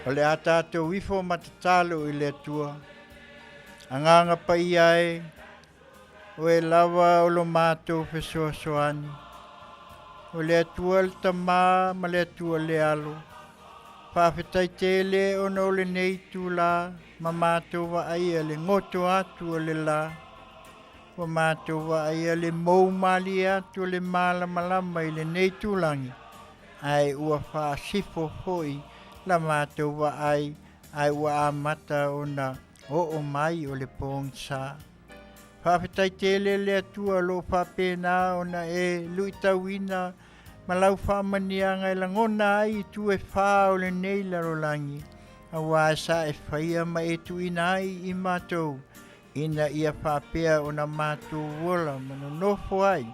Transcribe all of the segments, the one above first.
O le atato wifo matatalo I le tua. Anganga pai ai. O e lava o lo mato fesoa soani. O le atua le tama ma le atua le alo. Whawhetai tele o no le nei tu la. Ma mato wa aia le ngoto atu o le la. Wa mato wa aia le mou mali atu le mala malama I le nei tu langi. Ai ua wha sifo hoi la mato wa ai ua amata o na o mai o le pong sa. Whawhetai tele le atua lo whapena o na e luitawina malau whamanianga I langona ai tu e wha o le nei larolangi. A wasa e whaia ma e tu ina ai I matou. Ina ia whapea o na matou wola manonofo ai.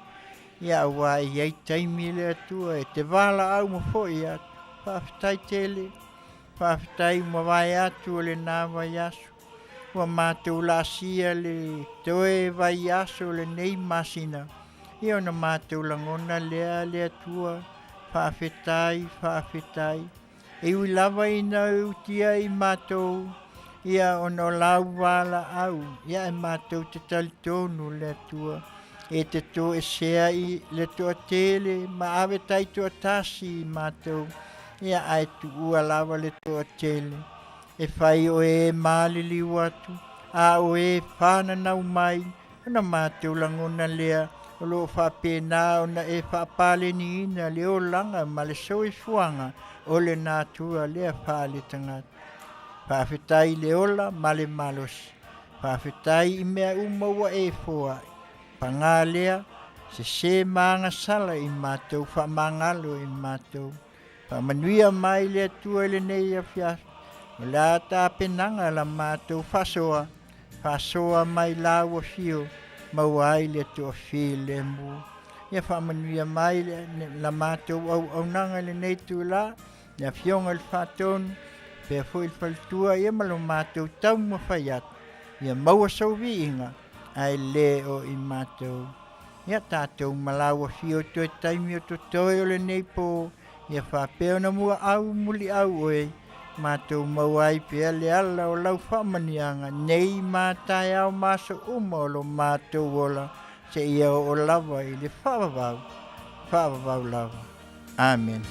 Ia wa iai taimi le atua e te wala au mo fo ia. Whawhetai tele. Whawhetai mawai atu o le nā vai asu. Wa matou la sia le toe vai asu le nei Masina. Ia na matou langona lea le atua. Whawhetai. E ui lava ina utia I matou. Ia ono lau wala au. Ia e matou te talitonu le atua. E te to e sea I le toa tele. Ma ave tai toa tasi I matou. Ia ai tu ua lava le toa tele. E whai o e malili watu. A o e whana nau mai. Ona matou langona lea. O lo whapena o na e whapale ni ina le o langa ma le soe fuanga. O le nātua lea whale tangata. Whawhetai le ola ma le malos. Whawhetai I mea umaua e fua. Panga lea se maanga sala I matou. Whamangalo I matou. Manuia mai le tua le nei Afiafi. O la ta penanga la matou fasoa. Fasoa mai la o fio. Mauai le tua fi le mu. Ia whamanuia mai la matou au nanga le nei tu la. Ia fionga le whatonu. Pea fui faltua ia malo matou tau ma whaiat. Ia maua sauvi inga. Ai le o I matou. Ia tātou malawa fio toi taimi o to toi o le nei po. Ia whapeo na mua au muli au oe. Matou mauai pea le ala o lau whamanianga. Nei mātai au maso uma o lo matou ola. Se ia o lava I le whavavau. Whavavau lava. Amen.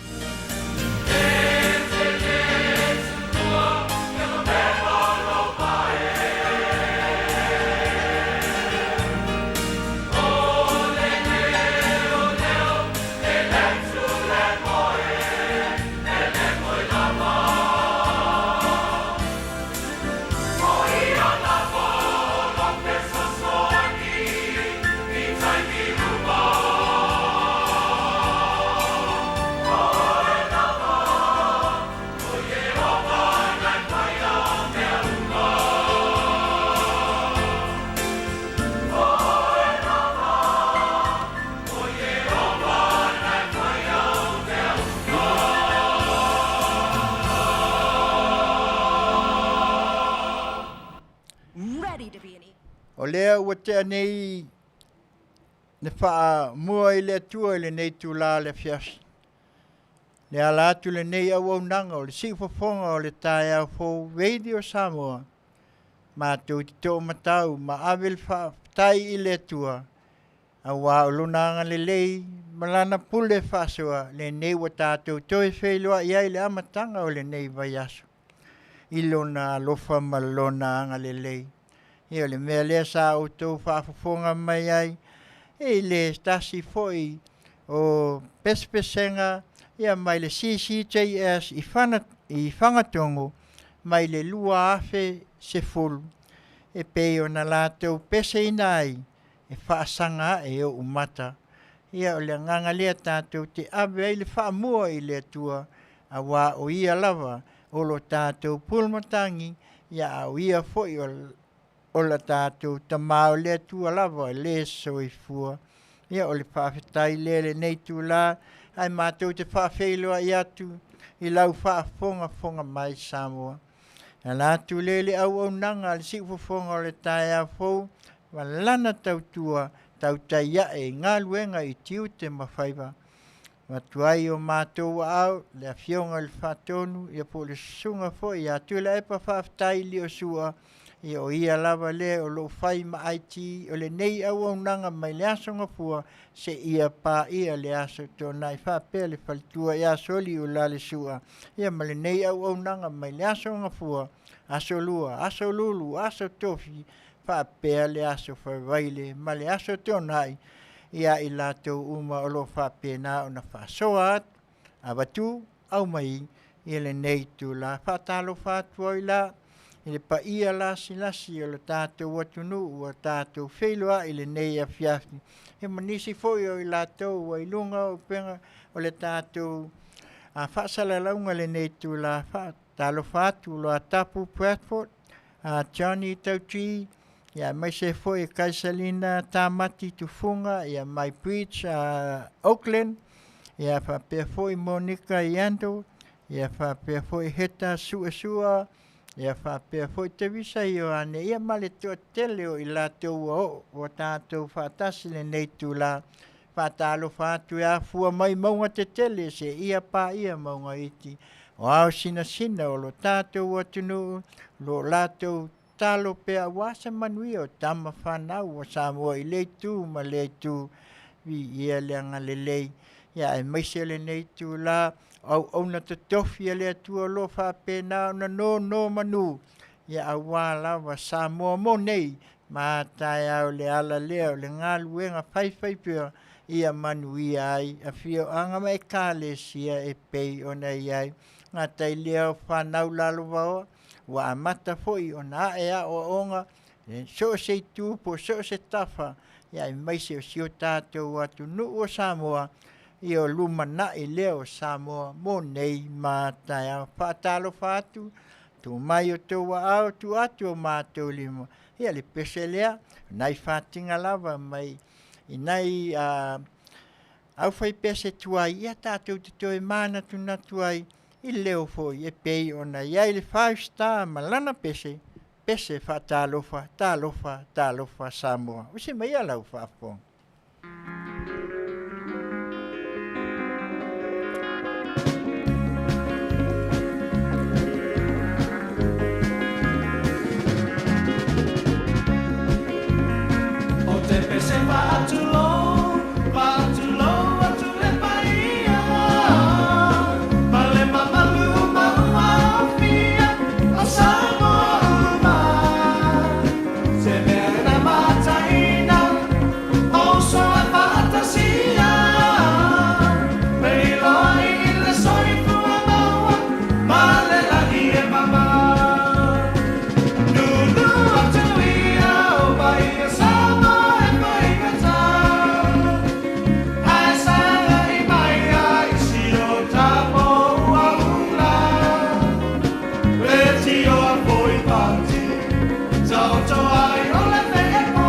O lea ua te anei ne wha mua I le atua I le nei tu la le Afiafi. Le ala atu le nei au nanga o le si fofonga o le tae au fo veidi o Samoa. Mātou ti tō matau ma avel wha tai I le atua. A wā o lunanga le lei malana pule whasoa le nei wa tātou toi whailoa iai le amatanga o le nei vai aso. I lona lofa ma lona anga le lei. Ia le mea lea sa o tō whaafafonga mai ai. E le stasi foi o pespesenga. Ia mai le CCJS I whangatongo. Mai le lua afe se fulu. E peo na lātou pese inai. E whaasanga e o umata. Ia o le nganga lea tātou te awe ai le whaamua I le atua. A wā o ia lava. O lo tātou pulmatangi. Ia o ia foi o la tātou tamau le tua lava le soifua. Ia o le whawhetai le nei tu la. Ai mātou te whawheilua I atu I lau whaafonga mai Samoa. A lātu le au nanga le sikfofonga o le tae a fau. Wa lana tautua tautai ia e ngā luenga I Tiute ma Faiva. Matuai o mātou au, le Afioga le whatonu, ia po le sunga fo, ia tula e pa whaftai li o sua, ia o ia lava le o lo whai ma aiti, o le nei au au nanga mai le asonga fua, se ia pa ia le aso tō nai whapea le whaltua ia soli o la le sua, ia ma le nei au au nanga mai le asonga fua, aso lua, aso lulu, aso tofi, whapea le aso whaiwaile, ma le aso tō nai, ia i lātou uma o lo whapena o na whasoa atu, awatu au mai i le nei tu la whatalo whatua i la, i le pa ia lasi o le tātou atunu o tātou wheilua i le nei Afiafi. He manisi foi o i lātou o i lunga o penga o le tātou a whaasalaunga le nei tu la whatalo whatu lo a tapu Bradford, a Johnny Tautai, ia mai se foi Kaisalina Tamati Tufunga, ia mai Bridge Auckland, ia whapea foi Monica Iando, ia whapea foi Heta Suasua, ia whapea foi Tevisa Ioane, ia male toa tele o i lātou o tātou whatasi le nei tu la whatalo whatu ia fua mai maunga te tele se ia pa ia maunga iti. O au sina o lo tātou atunu, lo lātou talo pea wasa Manuia o tama whanau o Samoa i le tu ma le tu vi ia leanga le lei. Ia e maise le nei tu la au na te tofi le tu o lo whapena na no manu. Ia a wala wa Samoa mo nei ma tai au le ala leo le ngaluenga whai pia ia Manuia ai a fio anga mai kale sia e pei o nei ai. Ngā tai leo whanau lalo wao. Wa amata foi o na ea o onga so se tu po so se tafa ia mai se o tātou atu nu o Samoa i o lumana i leo Samoa mo nei mātai a whātalo whātu tu mai o tō wa au tu atu o mātou lima ia le pese lea nai whātinga lava mai i nai au whai pese tuai ia tātou te toi mana tu na tuai I leo foi e pei ona iai le 5 star malana pese talofa Samoa. O se mai ala u whaapong. O te pese whaatulo atu le paia. Male mamalu mawafia o Samoa. Se mena mataina o soa fantasia. Peiloi le soifua maua male la ie mama. Nunu atu ia o paia Samoa e paia tau. Ai sanga I mai ai si o tapo ua ula. Reti o a poi pati, tau ai o le pepo.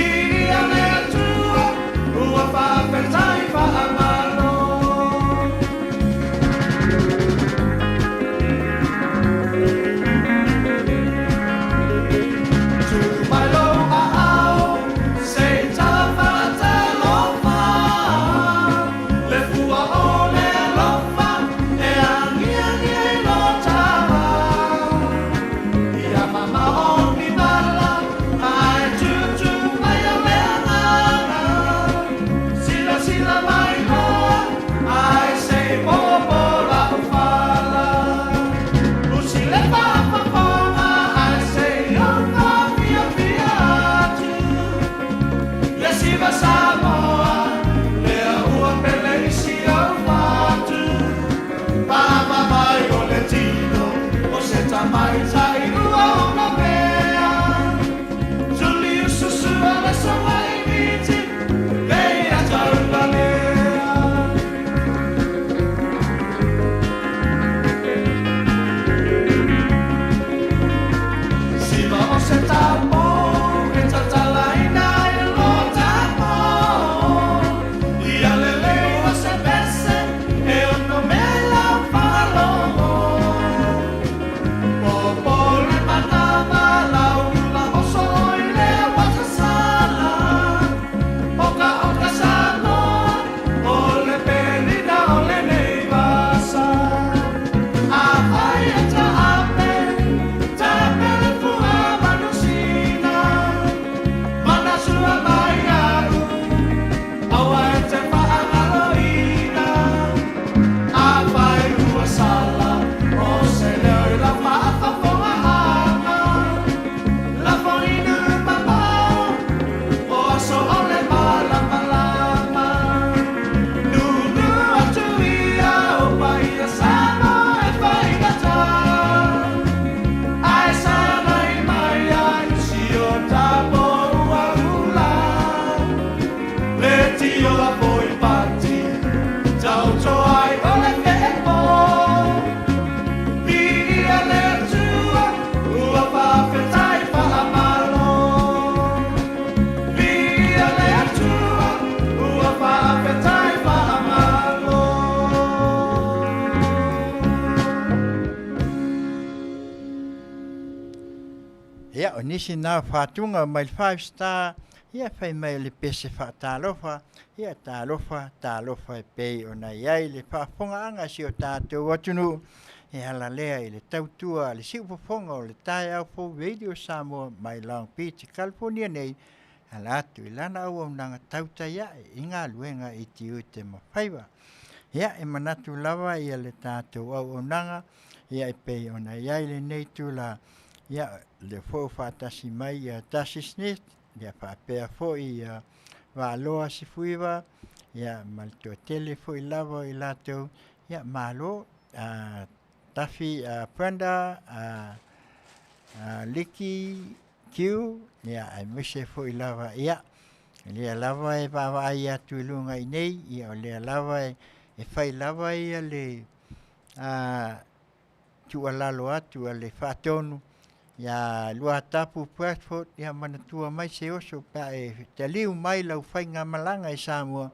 Ia le atua, ua whawhetai whaamalo. Tu mai lo a au, se tawa ta lofa. Le fua o le lofa, e angia I lo tawa. Ia mama o mi mala, ai tutu mai o le ngana. Sila mai hoa, ai se popo la ufala. Usi le whawhawha, ai se o Afiafi atu. Le siva Samoa, lea ua pele isi o whatu. Pama mai o le tino, o se tamai tai ua o na mea. Tuli ususu a le sawa I miti, kei a taula lea. Siva o se tapo, e tatalaina e lo tapo. Ia le leo se pese, e o no me la falo. Popo le manama, la ula o soi le wata sala. Oka Samoa, o nisi nā whātunga mai 5 star, ia whai mai le pese whātālofa, ia tālofa e pei o na iai le whaafonga anga si o tātou atunu, e ala lea i le tautua, le si upofonga o le tai au po radio Samoa mai Long Beach, California nei, ala atu i lana au au nanga Tautai i ngā luenga i Tiute ma Faiva. Ia e manatu lava ia le tātou au au nanga, ia e pei o na iai le nei tula, ia le fo fatasi mai ia tasisnet ia whapea fo ia waloa si fuiva ia malto tele fo i lava i lato ia malo tafi prenda liki kiu ia ai mise fo i lava ia le lava e va ia tu lunga i nei ia le lava e fai lava ia le tu alalo atu le fatonu ia lua tapu passport ia manatua mai se oso pa e te liu mai lau fai ngā malanga i Samoa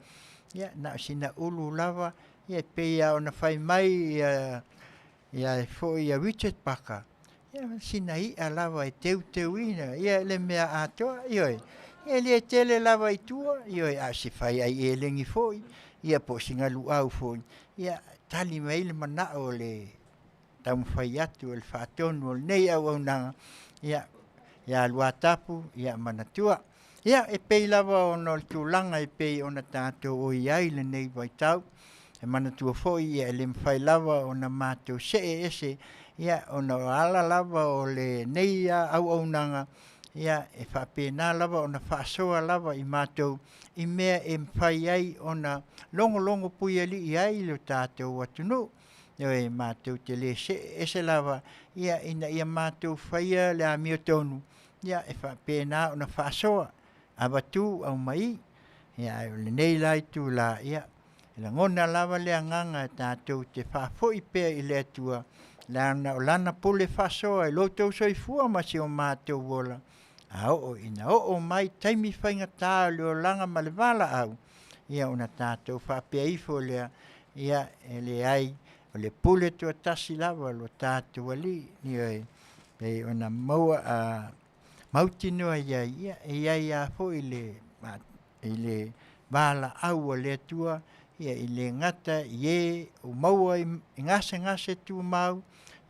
ia na sina ulu lava ia pe ia ona fai mai ia fo ia Richard Paka ia sina i a lava e teu ina ia le mea atoa ioi ia le tele lava i tua ioi a si fai ai e lengi foi ia po singa luau foi ia tali mai le mana o le tau fai atu o le whaatonu o le nei au au nanga ia lua tapu ia manatua ia e pei lava o no le tūlanga e pei o na tātou o iai le nei waitau e manatua foi ia e le mwhai lava o na mātou se ese ia o na ala lava o le nei au au nanga ia e whapena lava o na whaasoa lava i mātou i mea e mwhai ai o na longo puia li i ai le tātou atunu e mātou te le se lava ia ina ia mātou whaia le amio tonu ia e whapena o na whaasoa abatu au mai ia le nei lai tu la ia la ngona lava le anganga tātou te whafoi pea i le atua lana pole whaasoa e lotou soifua ma si o mātou wola o ina o mai taimi whainga tā leo langa ma le wala au ia o na tātou whapea ifo lea ia e le ai o le pule tua tasi lava lo tātou ali ni oi pei ona maua mautinoa ia ia fo i le bala au le tua ia i le ngata ie o maua i ngase tu mau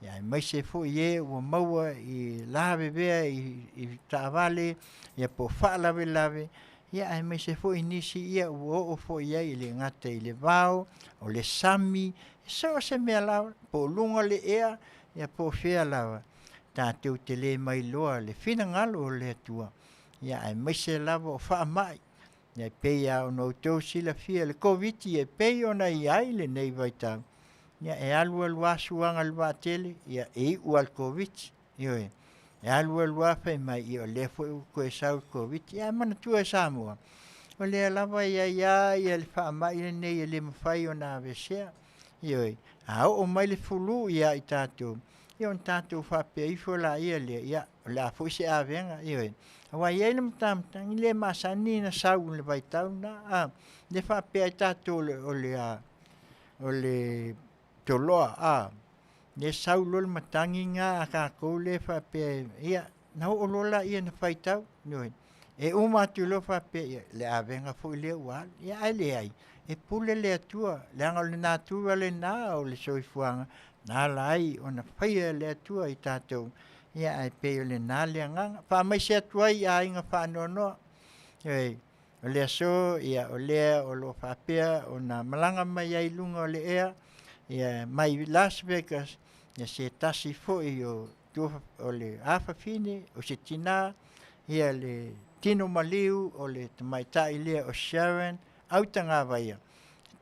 ia mai se fo ie o maua i lave vea i tāwale ia po whaalave ia ai mai se fo i nisi ia o fo ia i le ngata i le vao o le sami so se mea lava, po lunga le ea, ia po fea lava. Tātou te le mai loa, le whina ngalo o le atua. Ia ai maise lava o wha mai. Ia pei au no tau sila fia, le COVID ia pei ona i ai le nei vaitau. Ia e alua lua suanga lua tele, ia e ua al COVID. Ioe, e alua lua fai mai, ia le fo koe sau COVID. Ia mana tua e Samoa. O le lava ia le wha mai le nei, le mawhai o nā vesea. Ioi, o mai le fulu ia i tātou. Ia on tātou whapea ifo la ia le, ia la fuise a venga, ioi. Awa ia le mtamtang, le masani na sau le vaitau na, le whapea i tātou o le toloa, le sau lol matangi ngā a kākou le whapea, ia, na o lola ia na vaitau, ioi. E umatu lo whapea, le a venga fu le ual, ia ai le ai. E pule le atua, le anga le nātua le nā o le soifuanga, nā lai o na whaia le atua i tātou, ia ai peo le nā le anganga, wha mai se atua i a inga whanonoa, o le aso, ia o lea o lo whapea, o na malanga mai ai lunga o le ea, ia mai Las Vegas, ia se tasi foi o le Afafine, o se tina, ia le tino maliu, o le tamaitai lea o Sharon, autanga vaia.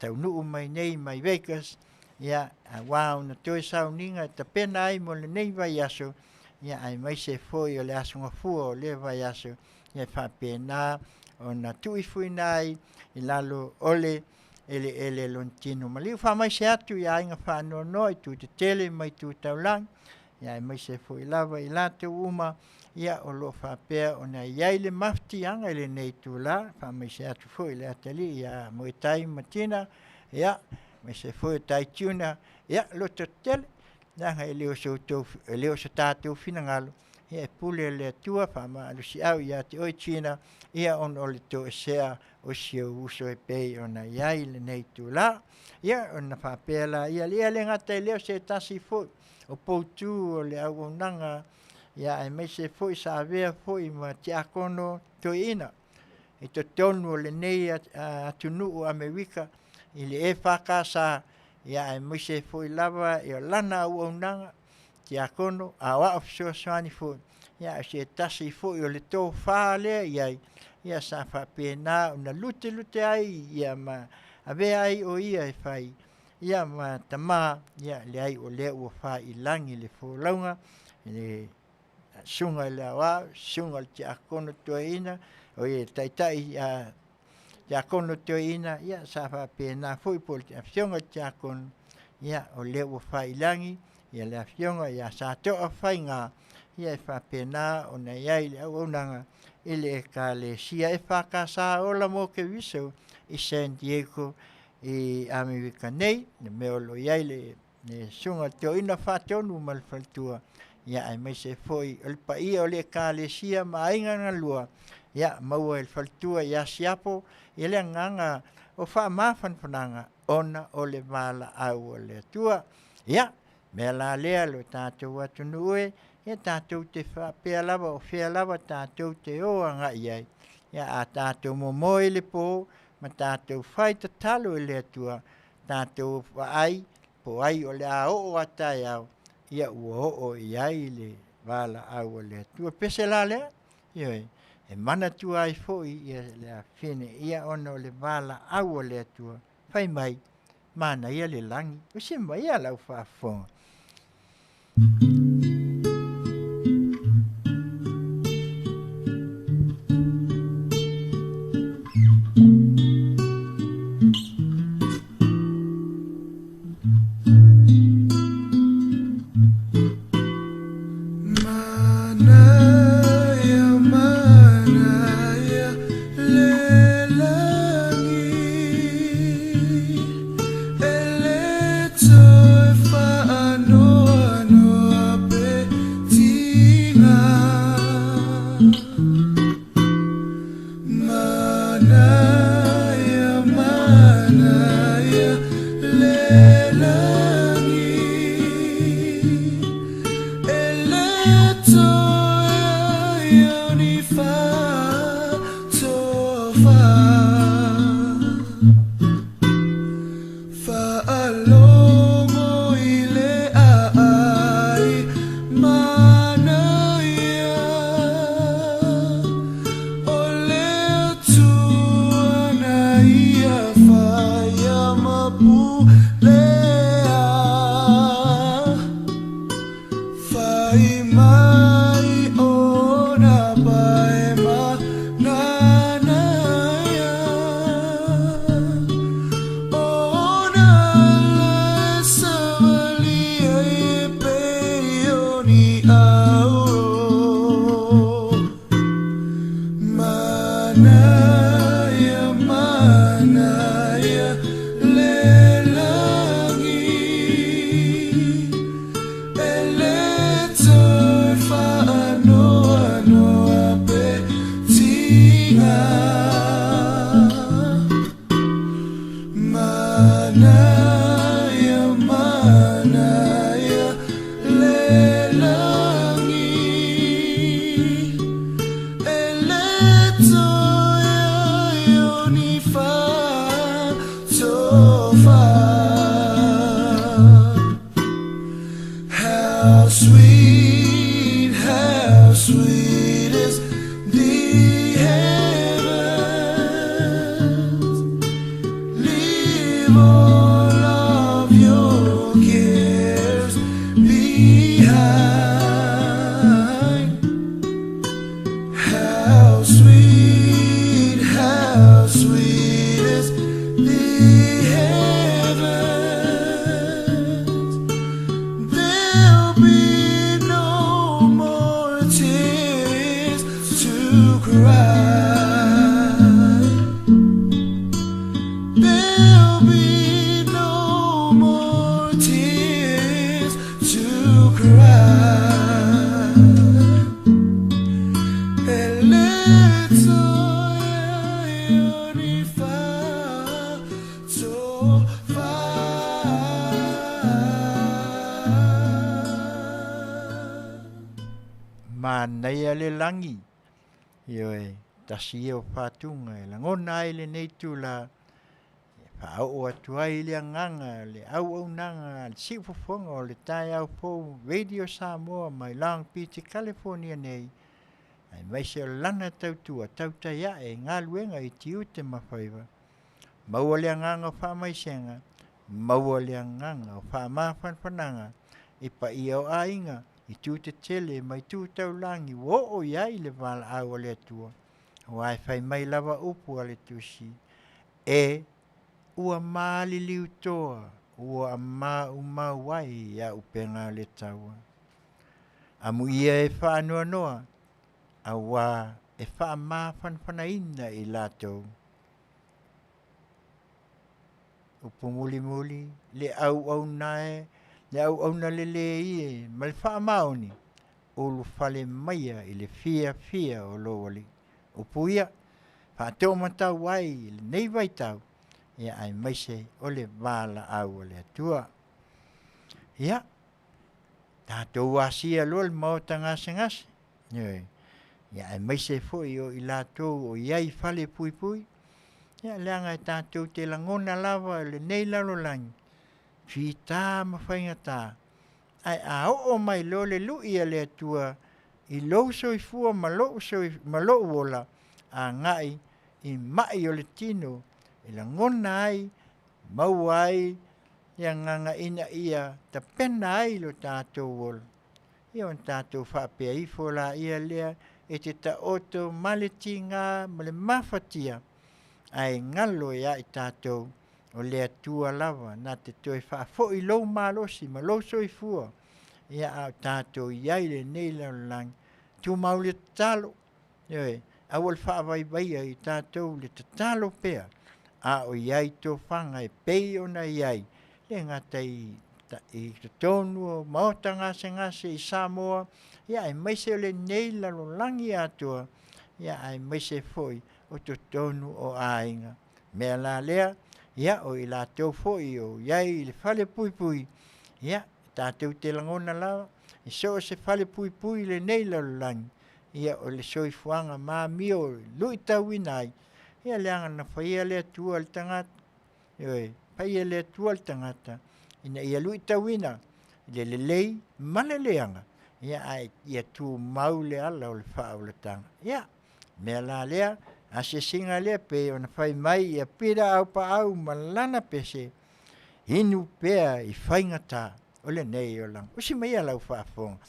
Tau nuu mai nei mai Vegas, ia wao na toi sau ninga, ta pena ai mo le nei vai aso, ia ai mai se foi o le asunga fua o le vai aso, ia whapena o na tui fui nai, i lalo ole, ele lontino maliu. Wha mai se atu ia inga whanua noi, tu te tele mai tu taulang, ia mai se foi lava i late uma, ia o lo whapea o na iai le mafti anga le nei tu la, wha mai se atu foi le atali, ia moe tai matina, ia mai se foi tai tuna, ia lo te tele, nanga e leo so tātou whina ngalo, Ia pule le tua whama alusi au ia te oi tina ia on o le to e sea o sio uso e pei o na iai le nei tu la. Ia o na whapela ia le ngata i leo se tasi fo o poutu o le au o nanga ia e me se fo i sa avea fo i ma te akono to ina. I to tonu o le nei atunu o Amerika i le e whakasa ia e me se fo i lava i o lana au o nanga te akono a wa ofisio swani fo ia se tasi fo i o le tō whale ia sa whapena una lute ai ia ma ave ai o ia e whai ia ma tama ia le ai o le ua wha i langi le fo launga le sunga le awa sunga te akono toina o ia taitai te akono toina ia sa whapena fo i pol te afionga te akono ia o le ua wha i langi ia le afionga ia sa toa whainga ia e whapena o na iai le au nanga ele ka le sia e whakasa o la mo ke viso i San Diego i Amerika nei ne meolo iai le sunga teo ina whatonu malwhaltua ia ai mai se foi el pai o le ka le sia ma inga ngalua ia maua el whaltua ia siapo i le nganga o wha mawhan whananga ona o le mala au o le tua ia me la lea lo tātou atunu ue ia tātou te whapea lava o whea lava tātou te oa nga iai ia a tātou momoe le po ma tātou whai ta talo e le atua tātou whaai po ai o le a o atai au ia ua o iai le wala au o le atua pese la lea ioi e mana tua ai foi ia le a whine ia ona o le wala au o le atua whai mai mana ia le langi o se mai ia lau whaafonga Manuia le langi. Ioe, tasi o whātunga e la ngona ai le nei tūla. Whaau atu ai le anganga, le au nanga, le siufofonga o le tai au pou Radio Samoa mai Long Beach, California nei. Ai mai se o lana tautua, Tautai e Galuega i Tiute ma Faiva. Maua le anganga o whaamaisenga, maua le anganga o whaamawhanwhananga, i pa ia o ainga, i tūte tele mai tūtau langi, wo o iai le wala au le atua. Wai whai mai lava upu ale tusi. E ua maali liu toa, ua ma umawai ia upenga le taua. Amu ia e whaanoa noa, awa e wha ma whanwhanaina i latou. Upu muli muli, le au nae, le au na le ie, ma le wha maoni, ulu whale maia i le fia o lowali. Upu ia, wha teo matau wai, le nei vai tau, ia ai maise o le wala au le atua. Ia, tātou wasia loa le maota ngase. Ia ai maise foi o i lātou o iai whale pui. Ia leanga e tātou te langona lava le nei lalolangi. Whita mawhainga tā. Ai a o mai lo le lui a le atua i lou soifua ma lo wola a ngai i mai o le tino i langona ai mau ai ia nganga ina ia ta pena ai lo tātou wola. Ia on tātou whapea i fola ia lea e te ta oto maleti ngā male mawhatia ai ngalo ia i tātou o lea tua lava na te toi whaafo i lou malosi ma lou soifua ia au tātou iai le nei laulangi tu mau le talo awal whaawai i tātou le talo pea a o iai tō whanga e pei ona iai le ngata i tonu o maota ngase i Samoa ia ai maise o le nei laulangi atua ia ai maise foi o to tonu o ainga mea la lea ia o i la tau foi o iai le whale pui ia tātou te langona lao i so se whale pui le nei laulangi ia o le soifuanga mami o lui tau inai ia leanga na whaia lea tua le tangata whaia lea tua le tangata ina ia lui tau ina le lei male leanga ia ai ia tu mau le ala o le whao le tanga ia mea la lea a se singa lea pe ona whai mai ia pira au pa au malana pese inu pea i whaingata o le nei o lang usi mai alau whaafonga.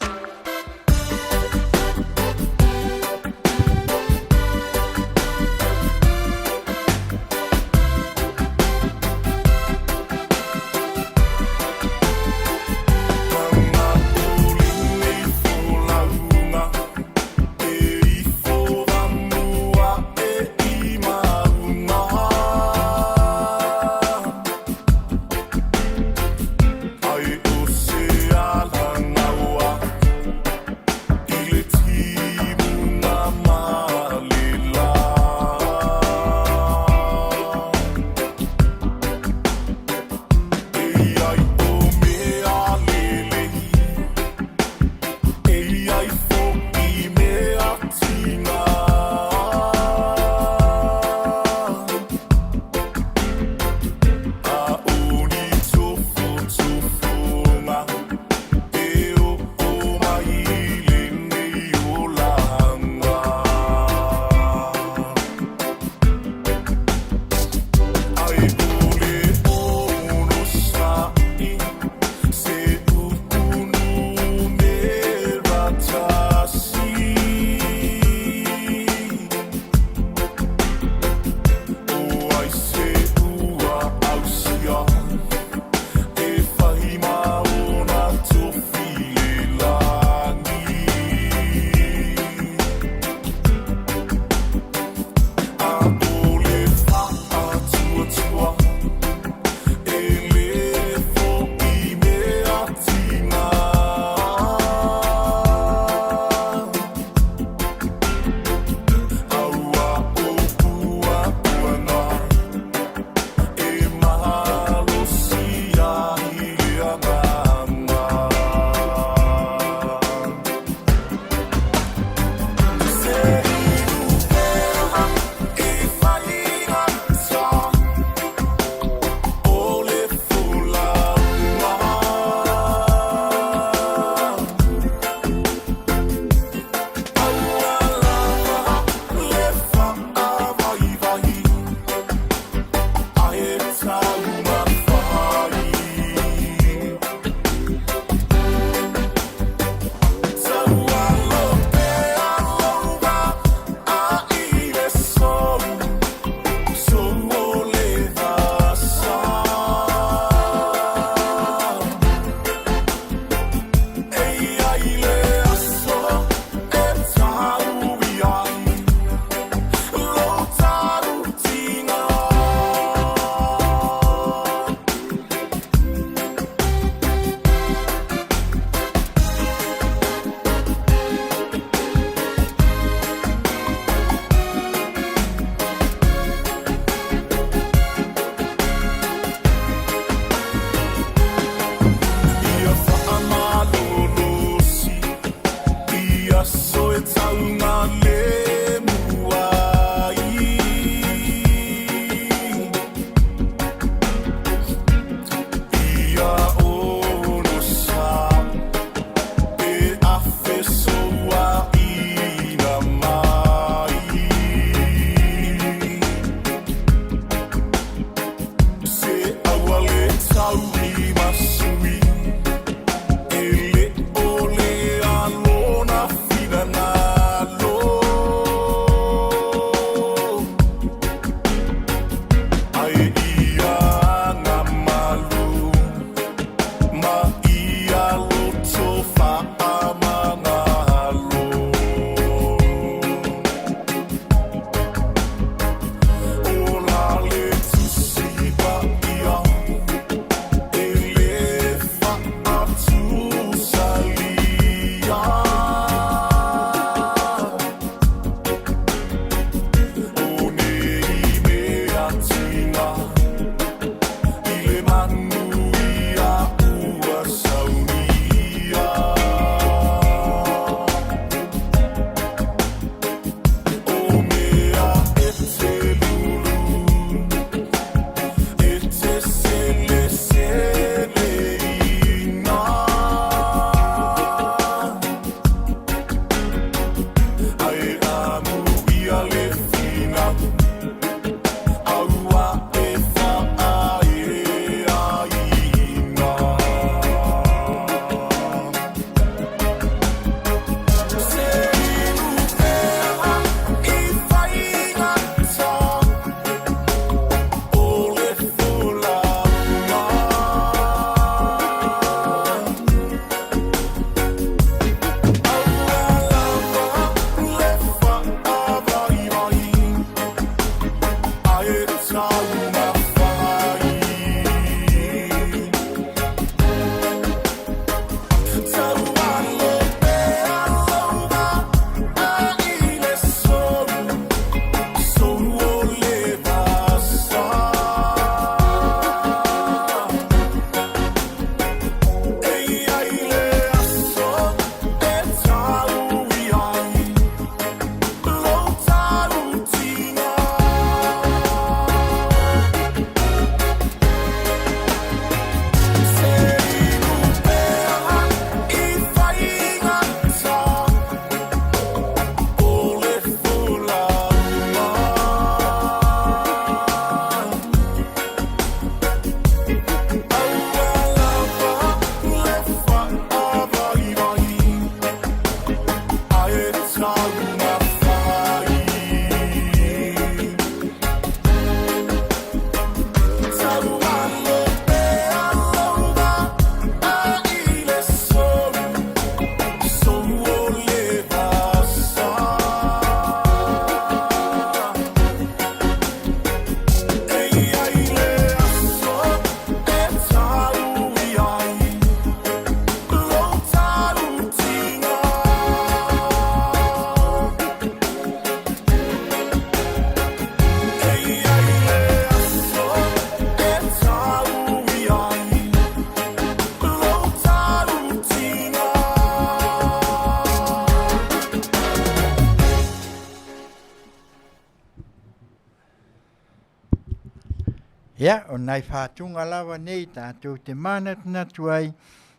Ia, o nai whātunga lawa nei tātou te manat na tuai,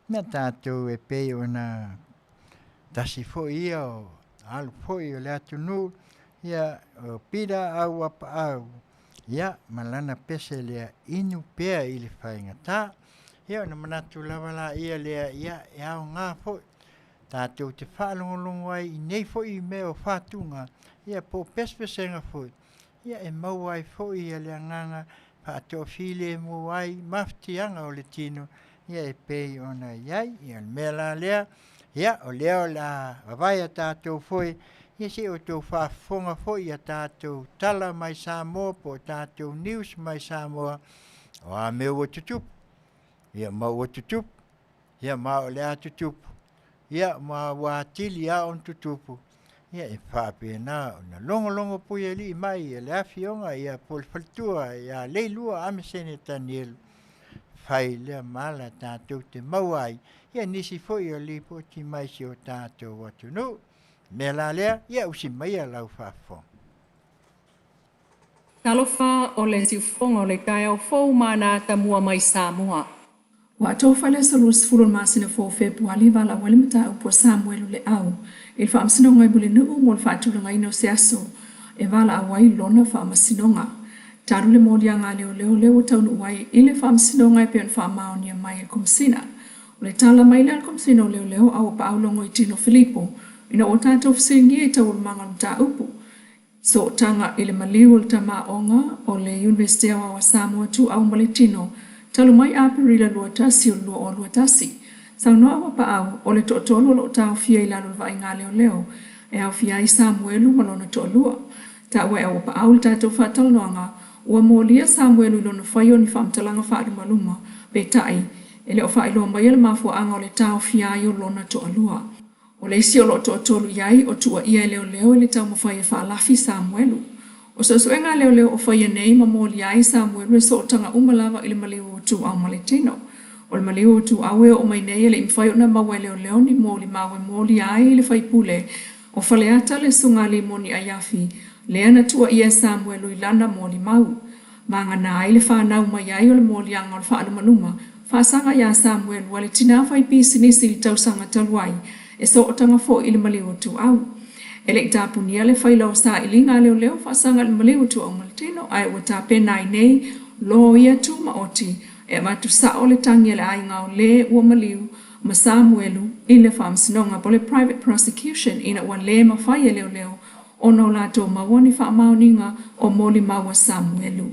na tātou e pei o na tasi fo ia o alu fo i o le atunu, ia o pira au apa au. Ia, malana pese lea inu pea i le whaingata. Ia, na manatu lawa la ia lea ia e au ngā fo. Tātou te whaalongolongo ai i nei fo i me o whātunga. Ia, po pespesenga fo. Ia, e mau ai fo i a lea nganga, whātua while mo ai maftianga o le tino. Ia, e pei ona iai, ia mea la lea. Ia, o leo la wawai a tātou foi. Ia se o tō whaafonga foi a tātou tala mai Samoa, po tātou news mai Samoa. O a mea o tutupu. Ia mau o tutupu. Ia mau lea tutupu. Ia ma wātili a on tutupu. Ia e whaape na longo pui li mai le Afioga ia polfaltua ia leilua amesene tanielu. Whai lea mala tātou te mauai. Ia nisi foi o li poti mai si o tātou watunu. Me la lea, ia usi mai a lau whaafong. Talofa o le siufonga o le kai au fou mana tamua mai Samoa. Wa tofale salus furul masina fo Februari vala wale mata upo Samuelu le au. Il fa amsinonga ibule nuu mol fatulunga ino seaso. E vala awai lona fa amasinonga. Taru le modia nga leo taunu wai ile fa amsinonga ipeon fa maonia mai el komsina. Le tala mai le al komsina leo au pa aulongo itino Filipo. Ina o tātou whasingi e tau mangal mta upu. So tanga ile maliu le tama onga o le University wa Samoa tu au maletino. Talu mai apirila lua tasi o lua tasi. Sau noa wapa au o le to'otolo lo tau fia i lalo vai ngā leo. E au fia i Samuelu malona to'olua. Ta ue au wapa au le tātou whatal noanga. Ua mōlia Samuelu i lona whaio ni whamtalanga whaadu maluma. Be tai, e leo wha ilo mai ele mafua anga o le tau fia i o lona to'olua. O le isi o lo to'otolo iai o tua ia leo le tau mawhai e whaalafi Samuelu. O so suenga leo o whaia nei ma mōli ai Samuelu e so tanga umalawa ili maliu tu au maletino. O le maliu tu awe o mai nei ele imwhai o na mawe leo ni mōli mawe mōli ai le whaipule. O whaleata le sunga li moni Afiafi, lea na tua ia Samuelu i lana mōli mau. Manga na ai le whanau mai ai o le mōli anga o le whaadu manuma. Whaasanga ia Samuelu wale tina whaipi sinisi i tausanga taluai. E so tanga fo ili maliu tu au. Ele i tāpunia le whaila o sa ilinga leo whaasanga le maliu tu au maletino ai ua tāpenai nei lo ia tu maoti e watu sa o le tangi le ainga o le ua maliu ma Samuelu i le whaamsinonga po le private prosecution ina ua le ma whaia leo ono lato mawani whaamaoninga o moli maua Samuelu.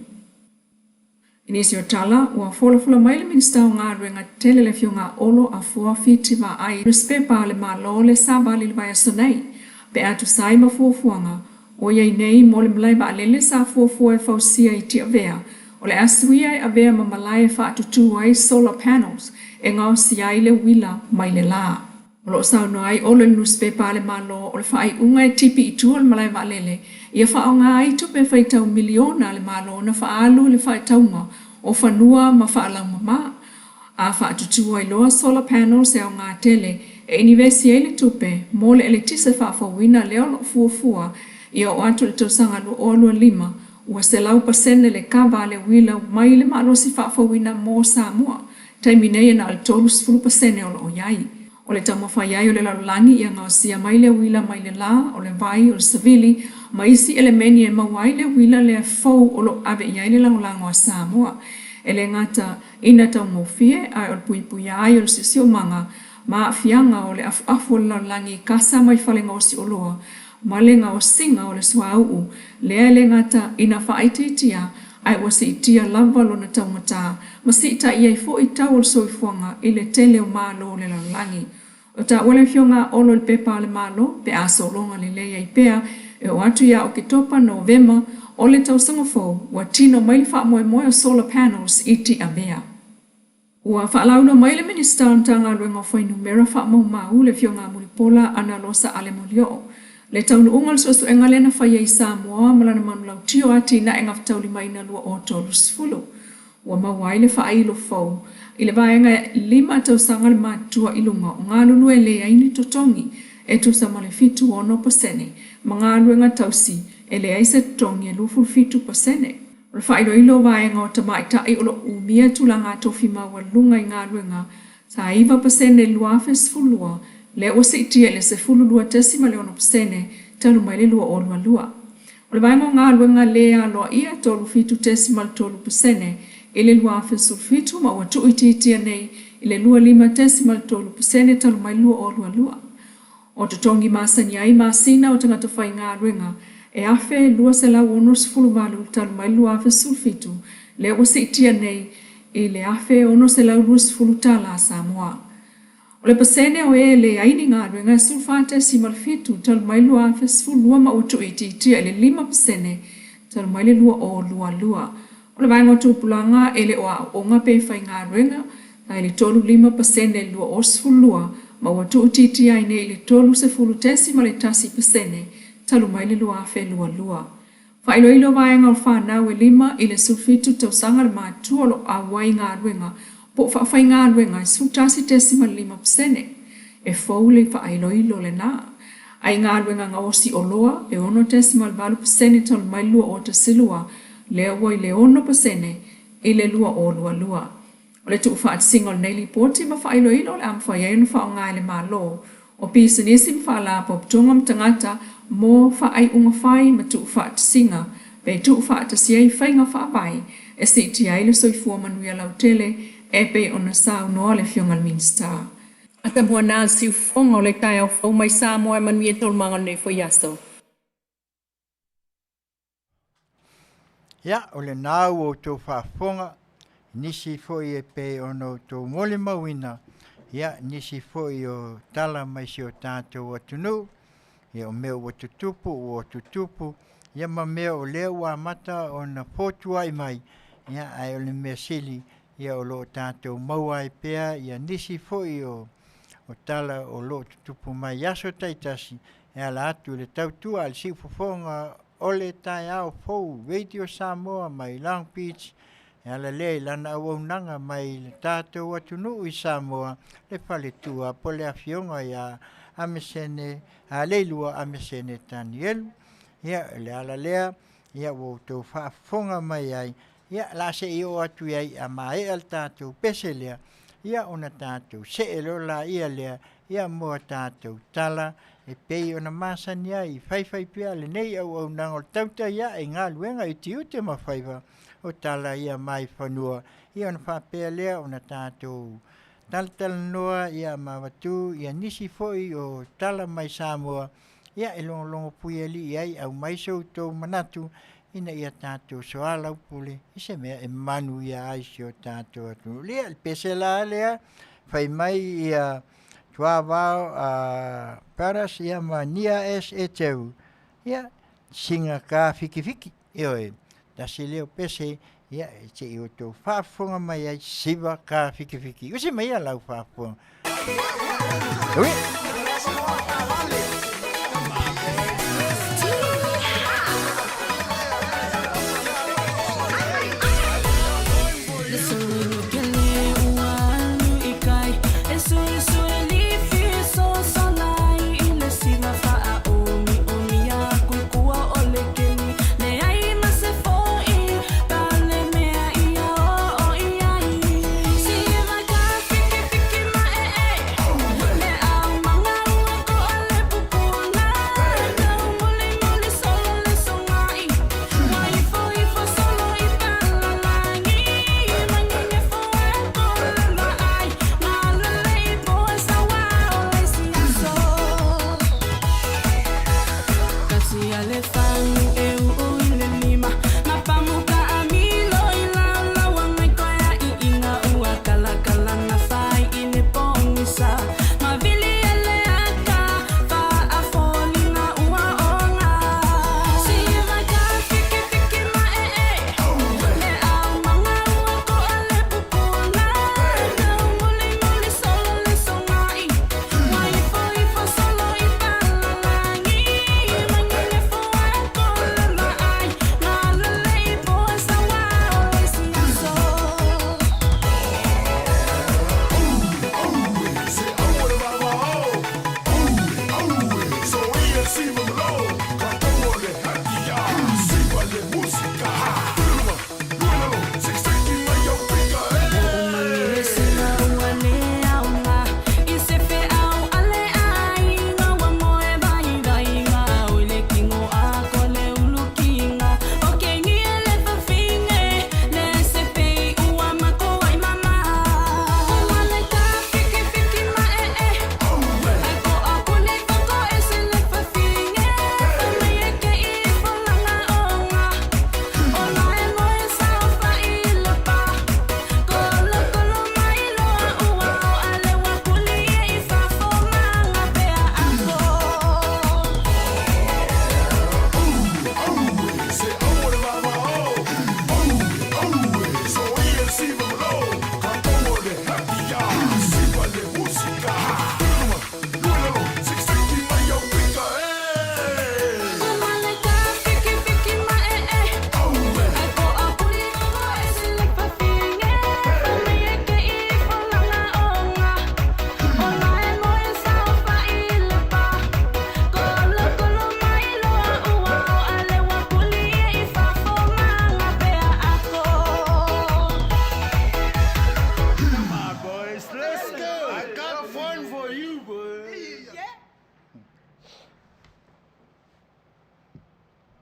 Inisi o tala ua wholafula mai le minista o ngā ruenga tele le fionga olo a Afutiti wa ai respepa le malo le sabali le vai sonei. Pe atu sai mafuafuanga, o iei nei mo le malai wa lele sa fuafua e fausia i tia vea, o le asuia e avea ma malai e whaatutu ai solar panels, e ngau si ai le wila mai le la. O lo sau no ai o le newspaper le malo, o le whaai unga e tipi i tua le malai wa lele, ia whaonga ai tupe whaitau miliona le malo na whaalu le whaitaunga, o whanua ma whaalau mama. A whaatutu ai loa solar panels e o ngā tele, e inivesi ele tupe, mo le eletise whaafawina leo lo fuafua, ia o atu le tausanga lo olua lima, ua se lau pasene le kava le wila mai le malosi whaafawina mo Samoa, taiminei na al tolus fulu pasene o lo iai. O le tamawhai ai o le lalulangi ia ngau sia mai le wila mai le la, o le vai o le savili, ma isi ele meni e mawai le wila le fau o lo ave iai le langolango a Samoa. Ele ngata ina tau mofie, ai o le pui ai o le sisio manga, ma afianga o le afu langi kasa mai whalenga o si oloa, ma le ngā o singa o le suau, lea le ngata ina whaititia, ai o si itia lava lo na taumata, ma si ita iai fo i tau o soifuanga i le tele o malo le langi. O ta wale fionga olo le pepa le malo, pe aso longa le lea i pea, e o atu ia o ki topa Novema, o le tau sangafo, wa tino mai wha moe o solar panels iti a mea. Ua whaalauna mai le minista antanga luenga whainu mera wha mau le fionga mulipola ana losa ale mulio. Le taunu ungal sosu enga lena whaia i Samoa malana manulau tio ati na enga whatauli mai na lua o tolu sifulu. Ua mawai le whailo fau. I le vaenga 5 tausanga le matua ilunga o ngā lulu e le aini totongi e tusa male fitu 1%. Ma ngā luenga tausi e le aise totongi e lufu fitu %. O le whaeloilo vaenga o tamaita i olo umia tulanga tofi mawalunga i ngā ruenga, sa iwa pasene luafe sfulua, le o se itia le se fululua tesima le ono pasene, talu mai le lua o lua lua. O le vaenga o ngā ruenga lea loa ia tolu fitu tesima le tolu pasene, i le luafe sulfitu ma watu ititia nei, i le lua lima tesima le tolu pasene, talu mai lua o lua lua. O tutongi masani ai Masina o tangata whai ngā ruenga, e afe lua se lau ono sifulu walu talu mai lua afe sulfitu, le o se itia nei, i le afe ono se lau lua sifulu tala Samoa. O le pasene o e le aini ngā ruenga sulfate si malfitu talu mai lua afe sifulu lua ma otu ititia le 5% talu mai le lua o lua lua. O le vaenga o tupulanga e le o ngā pe whai ngā ruenga, na le tolu 5% lua o sifulu lua, ma watu ititia i nei le tolu sifulu tesi ma le tasi pasene, talu mai le lua afe lua lua. Whaeloilo vaenga o whanau e 5 i le sulfitu tau sanga le mātua lo a wai ngā ruenga, po whawhai ngā ruenga i sultasi tesima 5%, e fau le whaeloilo le nā. Ai ngā ruenga ngā osi o loa, e ono tesima 5% talu mai lua o ta silua, le awai le 1% i le lua o lua lua. O le tuu whaat singo nei li poti ma whaeloilo le am whai einu whao ngai le mālo, o pisa nisi mwha la poptunga mtangata mo whaai unga whai ma tuu whaat singa, pe tuu whaat siai whainga whaapai, e si ti aile soifua Manuia lautele, e pe ona sao noa le fiongal minsta. Ata mua nā siu fonga o le kai au whau mai Samoa e Manuia tolmanga nei fo yasto. Ia, o le nāu o tō whaafonga, nisi foi e pe ono tō mole mawina, ia nisi foi o tala mai si o tātou atunu, ia o mea o tutupu, ia ma mea o lea ua mata o na potua i mai, ia ai o le mea sili, ia o lo tātou maua e pea, ia nisi foi o tala o lo tutupu mai aso taitasi, ia la atu le tautua al si fofonga o le tai au fou, Radio Samoa mai Long Beach, ia la lei lana au nanga mai le tātou atunu i Samoa, le pale tua po le Afioga ia amesene, a leilua amesene tani elu, ia le ala lea, ia o tō whaafonga mai ai, ia la se i o atu ai a mai al tātou pese lea, ia ona tātou se elo la ia lea, ia mua tātou tala, e pei ona masani ai, Faiva pia le nei au nangol Tautai ia e Galuega i Tiute ma Faiva, o tala ia mai whanua, ia ona whapea lea ona tātou tala noa ia mawatu, ia nisi foi o tala mai Samoa, ia e longo pui ali ai au mai sou tō manatu, ina ia tātou soala upule, i se mea e Manuia ai si o tātou atu. Lea, pese la lea, whai mai ia tua wao paras ia mania es e teu, ia singa ka fiki, ioe, tasi leo pese, ia e te i o tō whaafonga mai ai siva ka fiki. Usi mai a lau whaafonga. Ui!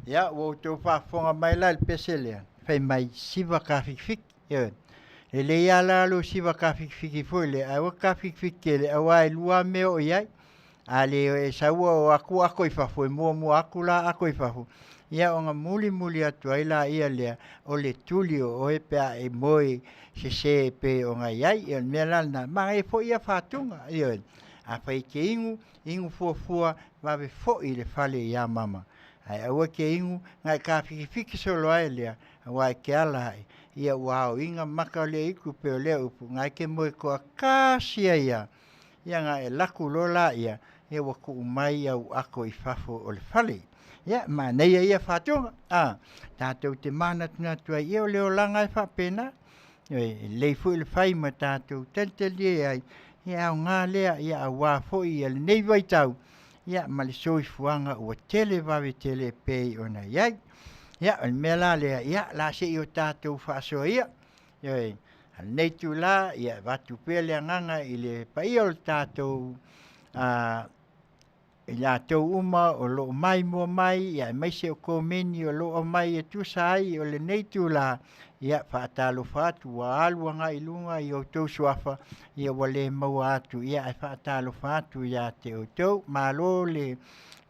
Ia o tō whaafonga mai la le peselea. Whai mai siwa ka whikwhik. Ia. E le ia la lo siwa ka whikwhiki fwoi le. Awa ka whikwhiki le awa e lua meo iai. A le e saua o aku i whafo. E mua aku la aku i whafo. Ia o ngā muli atu ai la ia lea. O le tuli o e pea e moe se pe o ngā iai. Ia mea la na. Ma e fo ia whātunga. Ia. A whai ke ingu fua wawe fo i le whale ia mama. Ai aua ke ingu ngai ka whiki solo ai lea. Awa ke ala hai. Ia wao inga maka le iku pe o lea upu. Ngai ke moe koa kāsia ia. Ia ngai e laku lola ia. Ia waku umai au ako i whafo o le whale. Ia ma neia ia whātunga. Tātou te mana tuna tua ia o leo langa e whapena. Lei fu i le whai ma tātou tenteli ai. Ia au ngā lea ia a wā fo i le nei vai tau. Ia ma le soi fuanga ua tele wawe tele pei ona iai. Ia o mea la lea ia la se i o tātou whaasoa ia. Ia nei tu la ia watu pia lea nganga i le pai o tātou i la tau uma o lo mai mua mai. Ia mai se o komeni o lo mai e tu sai o le nei tu la. Ia whaatalo whatu wa aluanga i lunga i o tau suafa. Ia wale maua atu. Ia e whaatalo whatu ia te o tau. Malo le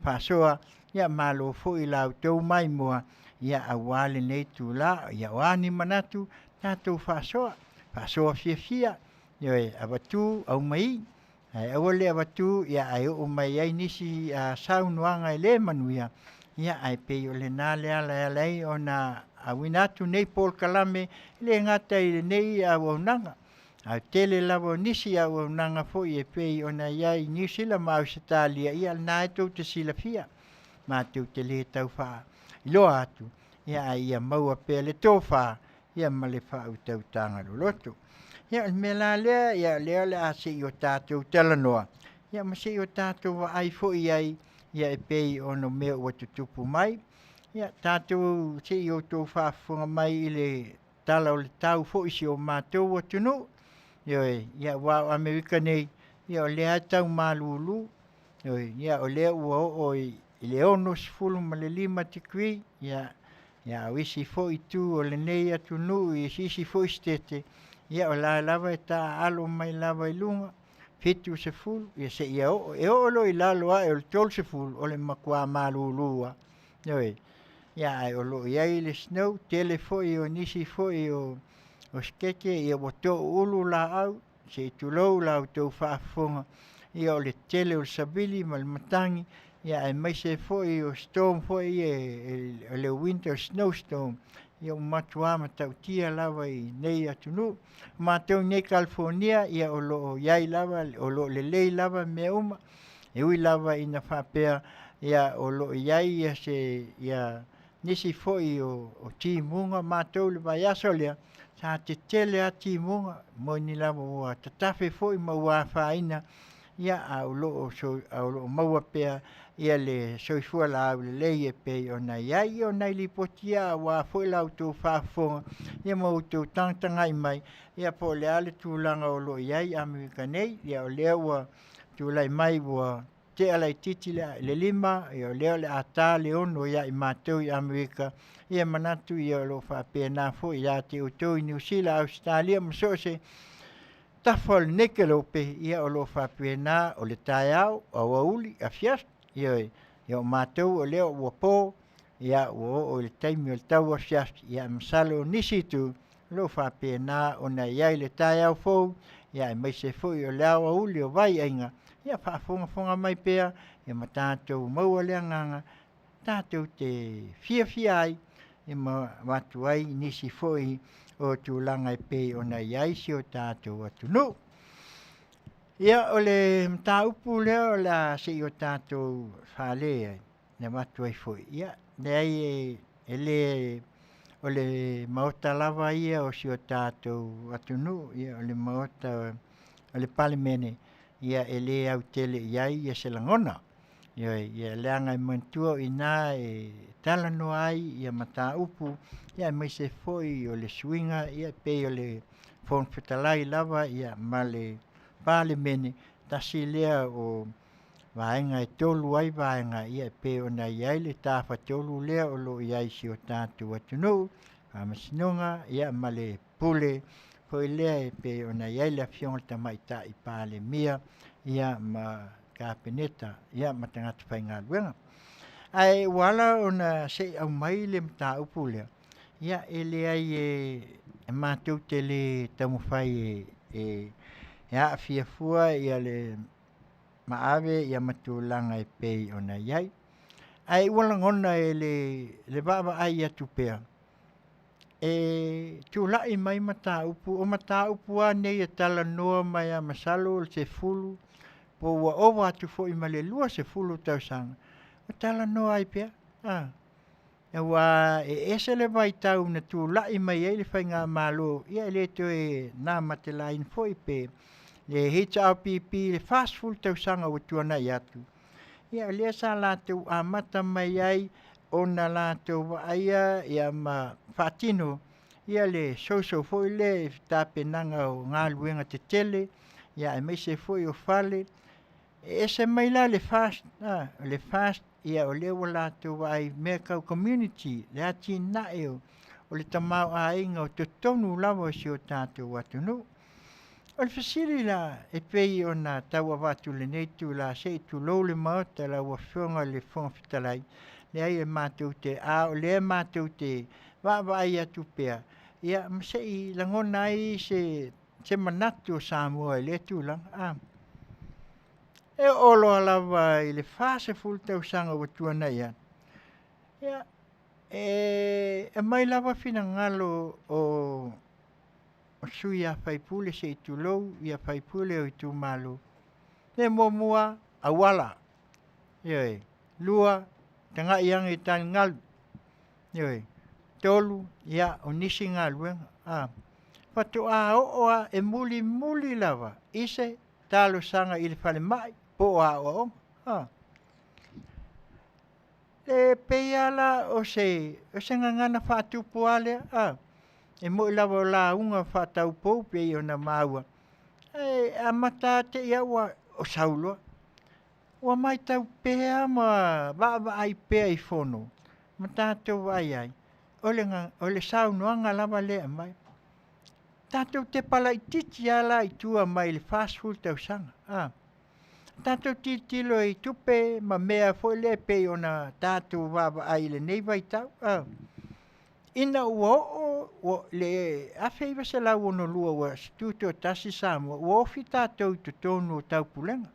whasoa. Ia malo fo i la o tau mai mua. Ia a wale nei tu la. Ia wani manatu. Tātou whasoa. Whasoa fia. Ia e awatu au mai. Ai awale awatu. Ia ai o mai ai nisi saunuanga i le manuia. Ia ai pei o le nale ala alai o na awinatu nei Paul Kalame le ngata i nei awaunanga. Au tele lawa nisi awaunanga fo i e pei o na iai New Zealand ma Australia ia na e tau te sila fia. Ma tau te le tau wha iloa atu. Ia ai ia maua pe le tō wha. Ia ma le wha au tau tanga loloto. Ia me la lea ia lea le a se i o tātou telanoa. Ia ma se i o tātou wa ai fo i ai. Ia e pei o no mea ua tutupu mai. Ia tātou se i o tō whaafunga mai i le tala o le tau fo isi o mātou o tunu. Ia wao Amerika nei. Ia o lea tau malulu. Ia o lea ua o i le ono sifulu ma le 5 tikui. Ia o isi fo i tu o le nei atunu i isi fo i stete. Ia o la lava e tā alo mai lava i lunga. Fitu se fulu, ia se ia o, e o lo i lalo a e o le tol se fulu, o le makua malulua. Ia ai o lo i ai le snow, tele foi o nisi foi o skeke, ia o to ulu la au, se i tulou la au tau whaafonga, ia o le tele o le sabili ma le matangi, ia ai mai se foi o storm foi e le winter snowstorm, ia o matuama tau tia lava i nei atunu. Matau nei California, ia o lo iai lava, o lo le lei lava mea uma. E ui lava ina whapea, ia o lo iai ia se, ia nisi foi o timunga matau le vai aso lea. Sa te tele a timunga, mo ni lava o tatafe foi ma ua whaina. Ia au lo maua pea, ia le soifua la au le lei e pei o nai ai o nai li potia wa foi la auto whaafonga. Ia mau tau tantangai mai, ia po le ale tūlanga o lo iai Amerika nei, ia o lea ua tūlai mai ua te alai titi le 5, ia o lea le ata le ono ia i mātou i Amerika. Ia manatu ia o lo whapea nā fo ia te utou i New Zealand, Australia, maso se tafal nekelope ia o lo whapena o le tai au, au auli, Afiafi, ia o mātou o leo ua pō, ia o le taimi o le tau Afiafi, ia masalo nisitu, lo whapena o na iai le tai au fōu, ia mai se fōi o leo auli o vai ainga, ia whaafonga mai pēa, ia ma tātou maua lea nganga, tātou te fia ai, ia matu ai nisi fōi, o tūlanga e pei o na iai si o tātou atunu. Ia o le mta upu leo la si o tātou whālea, ne matu ai fwoi. Ia, ne ai e le o le maota lava ia o si o tātou atunu, ia o le maota o le palemene, ia e le au tele iai ia se langona. Ia leanga i mantua i nā e talano ai, ia mata upu, ia mai se foi o le swinga, ia pei o le whonwhitalai lava, ia ma le pāle mene, tasi lea o vaenga e tolu ai vaenga ia pe ona iai le tafatolu lea o lo iai si o tātou atunuu Masinonga ia ma le pule foi lea e pe ona iai le Afioga tamaitaʻi palemia ia ma kapeneta ia ma tagata faigaluega ae ua ala ona seʻi aumai le mataupu lea ia e leai e matou te lē taumafai e aafiafua ia le maave ia matulaga e pei ona iai ae ua lagona e le vaavaai atu pea e tulaʻi mai mataupu o mataupu a nei e talanoa mai a masalo o le sefulu po ua ova atu foʻi ma le 2 tausaga o talanoa ai pea e ua e ese le vaitau na tulaʻi mai ai le faigā mālō ia e lē toe na matelaina foʻi pe le HRPP le 1 tausaga ua tuanaʻi atu ia lea sa latou amata mai ai ona latou vaaia ia ma faatino ia le sousou foʻi le tapenaga o galuega tetele ia e maise foʻi o fale e ese mai la le fast ia o lea ua latou vaai mea kau community le atinaʻi o le tamao aiga o totonu lava o si o tatou atunuu o le fesili la e pei ona tauavatu lenei tulaseʻi tulou le maota lau afioga le foga fetalai leai e matou te o lea matou te vaavaai atu pea ia ma seʻi lagona ai se manatu o Samoa i le tulaga e olo lava i le 10 tausaga ua tuanaʻi atu ia e mai lava finagalo o sui a faipule seʻi tulou ia faipule o i tumālō le muamua auala ioe 2 tagaʻi age i taligalu ioe 3 ia o nisi galuega fatoʻā oo a e mulimuli lava ise talosaga i le falemaʻi po o aʻoaʻoga le peia la o se gagana faatupu a lea e moʻi lava o lauga faataupou pei ona maua e amata te ia ua o sauloa ua maitau pea ma vaavaai pea i fono ma tatou vaaiai o le saunoaga lava lea mai tatou te palaʻitiiti a la itua mai le 1 tausaga tatou titilo i tupe ma mea foʻi lea pei ona tatou vaavaai lenei vaitau ina ua oo le Faiva se lau ono lua ua Tiute o tasi Samoa ua ofi tatou i totonu o taupulega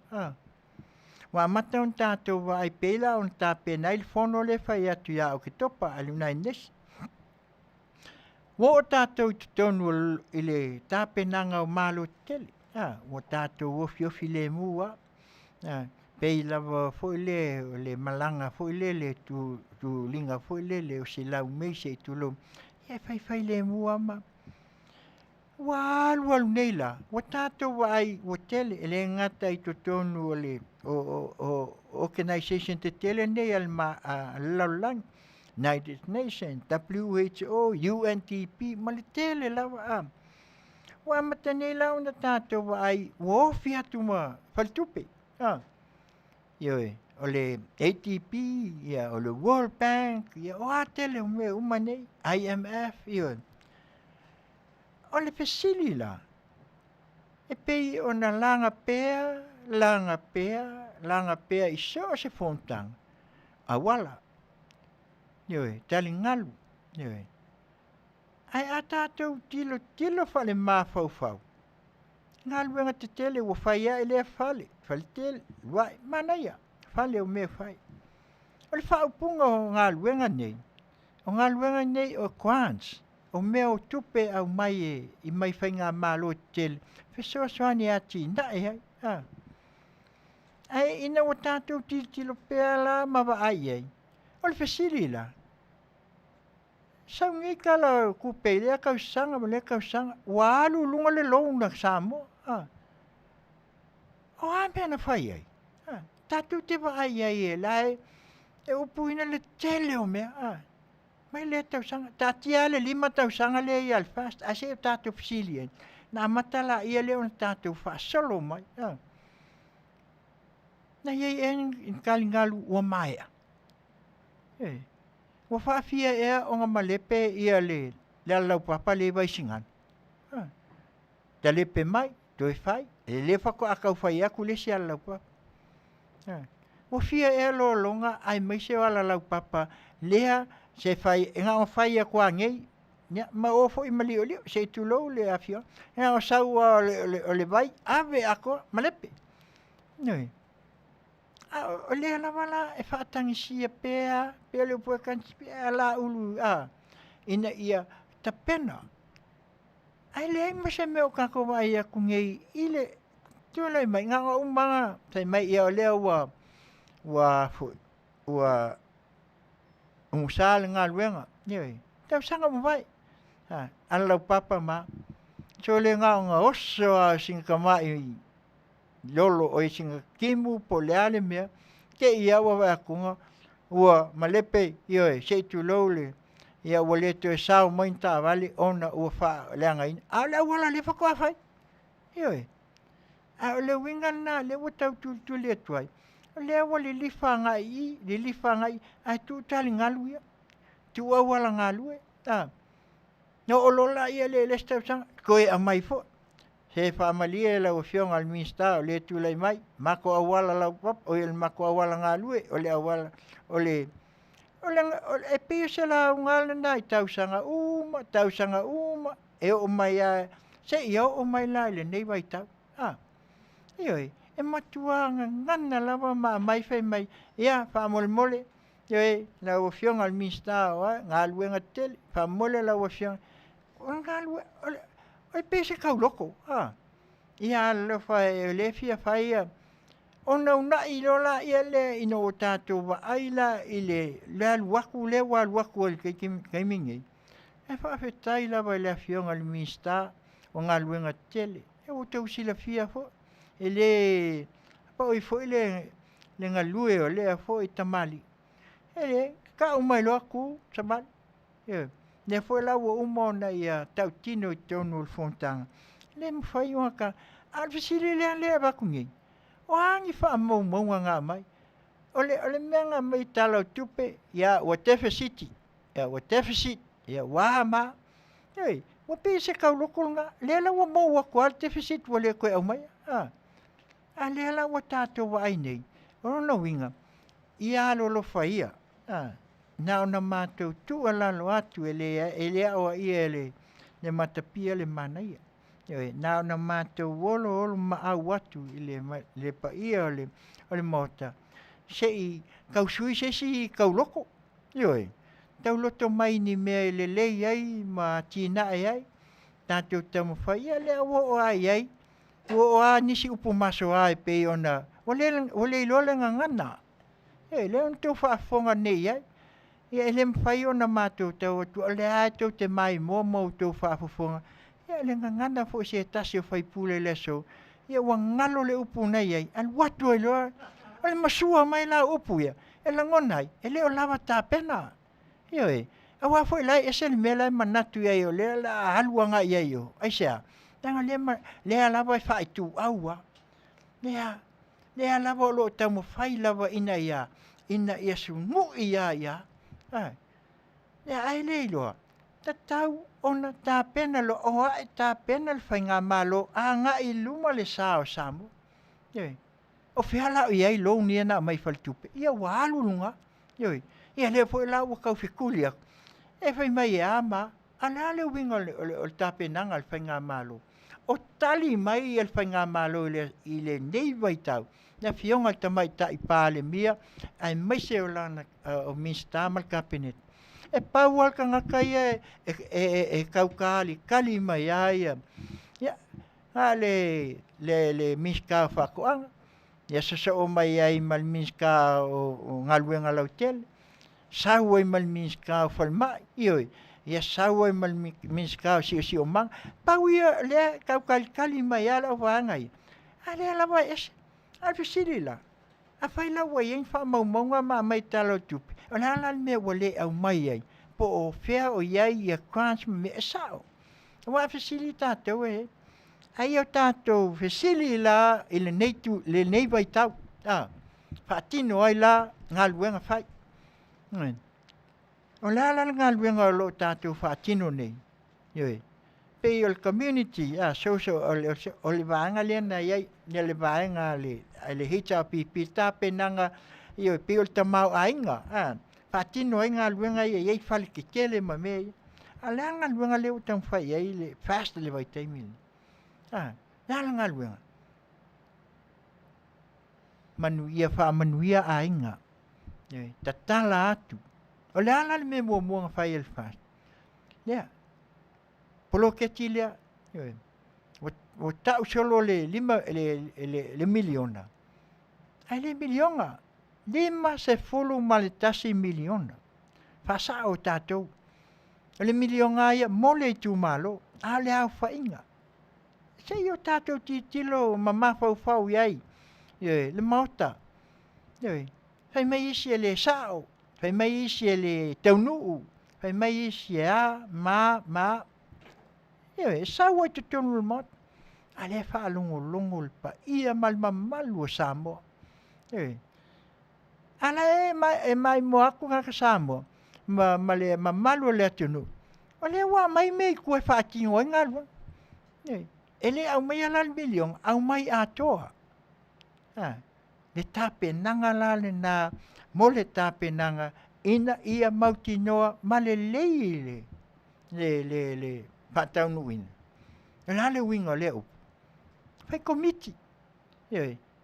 ua amata ona tatou vaai pei la ona tapenai le fono le fai atu iā o ke topa a le United Nations ua o tatou i totonu i le tapenaga o mālo tetele ua tatou ofiofi lemu pei lava foʻi le malaga foʻi le tuliga foʻi le o se lau mei seʻi tulou ia faifai lemu ama ua alualu nei la ua tatou vaai ua tele e le gata i totonu o le o organisation tetele nei a le lalolagi United Nations WHO UNDP ma le tele lava ua amata nei la ona tatou vaai ua ofi atu ma falitupe ioe o le ATP ia o le World Bank ia o atele o mea uma nei IMF ioe o le fesili la e pei ona laga pea i so o se fontaga auala ioe taligalu ioe ae a tatou tilo faale mafaufau galuega tetele ua faia e lea fale tele uaʻi manaia fale o mea fai o le faaupuga o galuega nei o grants o mea o tupe au mai i mai faigā mālō tetele fesoasoani a tinaʻi ai ae ina ua tatou tilitilo pea la ma vaai ai o le fesili la saugai kala kupe i lea kausasaga ma lea kausasaga ua aluluga le lou na Samoa o a mea na fai ai tatou te vaai ai e la e upuina le tele o mea mai le tausaga tatia le 5 tausaga lea ia le fast a se o tatou fesili ai na amata la ia lea ona tatou faasolo mai Na iei en kalingalu ua maea. Ua whaafia ea o ngā malepe ia le Taulapapa le vaisingana. Ta lepe mai, toi whai, le whako akau whai aku le si Taulapapa. Ua fia ea lo longa ai mai se wala Taulapapa lea se whai, ngā o whai a kua ngei, ma ofo I mali o leo, se tulou le Afioga, ngā o saua o le vai, ave ako malepe. O lea la wala e whaatangisia pea le upua kansi pea la ulu ina ia tapena. Ai le ai masa meo kako vai aku ngei ile tuolai mai ngā umanga tai mai ia o lea ua umusale ngā luenga. Tau sanga mo vai. Ana Taulapapa ma. So le ngā oso a singa kamai lolo o singa kimu po le ale mea. Ke ia ua vai akunga ua malepe ioe se tulou le. Ia ua le to e sao moin ta vale ona ua wha leanga ina. A le wala le whakoa whai. Ioe. A le winga na le watau tu le tuai. Le awa le lifa ngai a tu tali ngalu ia. Tu awala ngalu e. No olola ia le stau sanga. Koe a mai fo. Se whaamalia la Afioga al minsta o le tulai mai. Mako awala Taulapapa o le mako awala ngalu e. O le awala o le e pio se la ngala nai tausanga uma e o mai a se ia o mai la le nei vai tau. Ioi. E matuanga ngana lava mai fai mai ia whaamole la Afioga al minsta o ngā luenga tele whaamole la Afioga o ngā luenga o e pese kau loko ia le whai le fia whai ona una I lola ia le ino o tātou wa aila I le aluaku le wa aluaku al kei mingi e whaafetai lava le Afioga al minsta o ngā luenga tele e o tau sila fia fo e le pa oi foi le ngalue o le foi tamali e le ka umai lo aku tamali ne foi la o umona ia tautino tonu fontanga le mfai o ka alvisile le ba kungi o angi fa mo ngā mai o le menga mai talo tupe ia o deficit ia wa ma o pe se ka lokolnga le la o mo wa kwal deficit o le ko au mai a le la o tātou wa ai nei o no winga ia lo whaia na ona mātou tu ala lo atu e lea o ia le matapia le manaia na ona mātou olo ma au atu le pa ia o le mota sei kau sui se si kau loko tau loto mai ni mea le lei ai ma tina ai tātou tamu whaia le o ai o nisi upu maso ai pe ona o le lola ngana le on tau whaafonga nei ai ia le mwhai ona mātou tau atu le ai tau te mai mo tau whaafonga ia le ngana fo se tasi o whai pule le so ia wa ngalo le upu nei ai al watu e loa o le masua mai la upu ia e la ngonai e le o lava tā pena a wa fo lai e se le mea lai manatu ia o le la haluanga ia o aisea tanga le lava e whai tu aua le lava o lo tau mo whai lava ina ia sungu ia le ai le loa ta tau ona tā pena lo o ai tā pena le whai ngā malo a ngā I luma le sao samu o whiala o iai lo nia na mai whaltupe ia wa alulunga ia le fo la o kau whikuli aku e whai mai e ama ala le winga o tā penanga le whai ngā malo o tali mai el whainga malo I le nei vai tau. Na fionga ta mai ta I pāle mia, ai mai se o lana o minsta mal kabinet. E paual ka ngaka ia e kaukali, kali mai aia. Ya, le minska whakoanga. Ya sasa o mai ai mal minska o ngaluenga lautel. Sau ai mal minska o whalmai, ioi. Ia sau ai mal minska o si o mang. Pau ia le kaukali mai ala o whangai. Ale ala wa ese. Alfisiri la. A whaila wa ien wha maumaunga ma mai talo tupi. O la ala me wale au mai ai. Po o whea o iai ia kwans me e sao. Wa alfisiri tātou e. Ai o tātou alfisiri la I le nei vai tau. Whaatino ai la Galuega whai. O le ala Galuega o lo tātou whaatino nei. Pei o le community, social, o le vaenga lea na iai, le vaenga le hita pipi tāpenanga, pei o le tamau ainga, whaatino ai Galuega iai whale kekele ma mea. A le Galuega leo tau whai ai le fast le vai taimi. Le ala Galuega. Manuia Manuia ainga. Tatala atu. O le ala le me mua whai el fast. Lea. Polo ke tilia. O tau solo le miliona. Ai le miliona. 50 miliona. Fasa o tātou. Le miliona ia mole tu malo. A le au whainga. Se o tātou titilo mama fau iai. Le mauta. Fai mai isi le sao. Fai mai isi le taunuu. Fai mai isi ma. Sao ai te tonu le mauta. A le wha longo le pa. Ia malu o Samoa. Ala mai mo aku ngaka Samoa. Ma le malu le atunu. O le wa mai mei kue whaatingo i ngalua. Ele au mai ala le milion. Au mai atoa. Le tape nanga la le na. Mo le tape nanga. Ina ia mautinoa ma le leile. Le whaataunu ina. La le winga le upu. Fai komiti.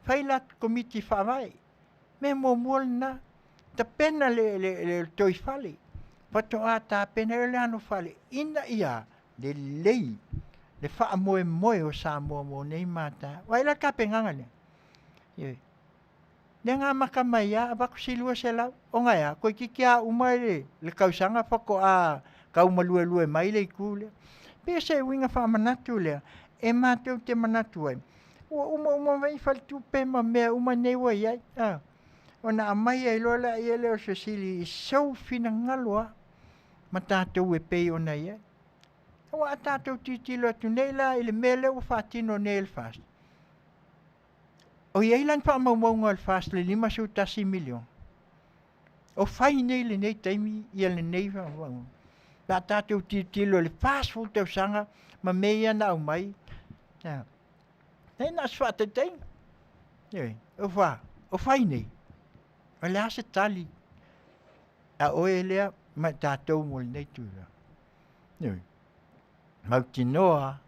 Fai la komiti whawai. Me mo na. Ta pena le toi fale. Pato a ta pena le ano fale. Ina ia. Le lei. Le wha moe o Samoa mo nei mata. Wai la ka penganga le. Le ngā makamai a waku silua se lau. O ngai a. Koe kiki a umai le kausanga whako a kau malue mai le ikule. Pea se winga wha manatu le. E mātou te manatu ai. Uma vai whal tupe ma mea uma newa iai. O na amai ai lola i ele o Sicily i sau fina ngaloa. Ma tātou e pei o na iai. Wa tātou titilo atu nei la i le mele o whaatino nei le fast. O iai lan wha maunga le fast le 5 milion. O whai nei le nei taimi i le nei whaunga. La tātou titilo le fast full tau sanga ma mea na au mai. Nei na swata tei. O whai nei. O le ase tali. A oe lea ma tātou mo le nei tūra. Mautinoa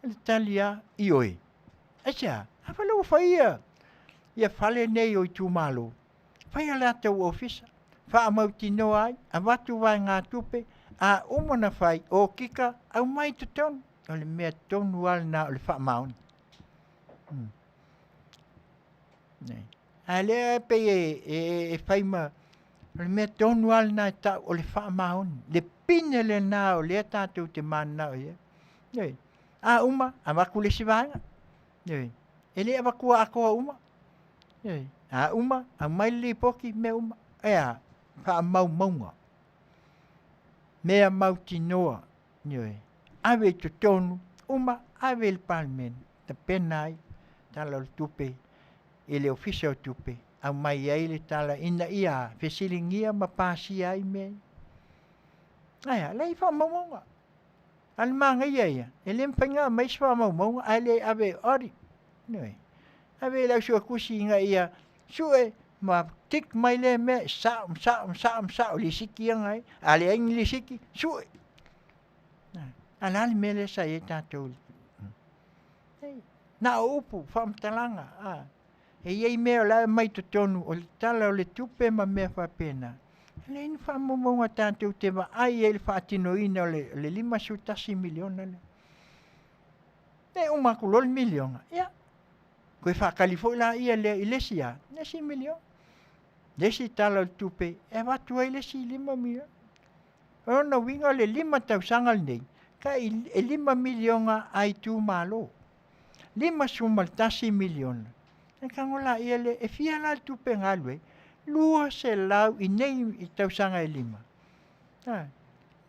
le talia i oe. Asia, hawhala o whaia. Ia whale nei o i tū malo. Whaia le atau ofisa. Wha mautinoa ai, a watu vai ngā tupe, a umana whai o kika, au mai te tonu. O le mea tonu ala na o le wha mauni. A lea pe e whaima, o le mea tonu ala na e tau o le wha mauni. Le pine le na o lea tātou te mana o ia. A uma, a waku le siwanga. E lea wakua akoa uma. A uma, a mai le poki me uma. Ea, wha maunga. Mea mautinoa. Awe te tonu, uma, awe le palmen. Ta penai, tala o tupe. Ele ofisa o tupe. Au mai ai le tala ina ia. Fesilingia ma pasi ai me. Aya, lei wha maunga. Al manga ia. Ele mpenga mai wha maunga. Ale awe ori. Awe lau sua kusi inga ia. Sue, ma tik mai le me. Sao, lisiki angai. Ale aing lisiki. Sue. Alali mele sa e tātou. Na upu, whamtalanga. E iei mea la mai to tonu, o le tala o le tupe ma mea whapena. Le inu whamomonga tātou te wa ai e le whaatino ina o le 5 miliona le. Ne umaku lol miliona, ia. Koe whakalifo la ia le ilesi a, nesi miliona. Lesi tala o le tupe, e watu ai lesi 5 miliona. Ona winga le 5 tausangal nei. Ka e 5 miliona ai tu malo. 5 miliona. E kangola ia le e fia la tupe ngalwe. Lua se lau i nei i tausanga e 5.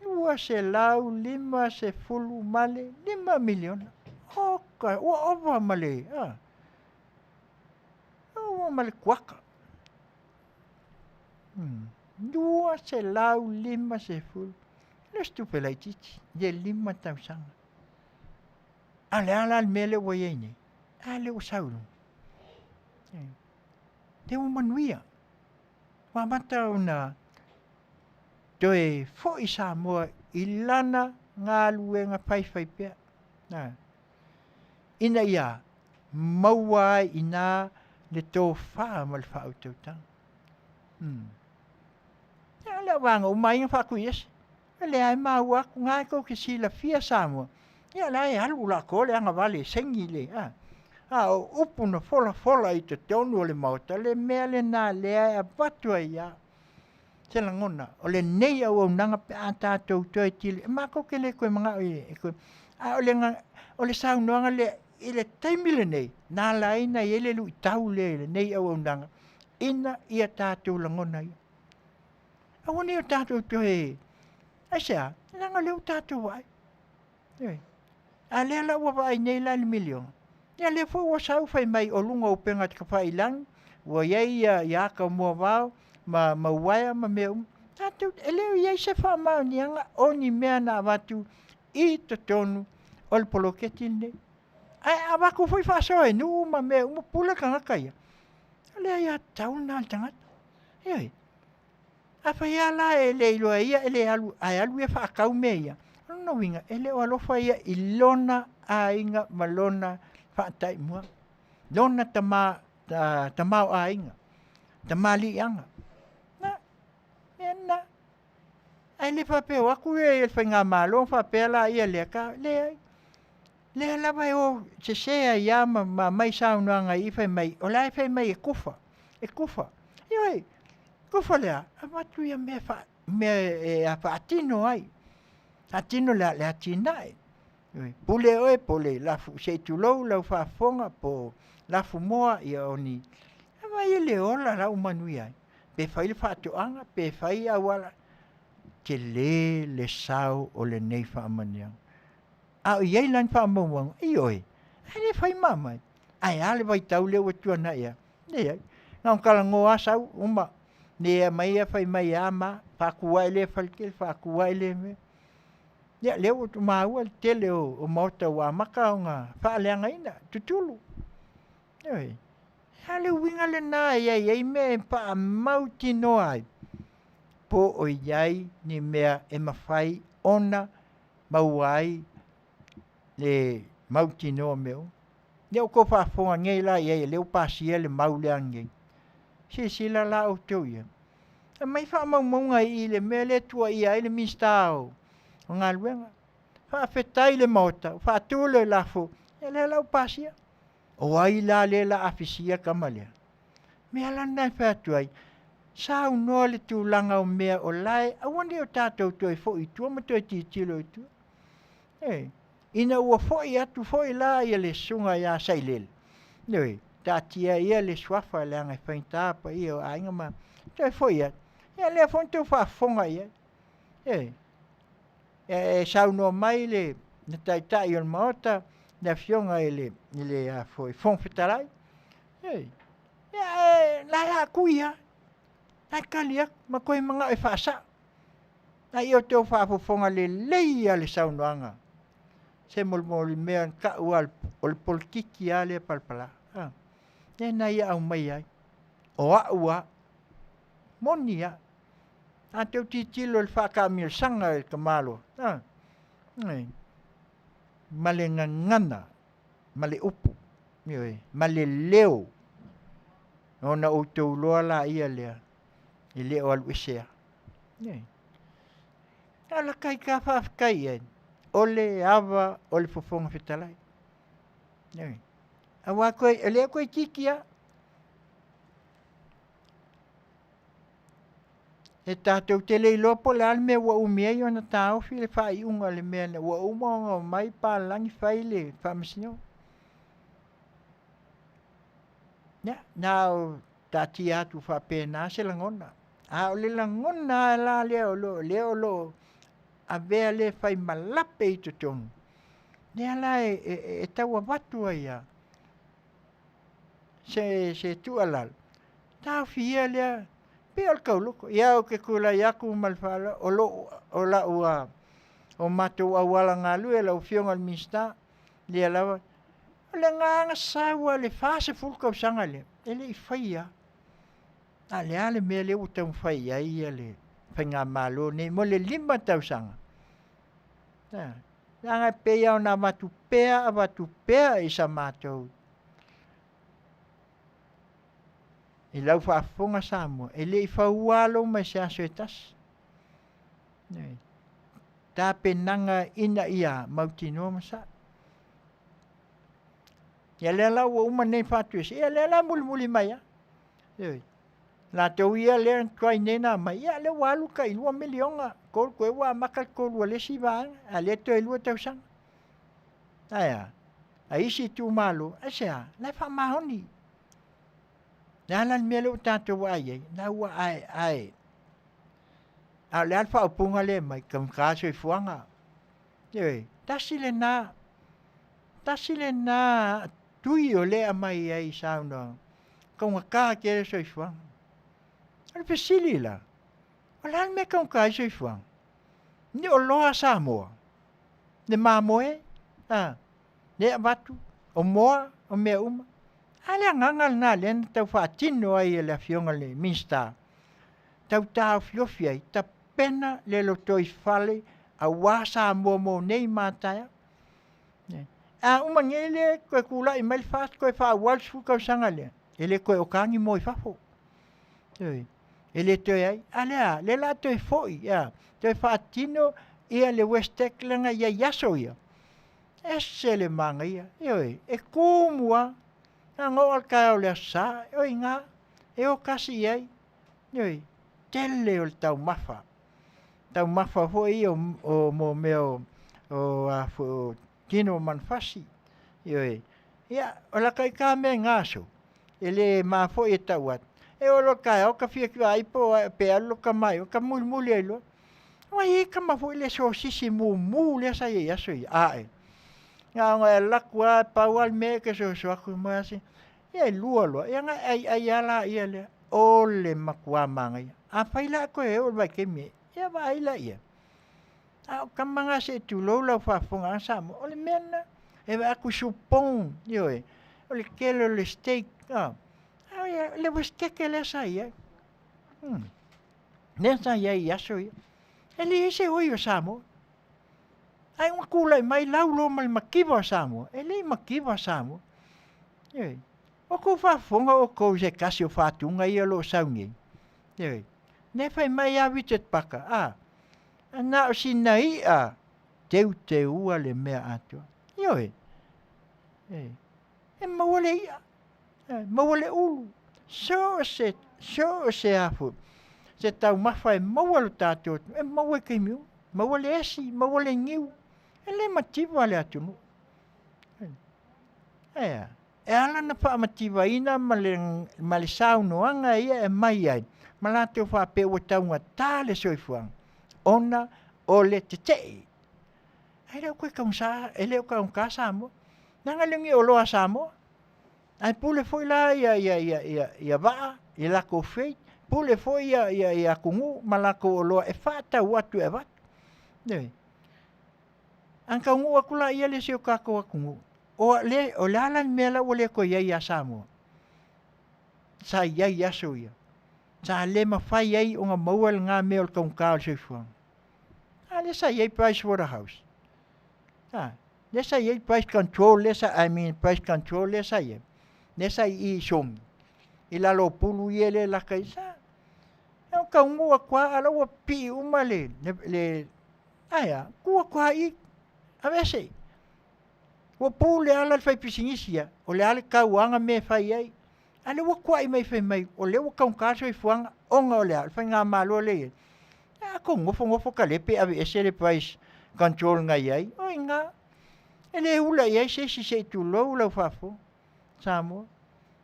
Lua se lau 5 se fulu male 5 miliona. Oka, ua ova male. ua ma le kuaka. Dua se lau lima se fulu. Le stupe lai titi. Ye 5,000. Ale ala al mele wa ye nei. Ale o saulu. Te o Manuia. Wa mata una toe fo i Samoa ilana ngā luenga Faiva pea. Ina ia maua ai ina le tō wha ma le wha au tautanga. Le wanga o mai ngā whaku ies. Le ai maua ku ngai ko ki sila fia Samoa. Ia la e alu la ko le anga vale sengi le. O upu na fola i te tonu o le mauta le mea le nā le ai a batua ia. Te la ngona. O le nei au nanga pe a tātou toi tili. E mako ke le koe mga o le saunoanga le i le taimile nei. Nā la ina i ele lu i tau le nei au nanga. Ina ia tātou la ngona ia. Awani o tātou toi. Aisea, nanga leo tātou wai. A lea la ua vai nei la le milion. Ia le fo ua sau fai mai o lunga o penga te kawhai lang. Ua iei ia ka mua wao. Ma waia ma meu. Tātou, eleo iei se wha mau ni anga. O ni mea na watu i te tonu o le poloketi nei. Ai a wako fui whasoe nu ma meu. Ma pula ka ngaka ia. Lea ia tau nā tangata. Iei. A whai ala e le iloa ia, ele alu, ai alu e whaakau me ia. No winga, ele o alofa ia i lona a inga ma lona whaatai mua. Lona tamau a inga. Tamali anga. Na, ena. Ai le whapeo, aku e whai ngā malo, whapea la ia lea ka, lea. Lea lawa e o se sea ia ma mai saunoanga i whai mai, o lai whai mai e kufa. E kufa. Ioi. Kufa lea, a watu ia mea e a whaatino ai. Atino le atina ai. Pule oe, pule lafu se tulou, lau whaafonga po lafu moa ia oni. Awa ia le ola rau Manuia ai. Pe whai le whaatoanga, pe whai awala. Ke le sau o le nei whaamania. A o iei lan whaamauanga, i oe. Ai le whai mamai. Ai ale vai tau leo atua na ia. Nei ai. Ngā kala ngoa sau, uma. Nea mai a whai mai ama, whakua ele whalkele, whakua ele me. Ia leo tu maua tele o mauta wa maka o ngā whaaleanga ina, tutulu. Ioi. Hale winga le nā iei me pa mauti no ai. Po o iai ni mea e mawhai ona mauai le mauti no meu. Leo ko whaafonga ngei la iei leo pasia le mauleangei. Sila la o tau ia. A mai whaamaunga i le mea le tua ia i le mistao. O ngā luenga. Whaafetai le mauta. Whaatule lafo. E le lau pasia. O ai la le la afisia kamalea. Mea lana whaatuai. Sao noa le tūlanga o mea o lai. Awani o tātou toi fo i tua. Ma toi titilo i tua. Ina ua fo i atu fo i la ia le sunga ia sailele. Nei. Tātia ia le swafa le angai whaintapa ia o ainga ma. Toi fo i atu. Ia lea fonto whaafonga ia. E sauno mai le na taitai o maota na Afioga ele a foi fonfetarai. La ya kuia. Ai kalia ma koe manga e whaasa. Ai o teo whaafofonga le leia le saunoanga. Se molmoli mea ka ua o le politiki a le palpala. E na ia au mai ai. O a ua. Moni a. A teo titilo le whakamil sanga e kamalo. Ma le ngangana. Ma le upu. Ma le leo. Ona o tau loa la ia lea. I leo alu isea. Ala kai ka whaafikai e. Ole awa o le fofonga whetalai. Awa koe, lea koe kikia. E tātou te lei lopo le alme ua umia i ona tāofi le whai unga le mea na ua umaonga mai pālangi whai le whamasino. Nā o tāti atu whapena se langona. A o le langona la leo lo a vea le whai malape i tutonu. Nea la e taua watua ia. se tualal. Tau fia lea, pe al kauloko. Ia o ke kula yaku malfala, o la ua, o matou awala ngā lue, la ufionga mista, lea lawa. Le nganga sawa le fase fulka usanga le, ele I whaia. Ale ale mea le utau whaia ia le, whainga malo ne, mo le 5 tausanga. Nanga pea o na matupea, a matupea I sa matou. E lau whaafonga Samoa, e le I whaualo mai se aso e tas. Tā penanga ina ia mautinoa masa. Ia lea lau o uma nei whatuese, ia lea la muli mai. La tau ia lea tuai nena mai, ia lea walu ka I 2 milionga. Kol koe wa makal kol wa lesi vaanga, a lea toi 2 tausanga. Aia, a isi tu malo, asea, lai whamahoni. Nā lan mea leo tātou wa ai, nā ua ai. A le alfa o punga le mai, kam kāso I fuanga. Tasi le nā tui o lea mai ai sauna. Kaunga kā kere so I fuanga. Ale pesili la. O lan mea kaunga kā so I fuanga. Ni o loa Samoa. Ne mamoe. Ne abatu. O moa, o mea uma. Ale angangal nā lena tau whaatino ai le Afioga le minsta. Tau tā Afiafi ai, ta pena le loto I whale a wā Samoa mo nei mātaia. A umangele koe kula I mail fast koe wha wals fukau sanga le. Ele koe o kangi mo I whafo. Ele toi ai, alea, le la toi foi, toi whaatino ia le Westek langa ia yaso ia. Ese le manga ia, e kumua, a ngoal kai o le asa, ngā, e o kasi iai, tele o le tau mafa. Tau mafa foi o mo meo, o tino manfasi, ia, o la kai ka me ngaso, ele ma foi e tauat. E o lo kai o ka fia ki ai po pe alo ka mai o ka muli ai lo. Wa I ka ma foi le so sisi mu le sa ia so ai. Nga nga la kwa pa wal me ke so aku mo asi. E luolo, e nga ai ala ia le o le makua manga. A faila ko e o ba ke me. Ia ba ai la ia. A ka manga se tu lo la fa fonga Samoa. O le mena e ba ku supong o le kelo le steak. Le Westek le sa ia. Nesa ia ia so ia. Ele ese oi o Samoa. Ai un kula mai laulo mal makiva Samoa. Ele makiva Samoa. O ko fa fonga o ko se kasi o fatunga ia lo saungi. Ne fai mai a vitet paka. Na o sinai a Tiute ua le mea atua. E mawale ia. Mawale ulu. So se afu. Se tau mawhai mawalo tātou. E mawe kei miu. Mawale esi, mawale ngiu. E le mativa le atunu. E ala na wha mativa ina ma le saunoanga ia e mai ai. Ma la teo wha pe ua taunga tā le soifuang. Ona o le te tei. E leo koe kaunsa, e leo kaunka Samoa. Nanga lengi o loa Samoa. Ai pule foi la ia vaa, I lako fei. Pule foi ia kungu, ma lako o loa e whata watu e wat. Anka ungu akula ia le seo kako a kungu. O le alan mela o le ko ia Samoa. Sa ia so ia. Sa le mawhai ai o ngā maual ngā mea o kaungkao se fuang. Le sa ia price waterhouse. Le sa ia price control, price control le sa ia. Nesa I som. I lalo pulu I ele la kaisa. E o kaungu a kwa ala ua pi uma le kua kwa I a vese. Ua pulu le ala fai pisingisia. O le ala kauanga me fai ai. Ale ua kwa I mai fai mai. O le ua kaunkaso I fuanga onga o le ala fai ngā malo le. Ko ngofo ka lepe a vese le price control ngai ai. O inga. Ele ula iai se tu lo ula fafo. Samoa.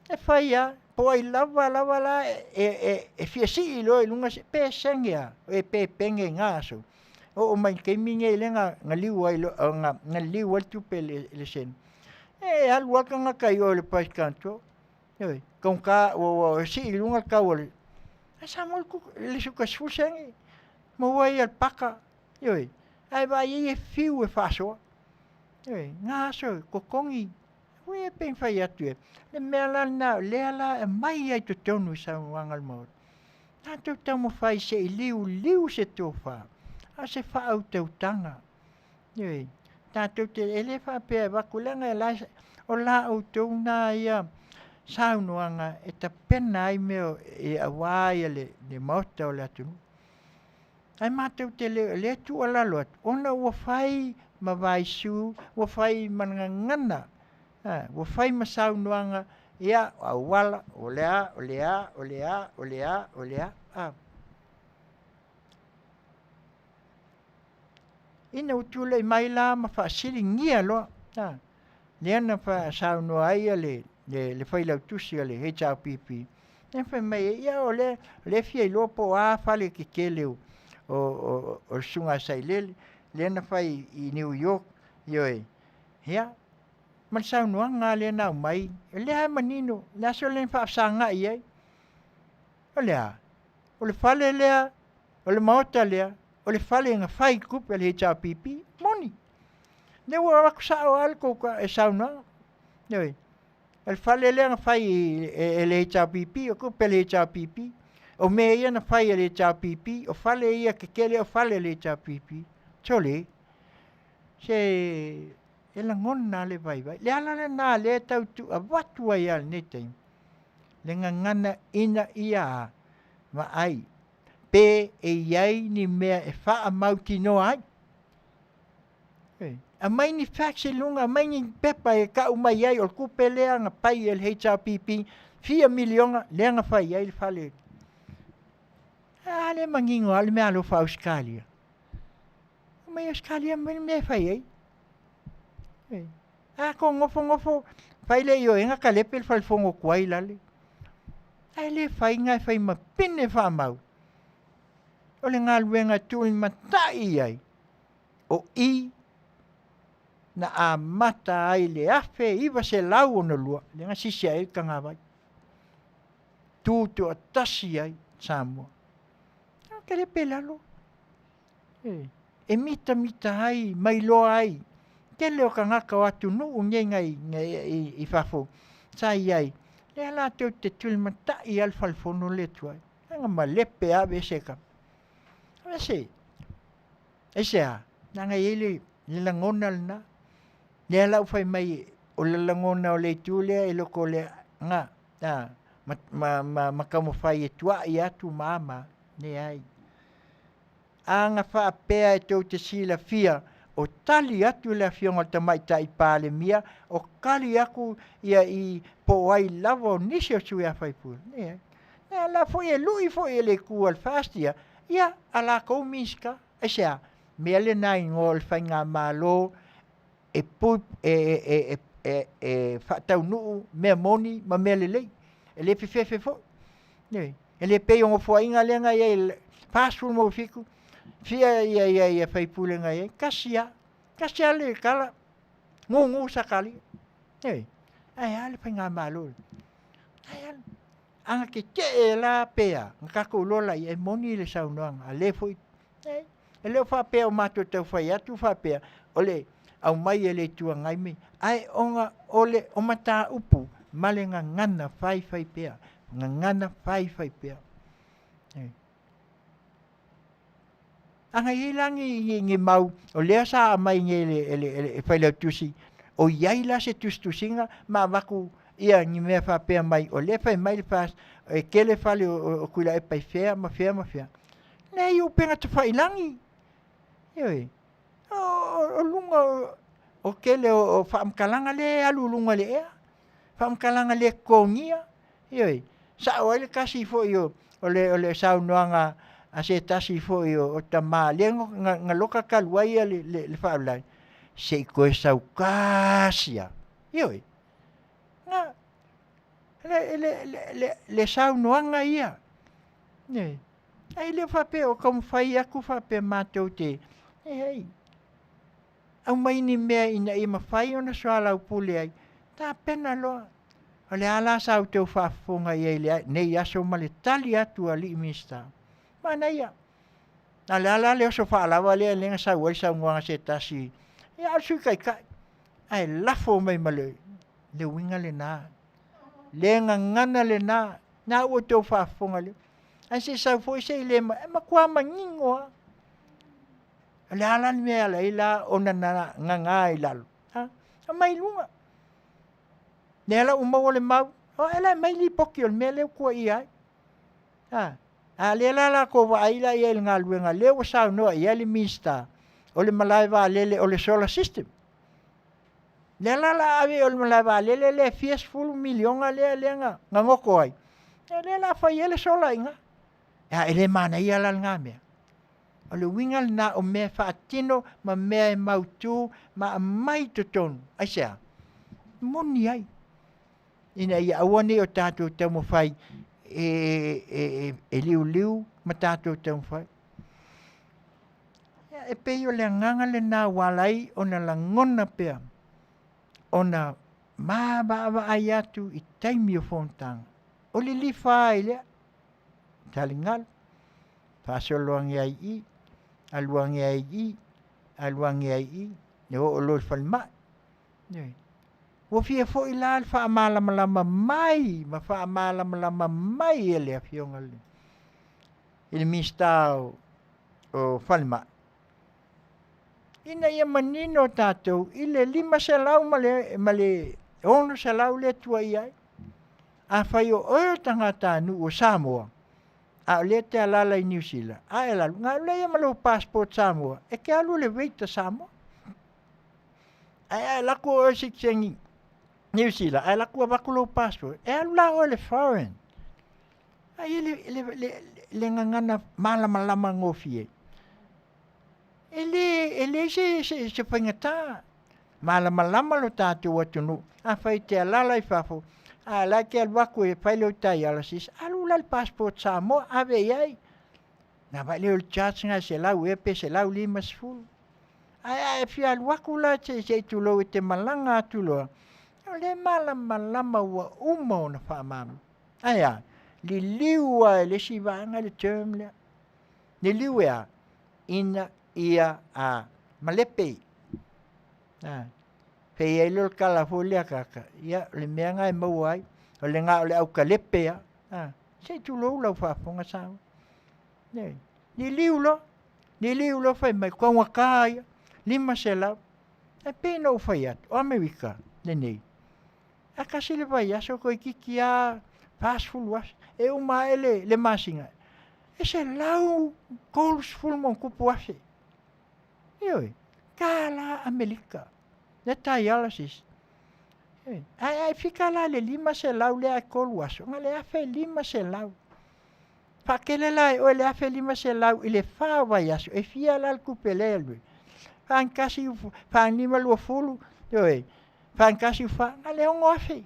E whaia, po ai lava la, e fiasi I loa I lunga se pe sengea, e pe penge ngaso. O mai kei minge I lenga ngaliu ai lo, ngaliu ai tupe le sen. E alu aka nga kai o le price control. Yoi, kong ka o si ilunga ka wale. Asa mo ku le suka susengi. Mo wai al paka. Yoi. Ai ba ye fiu e faso. Yoi, nga so ko kongi. We pen fai atu e. Le mela na le ala e mai ai to tonu sa wangal mo. Na to tamo fai se liu se to fa. A se fa au te utanga. Yoi. Ta to te ele fa pe va kulanga la o la au to na ia. Saunoanga e ta pena ai meo e awai le mauta o le atu. Ai mātou te le tu ala loat. Ona ua whai ma vaisu, ua whai manangana. Ua whai ma saunoanga ia au wala o lea, o lea, o lea, o lea, o lea. Ina utula i mai la ma whaasiri ngia loa. Leana wha saunoa ai le whai lau tusi le HRPP. E whai mai ia o le fia i lopo a whale ke keleu. O sunga sai lele. Leana whai i New York. Ioi. Hea. Man saunoa ngā leana au mai. Lea manino. Lea so leana whaasanga i ai. O lea. O le whale lea. O le maota lea. O le whale ngā whai kupe le HRPP. Moni. Ne ua waku sao alko ka e saunoa. Ioi. El whale lea ngā whai e le HRPP. O kupe le HRPP. O mea ia na whai le HRPP, o whale ia ke kele o whale le HRPP. Tole, se e la ngona le vai. Le ala na le tau tu a watu ai al netei. Le ngana ina ia ma ai. Pe e iai ni mea e wha a mauti no ai. A mai ni faxe lunga, a mai ni pepa e ka umai ai, o kupe lea nga pai el HRPP, 4 milionga lea nga whai ai le whale. Ale mangingo, ale me alo fa Australia. Mai Australia me fai ai. Ko ngofo, fai le yo enga kalepe fal fongo kwai lale. Ai le fai ngai fai ma pine fa mau. O le ngā luenga tui matai ai. O I na a mata ai le afe iwa se lau ona lua. Le ngā sisi ai ka ngā vai. Tūtu a tasi ai Samoa. Kere pelalo. E mita ai, mai loa ai. Kele o ka ngaka o atu nuu ngai i whafo. Sai ai. Le ala teo te tulimata i alfalfono le tuai. Nga ma lepe a veseka. Vese. Ese a. Nanga ele langona lna. Le ala ufai mai o le langona o le tūlea e loko le nga. Makamo fai e tua i atu mama. Ne ai. Anga wha pēa e tau te sila fia o tali atu le Afioga ta mai tai pāle mia o kali aku ia i po ai lavo nisi o sui a whaipua. Nea la foi e lui foi e le kua al fastia ia ala kou miska e sea mea le nai ngō le whai ngā mālo e pup e whatau nuu mea moni ma mea le lei e le fefefe fo. E le pei o ngofua inga lenga ia e pasful mo fiku. Fia ia whaipule ngai kasia le kala ngungu sakali ai ale pai ngā malo ai anga ke te la pea ngako lola e moni le saunoanga a le foi e le fa pea o mato tau fai atu fa pea ole au mai ele tua ngai me ai onga ole o mata upu malenga ngana fai pea ngana fai pea Anga ilangi ngi mau o lea sa mai ngi le fai lau tusi o iai la se tusinga ma waku ia ngi mea wha pea mai o le fai mai le fas e kele fale o kuila e pai fea ma fea ne iu penga te fai langi ioi o lunga o kele o whaamkalanga le alu lunga le ea whaamkalanga le kongia ioi sa o ele kasi fo io o le saunoanga a se tasi fo o tama lengo nga loka kaluai le whaulai se koe sau kasia ioi nga le saunoanga ia ai le whape o kam whai aku whape mātou te hei au mai ni mea ina i mawhai ona soala upule ai tā pena loa O le ala sa tau whaafonga i ele nei aso ma le tali atu a li mista. Mana ia. Na le ala le oso whaalawa le lenga sa uai sa unguanga se tasi. Ia asu kai kai. Ai lafo mai ma le winga le nā. Le ngangana le nā. Nā ua tau whaafonga le. Ai se sa fo se le ma. E ma kua mangingoa. Le ala ni mea la ila ona na nganga i lalo. A mai lunga. Ne ala umau o le mau. O ala mai li poki o le mea leo kua i ai. A le la ko wa ila i el ngaluenga leo sa no i ele mista. O le malai va lele o le solar system. Le la ave o le malai va lele le fies full milionga le nga ngoko ai. Le la fa ele solar inga. Ya ele mana ia la ngame. O le wingal na o me fa atino ma me mautu ma mai toton. Ai sea. Moni ai. Ina ia awani o tatu te mo fai e liu ma tatu te mo fai. E pei o le nganga le nā walai o na langona pea. O na maa ai atu i taimi o fontanga. O le li fai lea. Talingal. Pasoloangi ai i. Aluangi ai i. Aluangi ai i. Ne o lo falma. Ne. Wo fia fo ila al fa malama mai. Ma fa malama mai ele Afioga le. Il mistao o falma. Ina ia manino tātou, ile 5 selau male 11 selau le tua iai. A whai o tangata nu o Samoa. A le te alala i New Zealand. A e lalu, ngā le ia malo passport Samoa. E ke alu le weita Samoa. A laku o siksengi New Zealand. A laku a wakulo passport. E alu la o le foreign. A le ngangana malama ngofie. Ele se whaingata. Malama lo tātou atunu. A whai te alala i whafo. A la ke alwaku e whaile tai alasis. Alu la passport Samoa ave iai. Na vai leo charge nga se lau epe se lau 5 sefulu. Ai fia alwaku la se tulo e te malanga atuloa. Le malama ua uma o na whaamama. Ai li liua le si vanga le term lea. Li liua ina ia a malepe. Pei e lor kala fo lea kaka. Ia le mea ngai mau ai. O le ngā o le au kalepe a. Se tu lo lau whaafonga sao. Ni liu lo whai mai. Kwa wakai. 5 se lau. E pēna o whai atu. O Amerika. Nei. A kasi le vai aso ko kiki a fast food was. E uma ele le Masina. E se lau goals full mon kupu ase. Ioi. Kala Amerika. Le tai alasis. Ai fica lá le 5 se lau le a kolu aso. Nga le afe 5 se lau. Pakele lai o le afe 5 se lau ile Faiva aso. E fia la kupele lui. Fan kasi fan 5 lua fulu. Ioi. Fan kasi fa nga le ongo afe.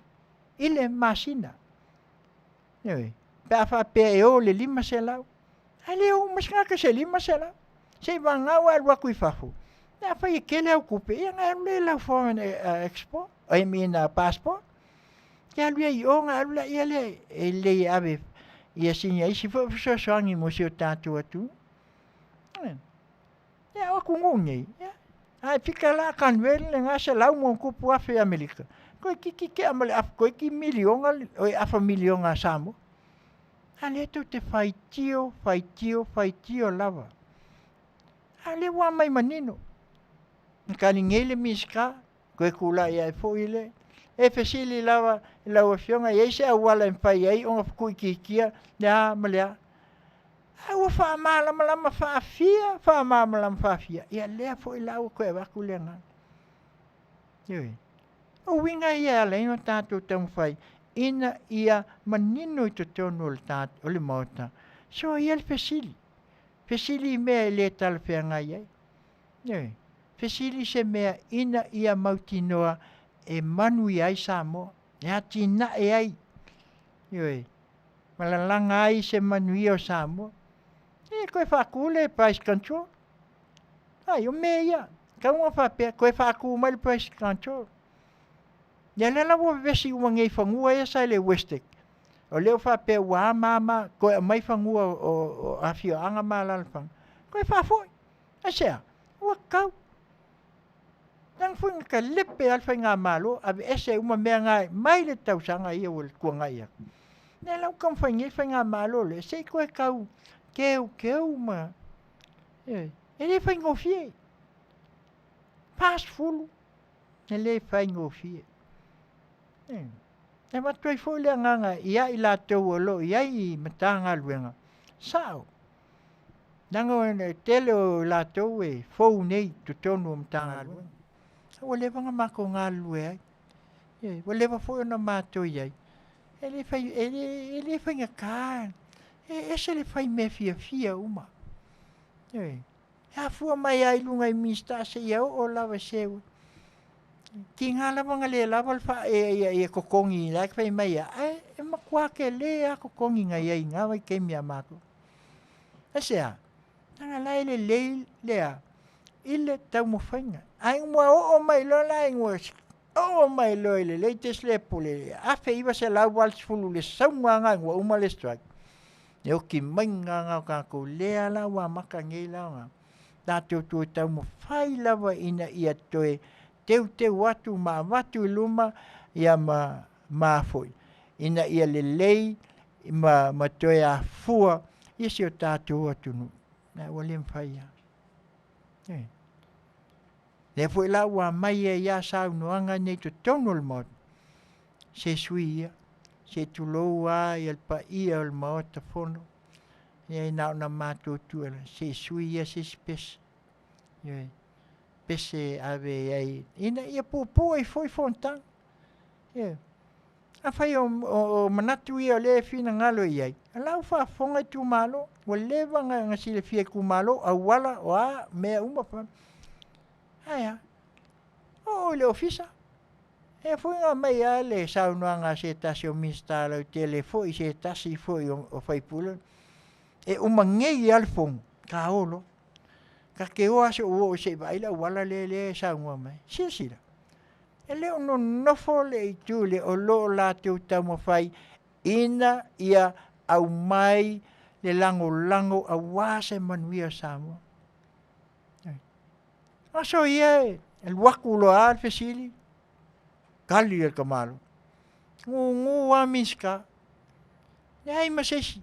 Ile Masina. Ioi. Pa fa pe o le 5 se lau. Ale o mas nga ka se 5 se lau. Se vanga wa alwa kuifafu. Na fa ikele au kupe. Ia nga le la foreign expo. I mean passport. Ya lui ai o nga alwa ia le ave. Ia sinya isi fo so sangi mo se tatu atu. Ya o kungungi. Ya. Ai fica lá canvel nga se lau mo kupu afe Amerika. Ko ki amale af ko ki milionga o afa milionga samo. Ale tu te faitio lava. Ale wa mai manino. Kani ngele miska ko kula ia fo ile. E fesili lava Afioga ia se awala en pai ai on ku kikia ya malea. Ai fa malama fa afia. Ia le fo ila ko e wa kulenga. Yoi. O winga ia le no tatu tão fai. Ina ia manino to tono o tat o le mota. So ia fesili. Fesili me le tal fenga ia. Yoi. Fesili se mea ina ia mautinoa e Manuia ai Samoa. Ia tina e ai. Yoi. Malalanga ai se Manuia o Samoa. E koe whakule price control. Ai o mea ia. Ka unga whapea koe whaku mai price control. Ia lela ua vesi ua ngei fangua ia sa le Westek. O leo whape wā mama koe a mai fangua o Afioga malalafanga. Koe whafoi. Asea, ua kau. Nang fui ka lepe alfa ngā malo, ave ese uma mea ngai mai le tausanga ia o le kua ngai ia. Nē lau kam whai ngā malo le, sei koe kau keu ma. E le whai ngofie. Pas fulu. E le whai ngofie. E matoi fo le nganga ia i la tau o lo ia i matanga luenga. Sao? Nanga tele o la tau e fou nei tutonu o matanga luenga. O le vanga mako ngā lue ai. O le fo na matoi ai. E le whai ngā kā. E se le whai me fia uma. Hafua mai ai lunga i mista se iau o lava sewa. Ki ngā lawanga le lava alfa e kokongi la kwai mai a. E makua ke le a kokongi ngai ai ngā wai ke mia mako. Asea. Nanga lai le lea. Ile tau mo whainga. Ai ngua o mai lo la ngua. O mai lo ile le te slepo le. A Faiva se lau walsfulu le saunga ngua uma le strike. E o ki mainga ngā kako lea la wa maka ngei la ngā. Tātou tui tau mo whai lawa ina ia toe. Te watu ma watu luma ia ma foi. Ina ia le lei ma toe a fua. Isi o tātou atunu. Nā wale mwhai ia. Le foi la wa mai e ia sau noanga nei to tono le mod. Se sui ia. Se tulou a i alpa ia o le maota fono. Ia nao na mātou tuala. Se sui ia se spes. Pese ave ai. Ina ia pupu ai foi fontang. A whai o manatu ia o le fina ngalo iai. A lau wha fonga i tu malo. Wa lewa nga sile fia ku malo. A wala o a mea uma pa. Aia. O le ofisa. E foi nga mai a le saunoanga se tasi o mista lau tele foi se tasi foi o whaipula. E uma ngei alfong. Ka olo. Ka ke o ase o se vaila wala le saunga mai. Sila. E leo no nofo le i tu le o lo la te utau mo whai. Ina ia au mai le lango a wase Manuia Samoa. Aso ia el waku lo alfesili. Kali el kamalo. Ngu a miska. Nei masesi.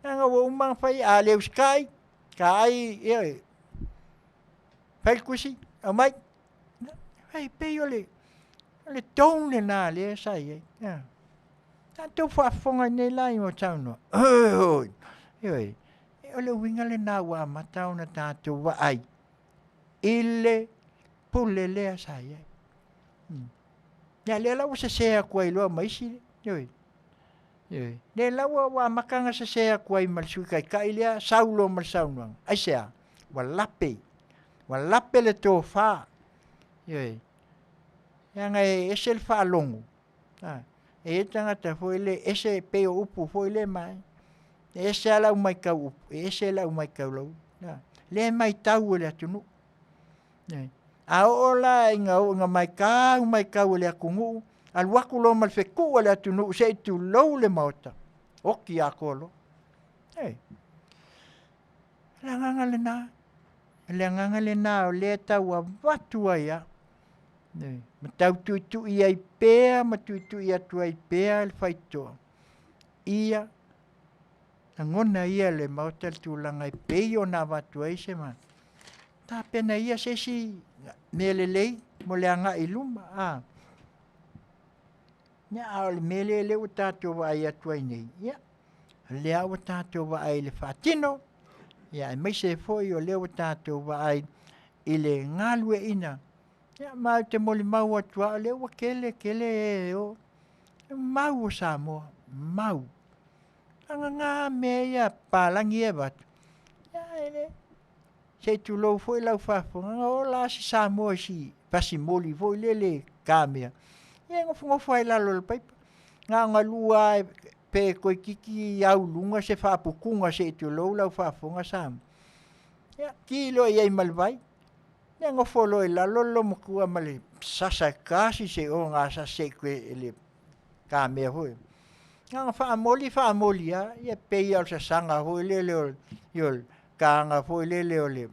Nanga wa umang whai a leo sky. Ka ai whai kusi. A mai. Hei pei ole. Ole tōne nā le sai ei. Tā tō whaafonga nei lai mo tauno. Oi. Ole winga le nā wā matau na tātou wa ai. Ile pule lea sai ei. Ia le lau se sea kuai loa maisi. Le lau wa makanga se sea kuai malsui kai lea saulo mal saunuang. Ai sea. Wa lape. Wa lape le tō whaa. Ia ngai ese le wha longo. E tangata foi le ese peo upu foi le mai. Ese ala umai kau upu. Ese ala umai kau lau. Le mai tau le atunu. A ola inga mai kau le akungu. Al waku lo mal feku le atunu. Se tu lau le maota. Oki a kolo. Langanga le nā. Langanga le nā o le tau a watu aia. Matau tuitu ia i pēa, matuitu ia tua i pēa le whaitoa. Ia, ngona ia le mauta le tūlanga i pēi o nā watu ai se man. Tā pena ia se si mele lei, mo le anga i luma. Nia au le mele le o tātou wa ai atua i nei. Ia, le au tātou wa ai le whatino. Ia, mai se foi o le o tātou wa ai i le ngalue ina. Ya mau te moli mau atua le wa kele o mau o Samoa mau anga ngā mea palangi e bat ya ele se tu lo foi lau fafonga o la si Samoa si pasi moli foi le kamea ya ngofu ai la lo pai nga lua pe ko kiki au lunga se fa pukunga se tu lo lau fafonga sam ya kilo ia malvai Nea ngofolo i lalo mo kua male sasa kasi se o ngā sa se kwe ele ka mea hui. Nga wha amoli ia pei al sa sanga hui le yol ka nga hui le ole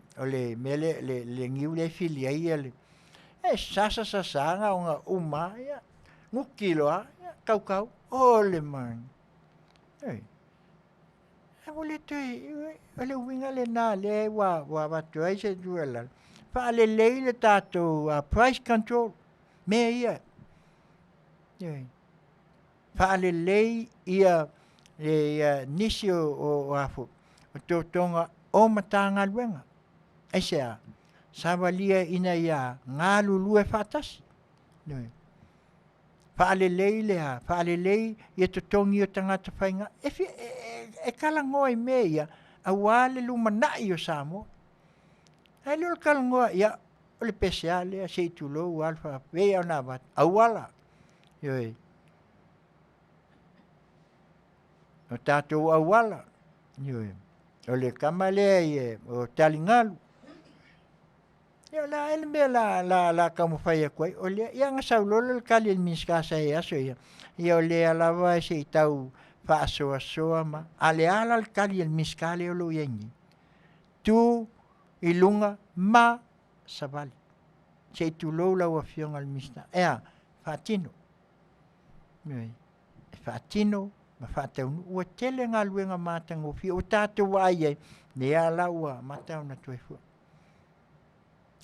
mele le ngiu le fili ai ele. Sasa sa sanga o nga uma ia ngukilo kau ole man. Ole tui ole winga le na le wa tuai se duela. Fa le le tato price control me ia. Fa le le ia nisi o afu. O tonga o matanga luenga. Aisea savalia ina ia ngā lulu e whatas. Whaalelei ia totongi o tangata whainga. E kalangoa me ia a wale lumanai o Samoa. Ai lul kalangoa ia o le peseale a seitulo o alfa vea o nā wat. Awala. O tātou awala. O le kamalea ia o talingalu. La ele me la kamu fai koe o le ia nga saulolo le kali el minskasa e aso ia o le alava se tau fa asoa ma ale ala le kali el minskale o lo yengi tu ilunga ma savali se tu lo la o Afioga al mista fatino ma fatau o tele nga luenga matango fi o tatu waie ne ala wa matau na tuefu.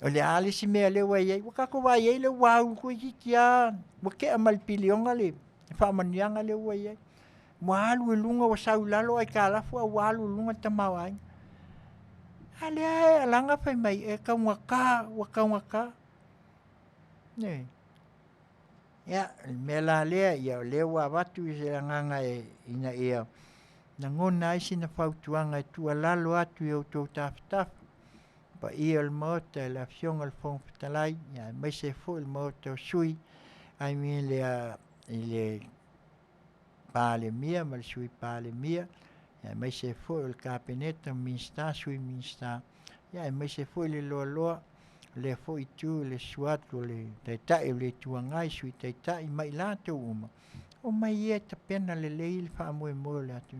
O le ale si mea le waiei, wakako waiei le wau ko ikia, wake a malpilionga le, whamanianga le waiei. Walu e lunga wa saulalo ai kālafu a walu lunga tamawai. Ale alanga whai mai e wakawaka. Me la lea ia o lewa watu i se nganga ina ia. Na ngona aisi na whautuanga e tua lalo atu i au tau taftafu. Pa ia il mota e la Afioga il fong patalai ia mai se fo il mota o sui ai mi le pale mia ma le sui pale mia ia mai se fo il kapeneta minsta sui minsta ia mai se fo le loa le fo i tu le suatu le taitai le tuangai sui taitai mai la te uma o mai ia ta pena le leil fa mo le atu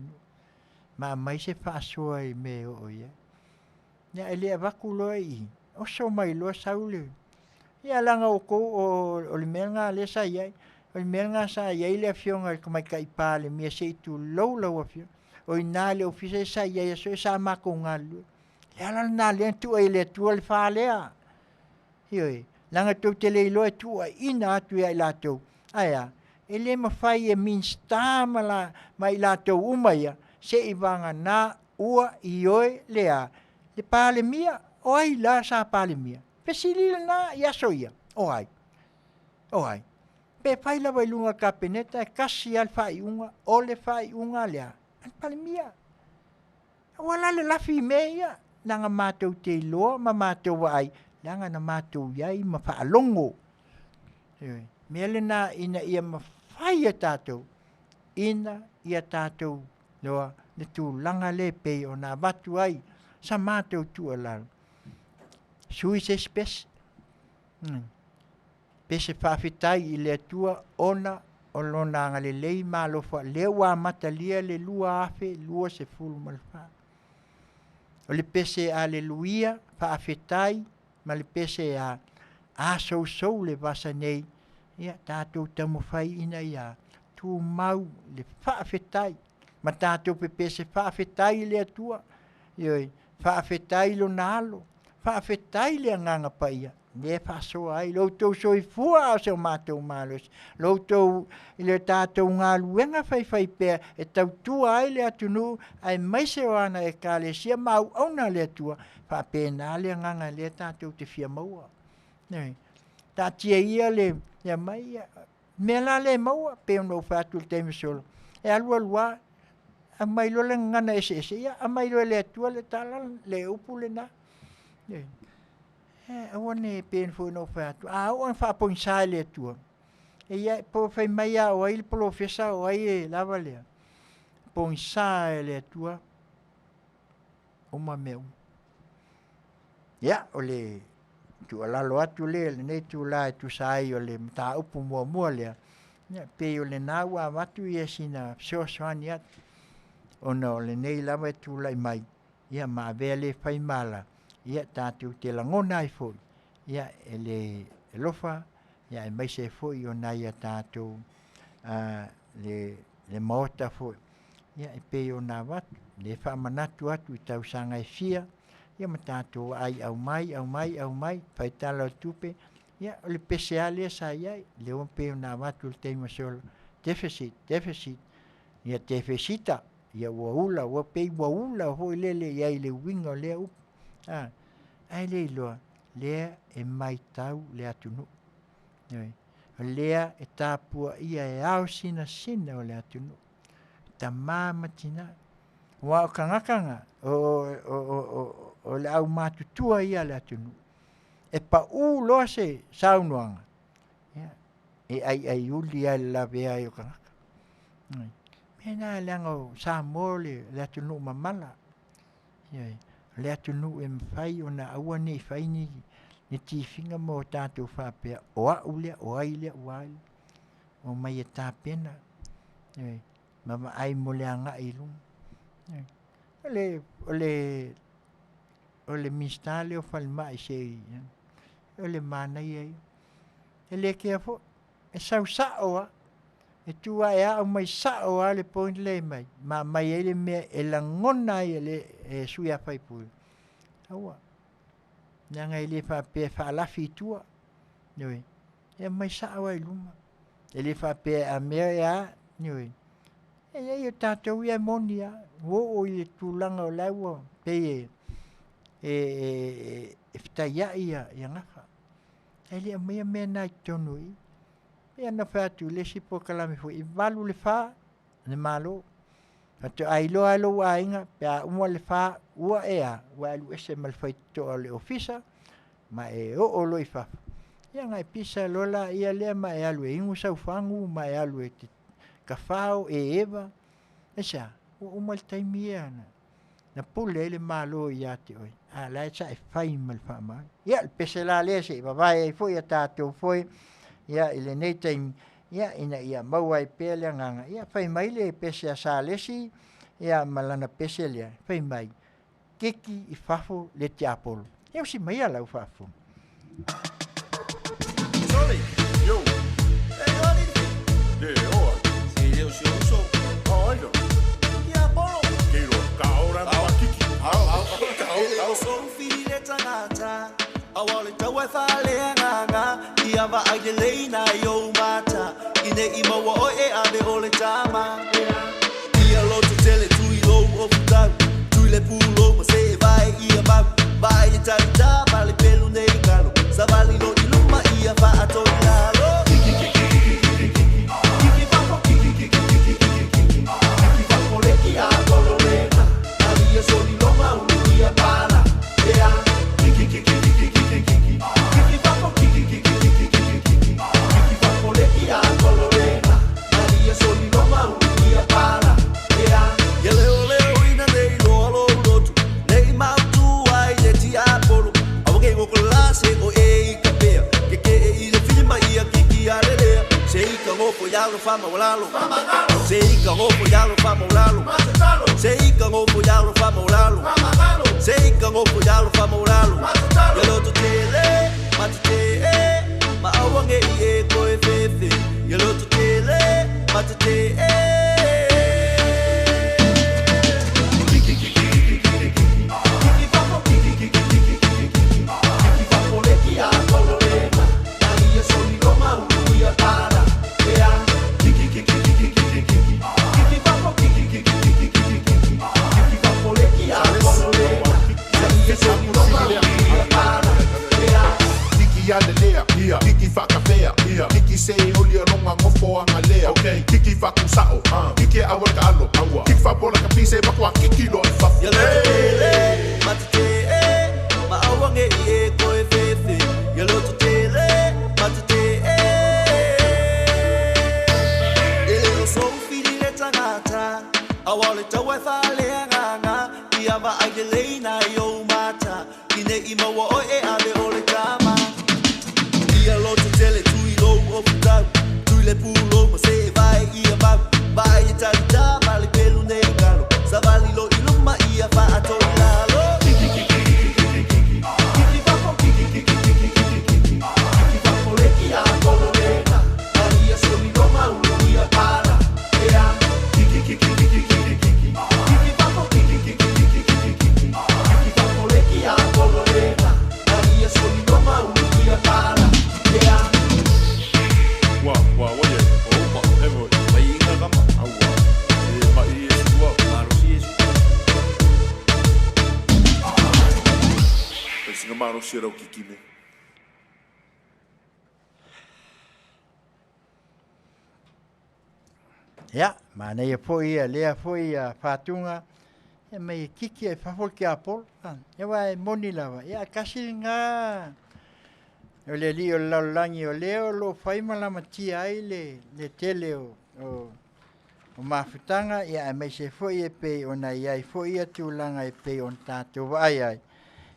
ma mai se fa soa i me o ia ya ele vakulo i o so mai lo saule ya langa o ko o le menga le sa ia o le menga sa ia le Afioga ko mai kai pale mi se tu lo afio o ina le ofise sa ia so sa ma ko ngalu ya la na le tu ele tu le falea hioi langa tu tele lo tu ina tu ia la tu aya ele ma fai e min sta mala mai la tu umaya se ivanga na ua ioi lea le pale mia o ai la sa pale mia pesili na ia soia o ai pe pai la vai lunga kapeneta kasi al fai unga o le fai unga lea al pale mia wala le la fi meia nanga matou te lo ma matou ai nanga na matou yai ma fa longo mele na ina ia ma fai tatou ina ia tatou loa le tu langa le pe ona batu ai sa matou tu ala sui se spes pese fafitai i le tua ona o lona ngale lei malo fa le wa matalia le lua afe lua se fulu malfa o le pese aleluia fa afetai ma le pese a so le vasa nei ia tatou tamo fai ina ia tu mau le fa afetai ma tatou pe pese fa afetai le tua ioi fa afetai lo nalo fa afetai le nganga paia le fa so ai lo to so i fua o se matou malos lo to le tatou ngaluenga fai pe e tau tu ai le atunu ai mai se ana e kale sia mau ona le tua fa pena le nganga le tatou te fia maua nei ta tia ia le ya mai me la le maua pe no fa tu te misolo e alua a mai lo le ngana ese ia a mai lo le tua le tala le upule na one pen fo no fa tu on fa ponsa le tua e ia po fai mai a o il professa o ai la vale ponsa le tua o ma meu ia ole tu alalo atu le nei tu la tu sai o le mta upu mua lea ia pe o le na ua watu ia sina soasoani atu ona o le nei lava tu lai mai ia maavea le faimala ia tatou te lagona ai foʻi ia e lofa ia e maise foʻi ona ia tatou le maota foʻi ia e pei ona watu le faamanatu atu i tausaga e fia ia ma tatou ai au mai faitala o tupe ia o le pese a lea sa iai le ua pei ona watu le teimasolo deficit ia tefesita ia ua pei ua ula hoi lele iai le uiga o lea upu ai le iloa lea e mai tau le atunuu lea e tapua ia e ao sinasina o le atunuu tamā ma tinā ua o kagakaga o le au matutua ia le atunuu e paʻū loa se saunoaga e ai uli ai le lave ai o kagaka mena leaga o Samoa le atunuu mamala le atunuu e mafai ona aua nei fai ni tifiga mo tatou faapea o aʻu lea o ai lea ua ai o mai e tapena ma vaai mo le agaʻi luga o le minista le o falemaʻi sei o le manaia ia e lē kea foʻi e sausaʻo a e tuae aʻo mai saʻo a le point lei mai ma mai ai le mea e lagona ai e sui a faipule aua leaga i lē faapea faalafi itua e mai saʻo ai luma e lē faapea a mea ea e ai o tatou ia moni a oo i le tulaga o le aua pei e fetaiaʻi ia gafa ai lea maia mea na tonu i e ana fai atu le sipo kalame foi i valu le fā le malo atu ai loa lo aiga pe a uma le fā ua ea ua alu ese ma le faitoʻa o le ofisa ma e oo lo i fafa ia gai pisa lola ia lea ma e alu e igu saufagu ma e alu e te kafao e eva esa ua uma le taimi ia na pule ai le malo ia te oi la e saʻi fai ma le faamaga ia le pese la lea seʻi vavae ai foʻi a tatou foi ia i lenei taimi ia ina ia maua ai pea le agaga ia fai mai le pese a salesi ia ma lana pese lea fai mai keki i fafo le tiapolo ia usi mai a lau faafoga Sorry, yo. Hey, honey. Yeah, oh. Sí, yo so. Oh, I know. Yeah, Polo. Quiero caora na kiki. Au. So fili tangata. Awale tawe fale nganga. Ia va agele na yo mata. Ine ima wa o e ave ole tama. Ia lo to tele tu i lo of da. Tu le pulo ma se vai ia ba. Vai tanta vale pelo nei galo. Savali lo di luma ia va a toilalo. Kiki papo kiki papo le chi a colorena. Alia soli loma unia para. Ea kiki papo kiki papo le chi a colorena. Alia soli loma unia para. Ea yele ole ina nei lo lotu. Nei mautu ai le ti apolo. Awage go klase o Ngopo yalo fama walalo Seika ngopo yalo fama walalo Seika ngopo yalo fama walalo Seika ngopo yalo fama walalo Yalo to tele matete ma awange ie ko efefe Yalo to tele matete Kiki fakafea, kiki se oli longa ngofo angalea. Okay, kiki fakusao, kiki awal ka alo, kiki fapola ka pise bakwa kiki lo fa. Yele matete, ma awange ie ko efefe. Yelo tele matete. Ele so fili le tangata, awale tawe fale nganga, ia va agele na yo mata, ine ima wa o e ave ole kama. si rau kikime. Ia, mana ia foi ia lea foi ia whātunga, ia mai kiki e whawhol ki a polo, ia wai moni lawa, ia kasi ngā, o le li o laulangi o leo lo whaima lama tia ai le tele o mawhutanga, ia mai se foi e pei o na iai foi ia tūlanga e pei o tātou vai ai.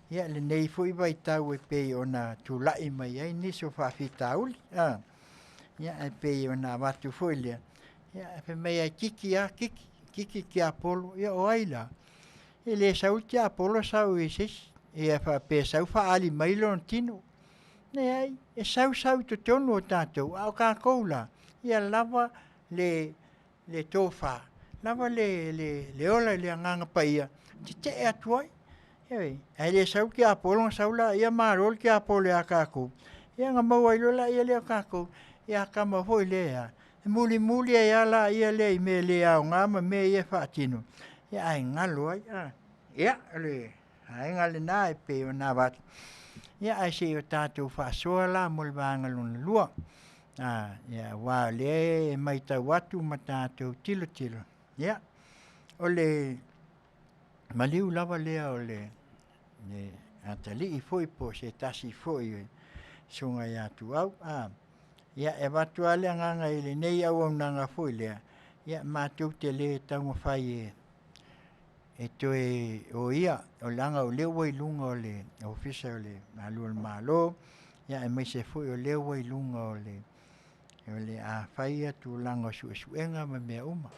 Ia le nei foi vai tau e pei o na tūlai mai ai niso whawhita uli, ia e pei o na watu foi lea. Ia pe mai ai kiki ki Apollo ia o aila. E le sau ki Apollo sau e sis. Ia fa pe sau fa ali mai lon tino. Ne ai e sau to tonu o tātou au ka koula. Ia lava le tofa. Lava le ola le nganga paia. Te e atuai. Ai le sau ki Apollo sau la ia marol ki Apollo a kako. Ia nga mau ai lola ia le kako. Ia kama hoi lea. Muli ai ala ia le me le au ngama me ia whaatino. Ia ai ngalo ai. Ia le. Ai ngale nā e pe o nā watu. Ia ai se o tātou whaasoa la mol wāngaluna lua. Ia wā le mai tau watu ma tātou tilo. Ia. O le maliu lava lea o le atali i foi po se tasi foi sunga ia tu au. Ia e watu ale nganga ile nei au nanga foi lea. Ia mātou te le taunga whai e toe o ia o langa o leo wai lunga o le ofisa o le malua malo. Ia e mai se foi o leo wai lunga o le a whai atu langa suenga ma mea uma.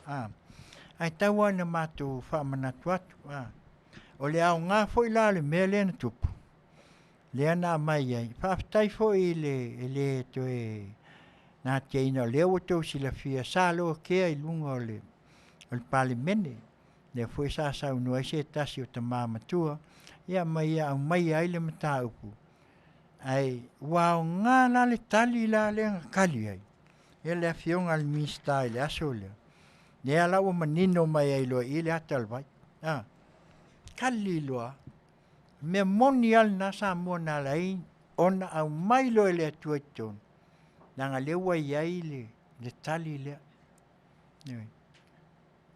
Ai taua na mātou whamanatu atu. O le au ngā foi la le mea lea na tupu. Lea nā mai ai. Whaftai foi le toe nā te ina leo o tau sila fia sālo kea I lunga o le palimene. Le foi sa saunua se tasi o ta māmatua. Ia mai au mai ai le mata upu. Ai wao ngā la le tali la le kali ai. Ia le Afioga le mista I le aso leo. Ne ala o manino mai ai loa I le atalvai. Kali loa. Me moni al na Samoa na lai ona au mai loa le atua tonu. Nanga lewa iai le tali lea.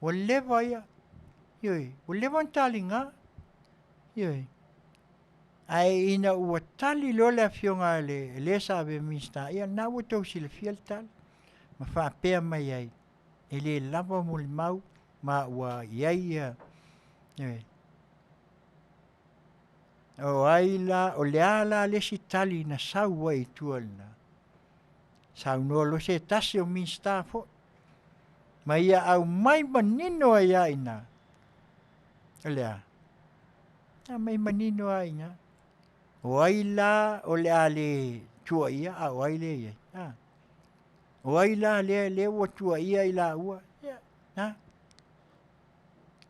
O lewa ia. O lewa tali ngā. Ai ina ua tali lo le Afioga le sabe mista. Ia na ua tau sila fia le tali. Ma whapea mai ai. E le lava mo le mau. Ma ua iai ia. O aila, o le ala le si tali na sau ai tualna. Sau no lo se tasi o mista fo. Ma ia au mai manino ai aina. Olea. Mai manino aina. O aila o le ale tua ia a o aile ia. O aila le o tua ia ila ua.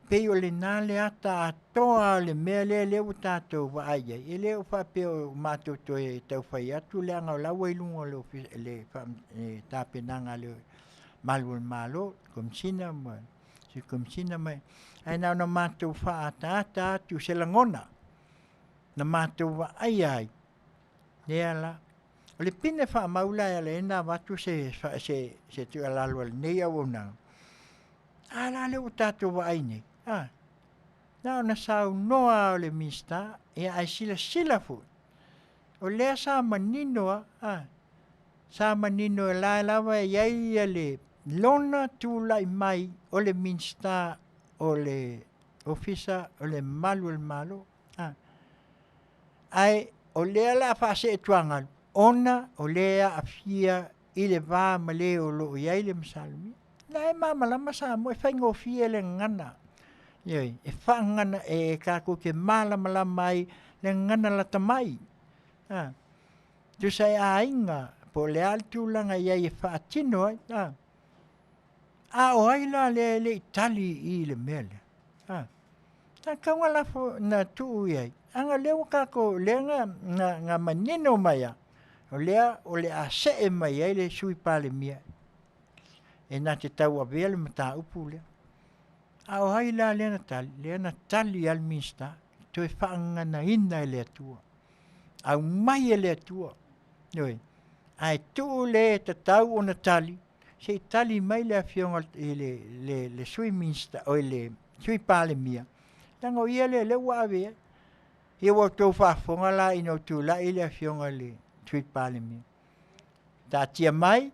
Pei o le nā le ata atoa le mea le o tātou wa aia. E le o whape o mātou to e tau whai atu le anga o lawa I lunga le tāpenanga le malul malo. Komsina mai. Si komsina mai. Ai nau na mātou wha ata atu se langona. Na mātou wa ai. Ne ala. O le pine wha maula e le ena watu se tu alalua le nei au nā. Ala le o tātou wa ai nei. Nau na sau noa o le mista, e ai sila fu. O lea sa maninoa, sa manino e lawa e iai le lona tūlai mai o le mista o le ofisa o le malo. Ai o lea la whase e tuangal, ona o lea afia I le vā male o lo iai le masalumi. Na e mamalama sa mo e whaingo fia le ngana. E whangana e kako ke malama mai le ngana la tamai. Tu sai a inga po le altulanga iai e whaatino ai. O aila le Itali I le mele. Ta kaunga lafo na tuu iai. Anga leo kako le nga manino mai a. O le a se e mai ai le sui pale mia. E nā te tau a vea le mata upu lea. O haila le na tali al mista. To e whaangana ina le atua. Au mai e le atua. Oi. Ai tu le te tau o na tali. Se tali mai le Afioga le sui minsta o le sui pale mia. Tango ia le ua ave. Ia wa tau whaafonga la ino tu la i le Afioga le sui pale mia. Ta tia mai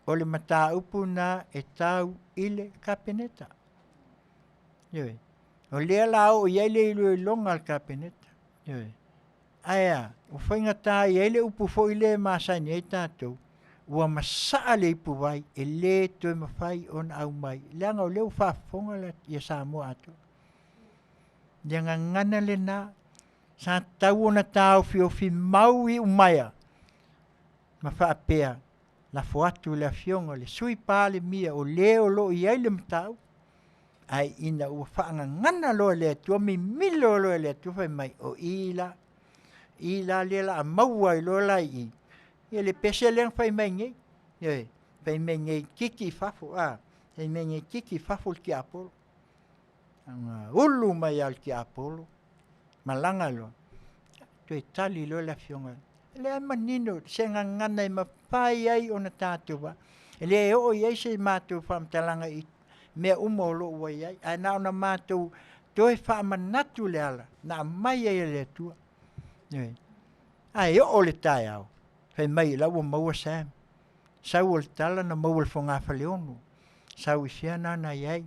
o le mata upu na e tau ile kapeneta. Oi. O lea la o ia le ilo longa al kapeneta. Oi. Aia, o whainga tā i ele upu fo i le māsaini e tātou. Ua masaa le ipu vai, e le toi mawhai on au mai. Leanga o leo whaafonga la i Samoa ato. Leanga ngana le nā, sa tau ona tāo fi mau i umaya. Ma whaapea, la foatu le Afioga, le sui pāle mia o leo lo i ai le matau. Ai ina ua whaanga ngana lo le atua, mi milo lo le atua whai mai o ila. I la lela a maua i lola i. Ia le pese leang whai mai ngei. Ia whai mai ngei kiki fafo. Whai mai ngei kiki fafo ki apolo. Ulu mai al ki apolo. Malanga lo. Tue tali lo la Afioga. Le manino se ngangana i mawhai ai o na tātua. Le o i eise mātou whamtalanga i mea umolo ua i ai. Ai nao na mātou toi whamanatu le ala. Na mai ai le tua. Ai o le tai au. Fai mai la ua maua Sam. Sau o le tala na maua le whonga whaleonu. Sau i sia nana iai.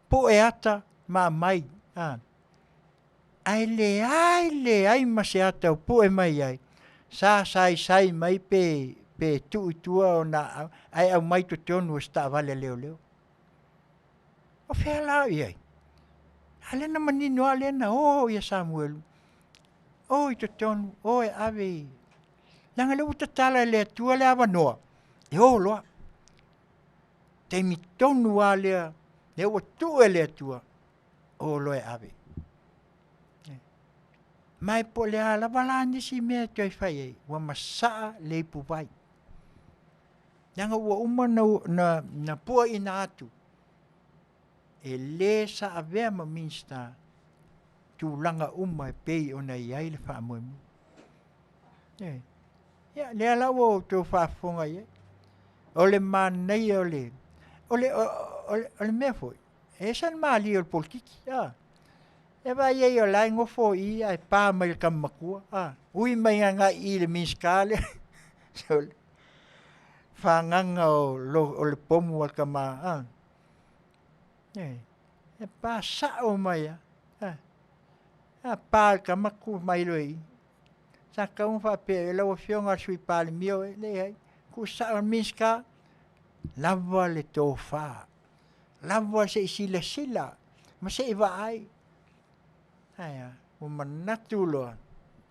Po e ata ma mai. Ai le ai ma se ata o po e mai ai. Sai mai pe tu tua o na ai au mai to tonu o sta vale leo. O fea lau iai. Ale na manino ale na ia Samuelu. O i to tonu, o e ave. Langa le uta tala le tua le avanoa. E o loa. Te mi tonu a lea, le ua tu e le tua. O loa e ave. Mai po le ala walani si mea toi whai ei. Wa masaa le ipu vai. Langa ua uma na pua ina atu. E le sa avea ma minsta. Tu langa uma e pei o na iai le wha amoemu. Ia, le ala o tō whaafonga ia. O le manei o le mea foi. E san maali o le polkiki. E vai ei o lai ngofo i ai pā mai le kamakua. Ui mai anga i le minskale. Whanganga o le pomu al kama. E pā sao mai a. Pāl ka maku mai loi. Sa ka un fa pe la o Afioga sui pāle mio le ai. Ku sa miska lava le tofa. Lava se sila. Ma se va ai. Ai o manatu lo.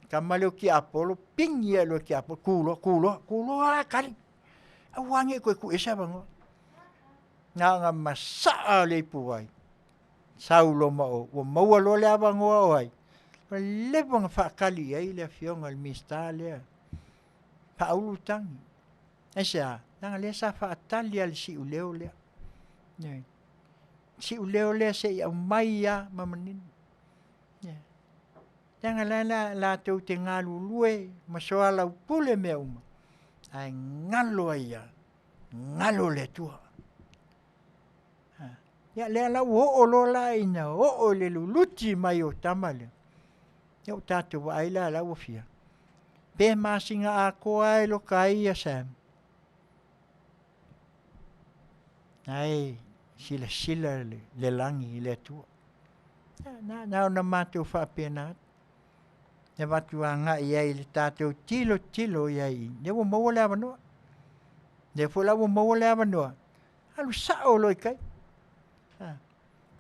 Ka malo ki apolo pingia lo ki apolo kulo kali. Awange ko ku esa bango. Nga masa le puai. Saulo ma o maua lo le abango ai. Le bang whakali ai le Afioga le mista lea. Paulu tangi. Esa, nanga le sa whaatali al si uleo lea. Si uleo lea se i au mai ia mamanin. Nanga la tau te ngalu lue, masoa lau pule mea uma. Ai ngalo ai ia. Ngalo le tua. Ia lea lau o lo la ina, o le luluti mai o tamale. Ia o tātou wa aila lau o fia. Pe masinga a koa e lo kai ia Sam. Ai, sila le langi le tua. Na ona mātou whaapenat. Ne watu a ngā iai le tātou tilo iai. Ne wo maua le awanoa. Ne fo lau wo maua le awanoa. Alu sao loi kai.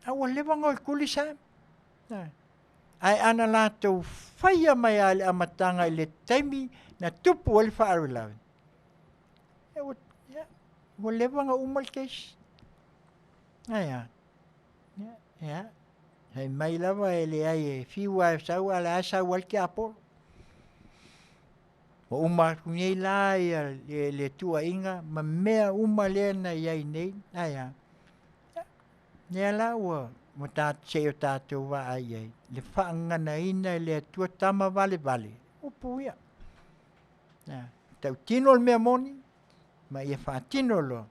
Awa lewanga o kuli Sam. Ai ana lātou whaia mai ale amatanga i le taimi na tupu ali whaaru lau. Wo lewanga umal keis. Ia. Hei mai lawa e le ai e fiwa e sau ala asa wal ki apolo. O uma kunei la le tua inga ma mea uma le na iai nei. Ia. Nea la ua mo se o tātou wa ai ai. Le whaangana ina le tua tama vale. upu ia. Tau tino le mea moni, ma ia whaatino lo.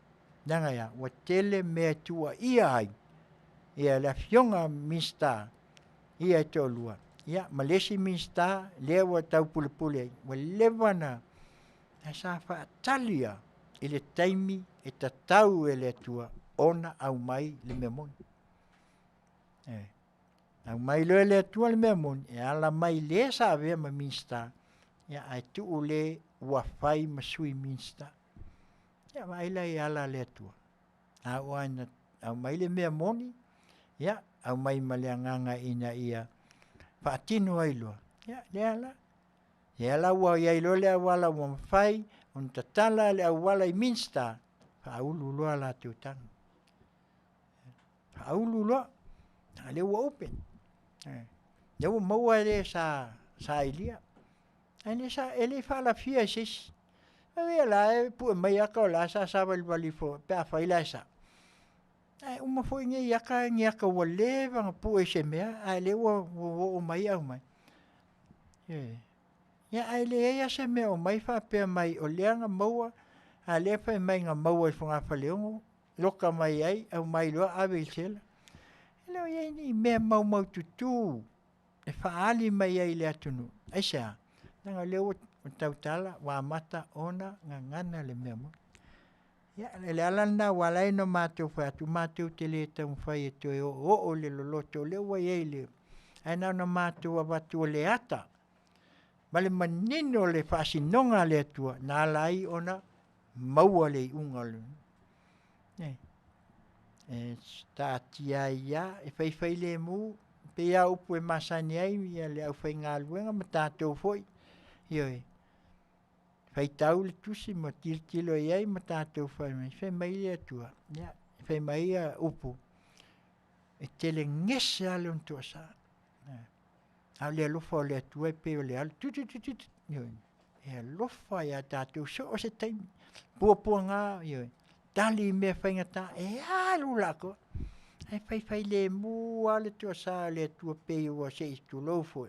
Nanga ia, wa tele mea tua ia ai. Ia le Afioga minsta, ia e tolua. Ia, Malesi minsta, lea wa tau pule ai. Wa lewana, sa whaatalia, i le taimi, e tatau e le tua, ona au mai le mea moni. Au mai lo le tua le mea moni, e ala mai le sa avea ma minsta, ia ai tu le ua fai masui minsta. Ia maila i ala le tua. Au mai le mea moni, ia, au mai maleanganga ina ia, whaatino ai loa. Ia, le ala. Le ala ua iai lo le awala ua mawhai, on tatala le awala i minsta, whaulu loa la teutanga. Whaulu loa, le ua open. Le ua maua le sa ilia. Ele whala fia sis. Ia la e pu mai aka o la sa wali fo, pe a whaila e sa. Uma fo inge iaka ua le vanga pu e se mea, le ua o mai au mai. Ia ai le ea se mea o mai whapea mai o leanga maua, a le whai mai ngā maua i whunga whaleongo, loka mai ai, au mai loa awe i sela. Leo iei ni mea mau tutu, e whaali mai ai le atunu. Aisea, nanga leo o tautala, wa mata ona ngana le mea mo. Ia, le alana walai no mātou whai atu, mātou te le tau whai e toi o le loloto, leo wa iei leo. Ai nao na mātou a watu o le ata, ma le manino le whaasinonga le atua, nā lai ona maua le unga le. Tātia ia, e whai le mu, pe ia upu e masani ai, ia le au whai ngā luenga, ma tātou foi. Ioi, whai tau le tusi, ma tirtilo iai, ma tātou whai mai le atua. Ia, whai mai upu. E tele ngese ale on tua sa. Au le alofa o le atua, pe o le alo, ioi. E alofa ia tātou, so o se taimi. Pua ngā, ioi. Tali mea whaingata, e alu lako. Ai whai le mu ale tua sa le tua pe ua se istu lofo.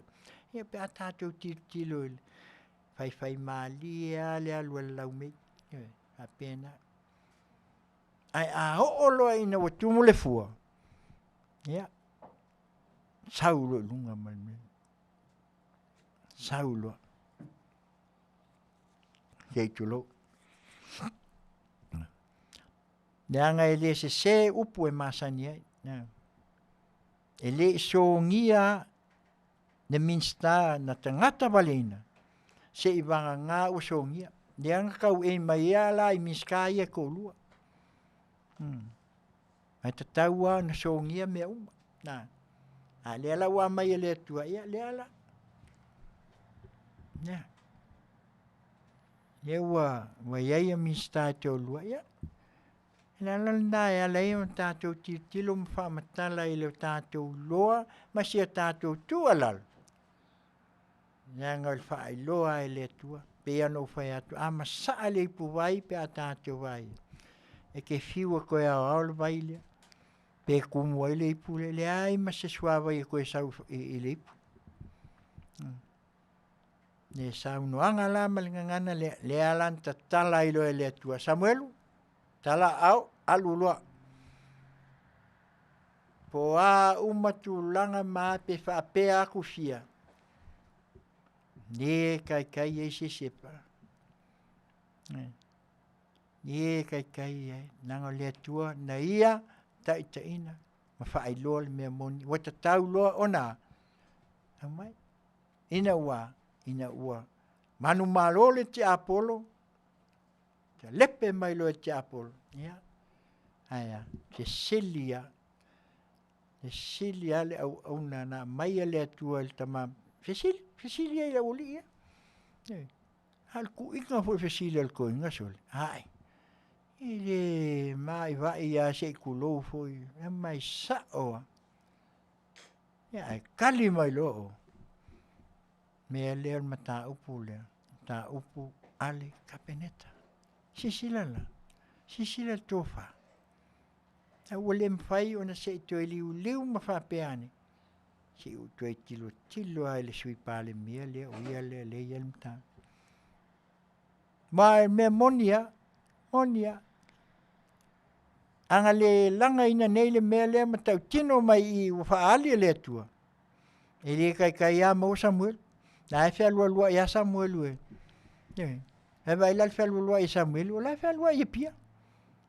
Ia pe a tātou tirtilo ile. Whai maalia le alu ala lau mei. A pena. Ai a hooloa ina wa tumu le fua. Ia. Saulo lunga malme. Saulo. Keitulo. Neanga e le se upu e masani ai. E le so ngia ne minsta na tangata valena. Se i wanga ngā o so ngia. Neanga kau e mai ala i minska ia ko lua. Ai tataua na so ngia mea uma. Nā. A le ala wa mai e le tua ia le ala. Nā. Le wa iai a minsta te o lua ia. La landa e ala e on tātou tilo mwha matala i leo tātou loa, ma sia tātou tua lal. Nanga il whaai loa e le tua, pe ano whai atu, a ma saa le ipu vai pe a tātou vai. E ke whiua koe au au le vai lea, pe kumu ai le ipu le ai ma se suawa i koe sau i le ipu. Le sau noanga la malingangana le alanta tala i loa e le tua. Samuelu? Tala au alulua. Po a umatulanga ma pe whapea aku fia. Ne kai e se sepa. Ne kai e nanga le tua na ia taitaina. Ma whaai loa le mea moni. Wata tau loa ona. Amai. Ina ua. Manu malo le te apolo. Lepe mai lo te apolo. Ia. Aia. Te selia le au na mai le atua le tamam. Fesilia i uli ia. Hal ku inga foi fesilia al ko inga sol. Ai. Ile mai vai ia se kulo foi. Mai sao. Ia kali mai lo. Me le mata upu le. Ta upu ale kapeneta. Sisila tofa. A wale mwhai o na se to liu ma whapeane. si u tue tilo ai le sui pale mia le o ia le ia le mta. Ma me monia, anga le langa ina nei le mea le matau tino mai i whaali le atua. E le kai a mau Samuel, na e whea lua ia Samuel ue. E vai lal whea lua i Samuel, o lai whea lua i pia.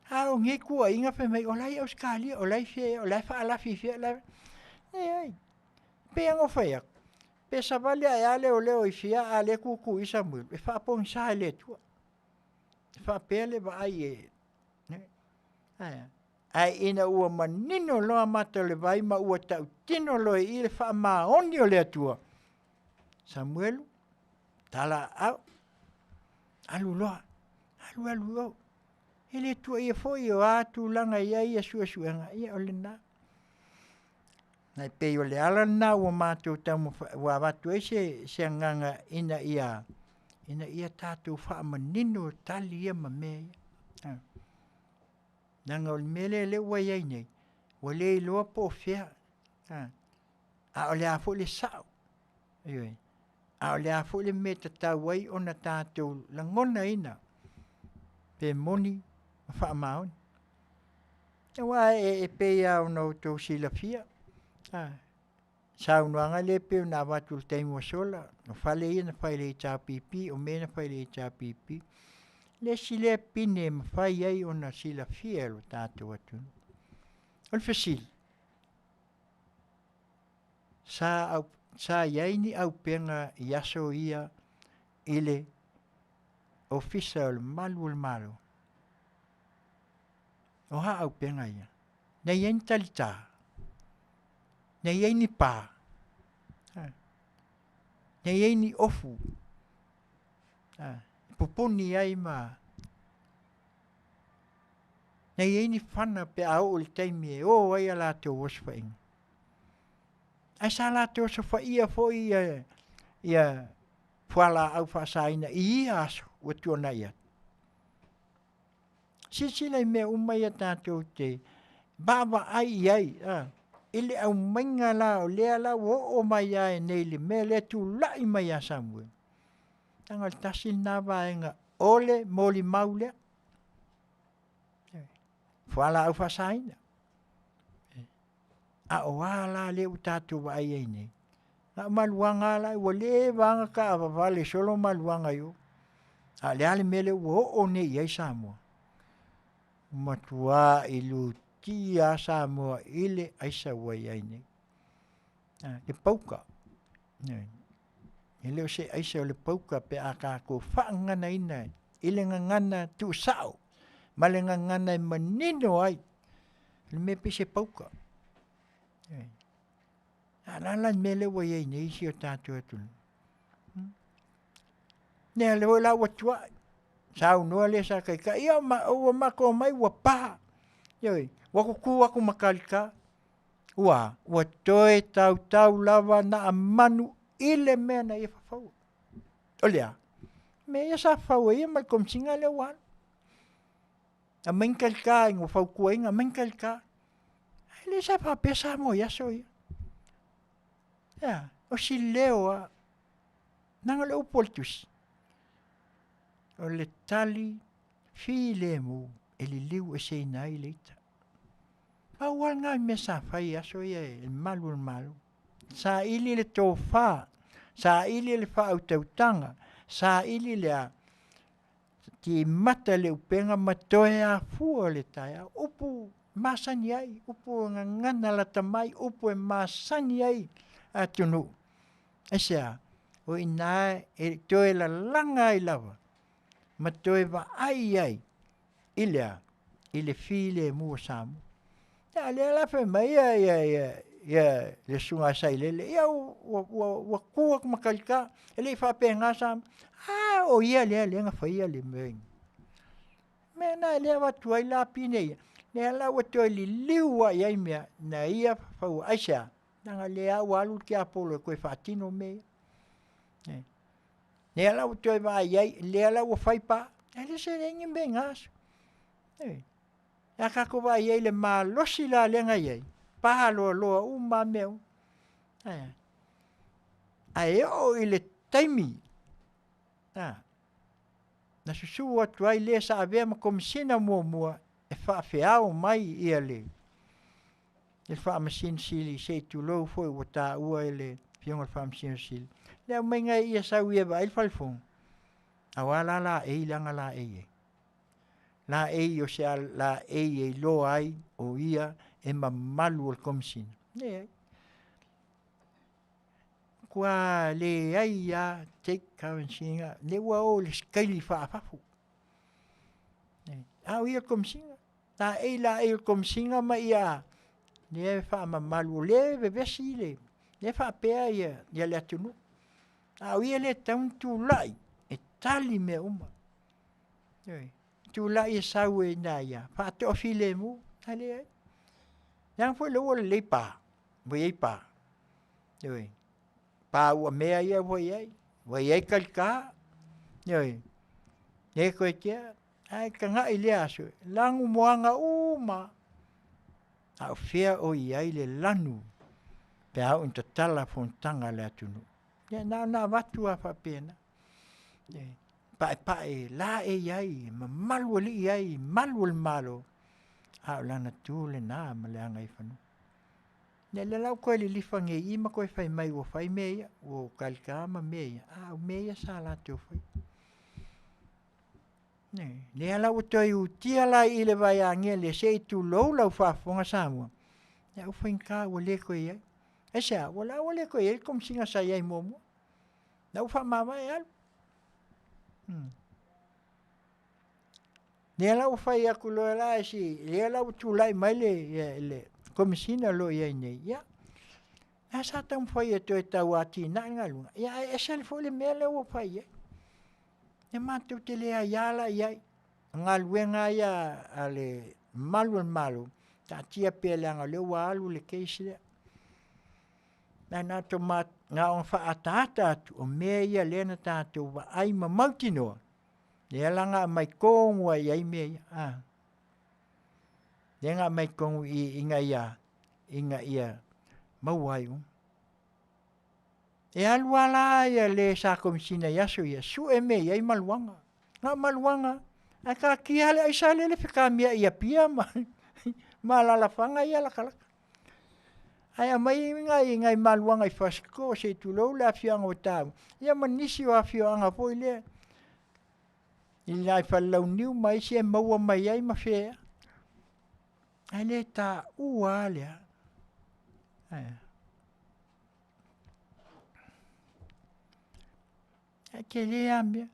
A o nge kua inga whea mai, o lai auskalia, o lai whaalafi whea lai. Ei, pe ango whea. Pe savali a ale o leo i fia a le kuku i Samuel. E whaapong sa le tua. E whaapele wa ai e. Ai ina ua manino loa mata le vai ma ua tau tino loe i le wha maoni o le atua. Samuel, tala au. Alu loa. Alu au. Ele tua ia foi o atu langa ia ia suenga. Ia o le na. Nai pei o le ala na ua mātou tamu wa watu e se nganga ina ia tātou wha manino tali ia ma mea. Nanga o le mele le ua iai nei. O le iloa po fea. A o le a fo le sao. A o le a fo le me tatau ai o na tātou langona ina. Pe moni wha maoni. E wa e pe au no tau sila fia. Sau noanga le pe na watu teimu sola. No fale ia na whai le tā pipi. O me na whai le tā pipi. Le sile pine ma whai ai o na sila fia lo tātou atu. O le fasil. Sa iai ni au penga iaso ia ile ofisa o le malu. O ha au penga ia. Na iai ni talita. Na iai ni pā. Na iai ni ofu. Poponi ai ma. Na iai ni whana pe au o le taimi e o ai ala te o wasfa inga. Ai sa la te o sa ia fo ia fuala au whaasaina i ia aso o tuona ia. Sisila i mea umai a tātou te baba ai. Ile au mainga la o lea la o mai ai nei le mea le tu lai mai a Samuel. Tanga le tasil na vaenga ole moli maulea. Fuala au whaasaina. A o ala le u tātou wa ai nei. Na maluanga ala ua le vanga ka avavale solo maluanga yo. A le ale mele o nei ai Samoa. Matua ilu tia Samoa ile aisa wai ai nei. Le pauka. Ele o se aisa o le pauka pe a kako whaangana ina. Ile ngangana tu sao. Male ngangana i manino ai. Le me pe se pauka. Alala mele wai ai nei si o tātou atu. Nea le wala watua. Sau noa le sa kai ka. Ia ua mako mai ua paha. Ioi, wakuku waku makalika. Ua toe tau lava na amanu ile mea na ia fafau. Olea. Me ia sa fafau ia mai komsinga le wan. A menkalika ingo fau kua inga menkalika. Ele sa papesa mo ia so ia. Ya, o si leo a nanga leo poltus. O le tali fi le mu ele liu e sei nai leita. Pa wal ngai me sa fai aso ia e malu. Sa ili le tofa, sa ili le fa au tautanga, sa ili le a ti mata le upenga matoe a fua le taia. Upu masani ai, upu ngana la tamai, upu e masani ai. Atunu. Esa o ina e toe la langa I lava. Ma toe va ai. Ile file mu samu. Ya le la fe mai ya le sunga sai le ya wa kuak makalika ele fa penga sam. O ia le nga fa ia le meng. Me na le wa tuai la pine. Le la wa toi li liwa ia me na ia fa aisha. Nanga lea walu ki apolo koe whaatino me. Lea lau toi wa iai, lea lau whaipa. Ele se rengi me ngaso. Ia kako wa iai le maa losi la lenga iai. Paha loa loa uma meu. Ai o i le taimi. Na susu atu ai le sa avea ma komisina mua e whaafeao mai ia le. Le whaamasina sili se tu lou foi ua tā ua e le fionga le whaamasina sili. Lea mai ngai ia sau ia ba il falfong. Awala la e langa la e. La e o se la e lo ai o ia e mamalu o le komisina. Kua le ai a take kawansinga le ua o le skaili whaafafu. Au ia komisina. La e o komisina ma ia le whaamamalu le vevesi le. Le whaapea ia le atunu. Au ia le tauntu lai e tali me uma. Tu lai e sau e na ia. Whaato ofi le mu. Hale ai. Yang foi le ua le pa. Voi ei pa. Pa ua mea ia voi ei. Voi ei kalika. E koe kia. Ai ka ngai le aso. Langu moanga uma. Au fea o iai le lanu. Pe au inta tala fontanga le atunu. Na watu a whapena. Pae la e iai. Ma malu li iai. Malu le malo. Au lana tu le na ma le anga i whanu. Ne le lau koe li lifange i ma koe whai mai o whai mea. O kalika ma mea. Au mea sa la te o whai. Ne ala o toi u tia la i le vai angia le se i tu lou lau whafonga Samoa. Ne au whainka o le koe iai. E sea, wala o le koe iai kom singa sa iai momo. Na u whamama e alu. Ne ala o whai aku loa la e si. Le ala o tu lai mai le komisina lo iai nei. Ia. Na sa tam whai e toi tau ati na ngalunga. Ia e sel fo le mea le o whai iai. E mātou te lea iala iai. Ngā luenga ia a le malu. Ta tia pia leanga leo wa alu le keisi lea. Na nātou ngā on wha atata atu. O mea ia lena tātou wa ai ma mautinoa. Lea langa mai kōngua iai mea ia. Lea ngā mai kōngu i inga ia mauai o. E aluala ia le sa komisina yaso ia su e me ia maluanga. Nga maluanga. A ka kia le aisa le whika mea ia pia ma lalafanga ia lakalaka. Ai mai ngai maluanga i whasko se tu lou le Afioga o tau. Ia manisi o Afioga po ile. Ila i whalau niu mai se maua mai ai ma whea. Ai le ta ua lea. Ke lea mea.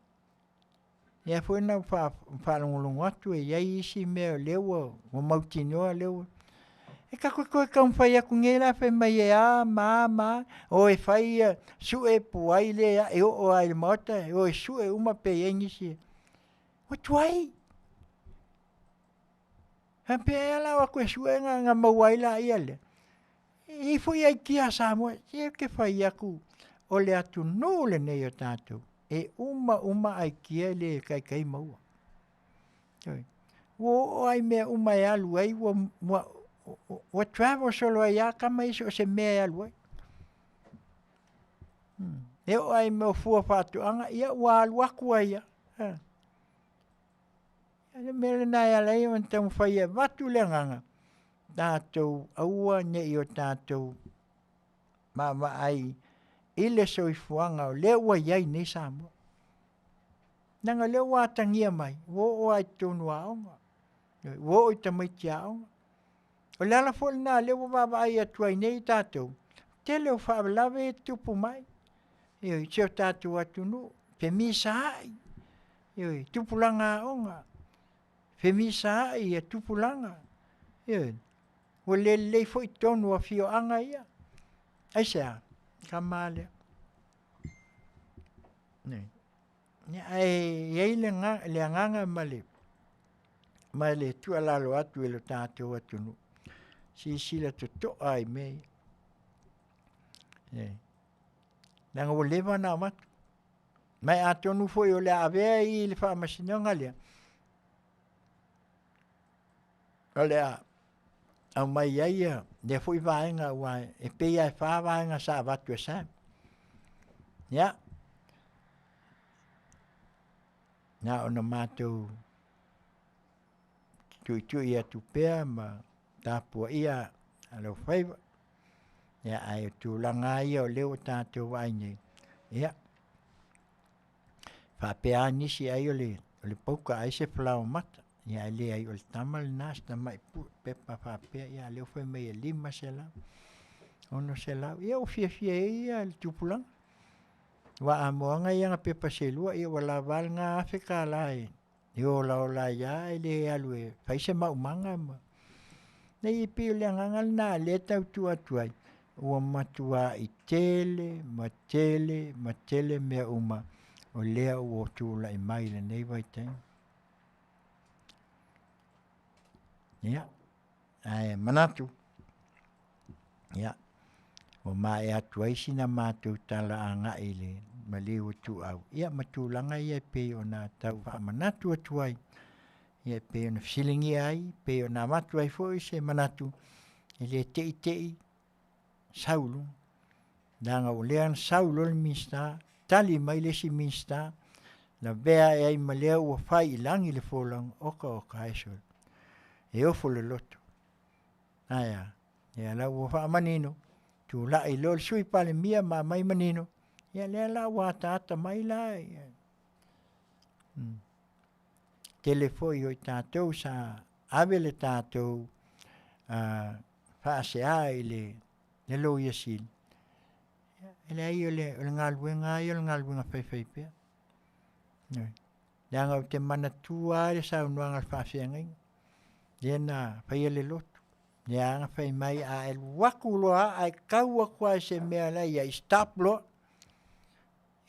Ia foi na whalongolongo atu e iai isi mea lewa o mautinoa lewa. E ka koe ka mwhai aku ngera whai mai e a ma o e whai su e puai lea e o ai le mota o e su e uma pe engisi. O tuai. Hampe e ala wa koe su e nga mawai la ia le. I foi ai kia Samoa. E ke whai aku o le atu no le nei o tātou. E uma ai kia le kai maua. O ai mea uma e alu ai o travel solo ai a kama iso se mea e alu ai. E o ai mea fua whātu anga ia ua alu aku ai a. Mele nai ala i on tau whai e watu le nganga. Tātou aua ne i o tātou mama ai ile soifuanga o leo wa iai nei Samoa. Nanga leo wa tangia mai, wo o ai tonu aonga, wo o i tamaiti aonga. O lala fol na leo wa ai atuai nei tātou, te leo whaabalawe e tupu mai. I teo tātou atunu, femisa ai, tupulanga aonga, femisa ai e tupulanga. O lei foi tonu a fio anga ia. Aisea. Kamale. Ai le nganga male tu ala lo atu e lo tātou atunu. Si la to ai mei. Nanga o lewa na matu. Mai atonu foi o le avea i le whaamasina ngalea. O le a au mai ia le foi vaenga wa e pe ia fa vaenga sa vatu sa ya na ona matou tu ia tu pe ma tapu ia alo Faiva ya ai tu langa ia o leo tātou waini ya fa pe ani si ai ole pouka ai se flau mata ya le ai o tamal nas na mai pepa fa pe ya leo foi mai lima se la ono se la ia o fia ia el tupulang wa amoanga ia pepa se lua ia wala val nga Afrika lai yo la ya ele alue fai se mau manga ma nei pi le ngal na le tau tuai ua matua i tele mea uma o lea ua tūla i mai le nei vai tei. Ia, ai manatu. Ia, o mai atu aisi na mātou tala a ngai le ma leo tu au. Ia matulanga ia pe o nā tau wha manatu atuai. Ia pe o na fisilingi ai, pe o nā matu ai fo se manatu. Ile tei saulu. Nanga o lean saulu le minsta, tali mai le si minsta, na bea e ai malea ua fai ilangi le folang oka esol. E ofo le loto. Aya, ia la ua faa manino, tu la i lol sui pale mia ma mai manino, ia lea la ua tata mai la. Telefoi oi tātou sa ave le tātou faa se ai le lo iasil. Ele ai ole ngaluenga ai ole ngaluenga fai pea. Danga o te mana tua le sa unuanga whawhiangai. Dena fai ele lotu. Danga fai mai a el wakuloa ai kaua kwa se mea lai a stop lo.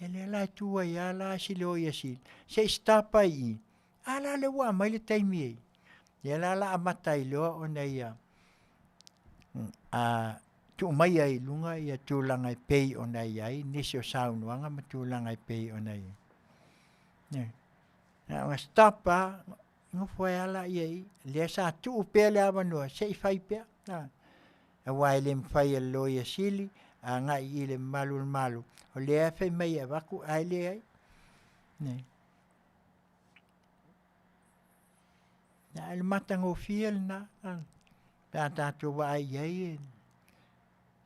Ele lai tua ia la sile o iasil. Se stop ai i. Ala le wa mai le taimi ei. Ele la amatai loa o nei a. Tu mai ai lunga ia tūlanga i pei o nei ai, nisi o saunuanga ma tūlanga i pei o nei. Nga stapa, nga fwai ala iei, lea sa tu upea le awanua, se i fai pea. A wai le mwhai a loia sili, a nga i le malu. O lea fai mai a waku, ai le ai. Ele matanga o fiel na, pea tātou wa ai iei,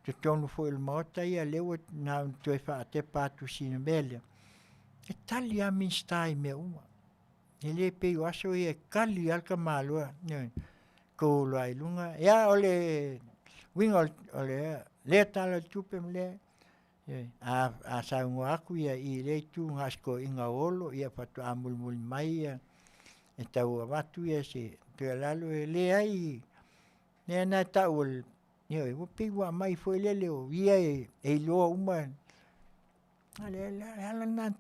te tonu foi il mota ia lewa na tu e fa te patu sina melia. E tali a min stai me uma. E le pe o aso e kali alka malua. Ko lo ai lunga. Ia ole winga ole le tala tupe mle. A sa ungo aku ia i le tu ngasko inga olo ia patu amul mai ia. E tau avatu ia se tu lalo e le ai. Ne na taul Ia, o piwa mai foi lele o ia e loa uma. Ala na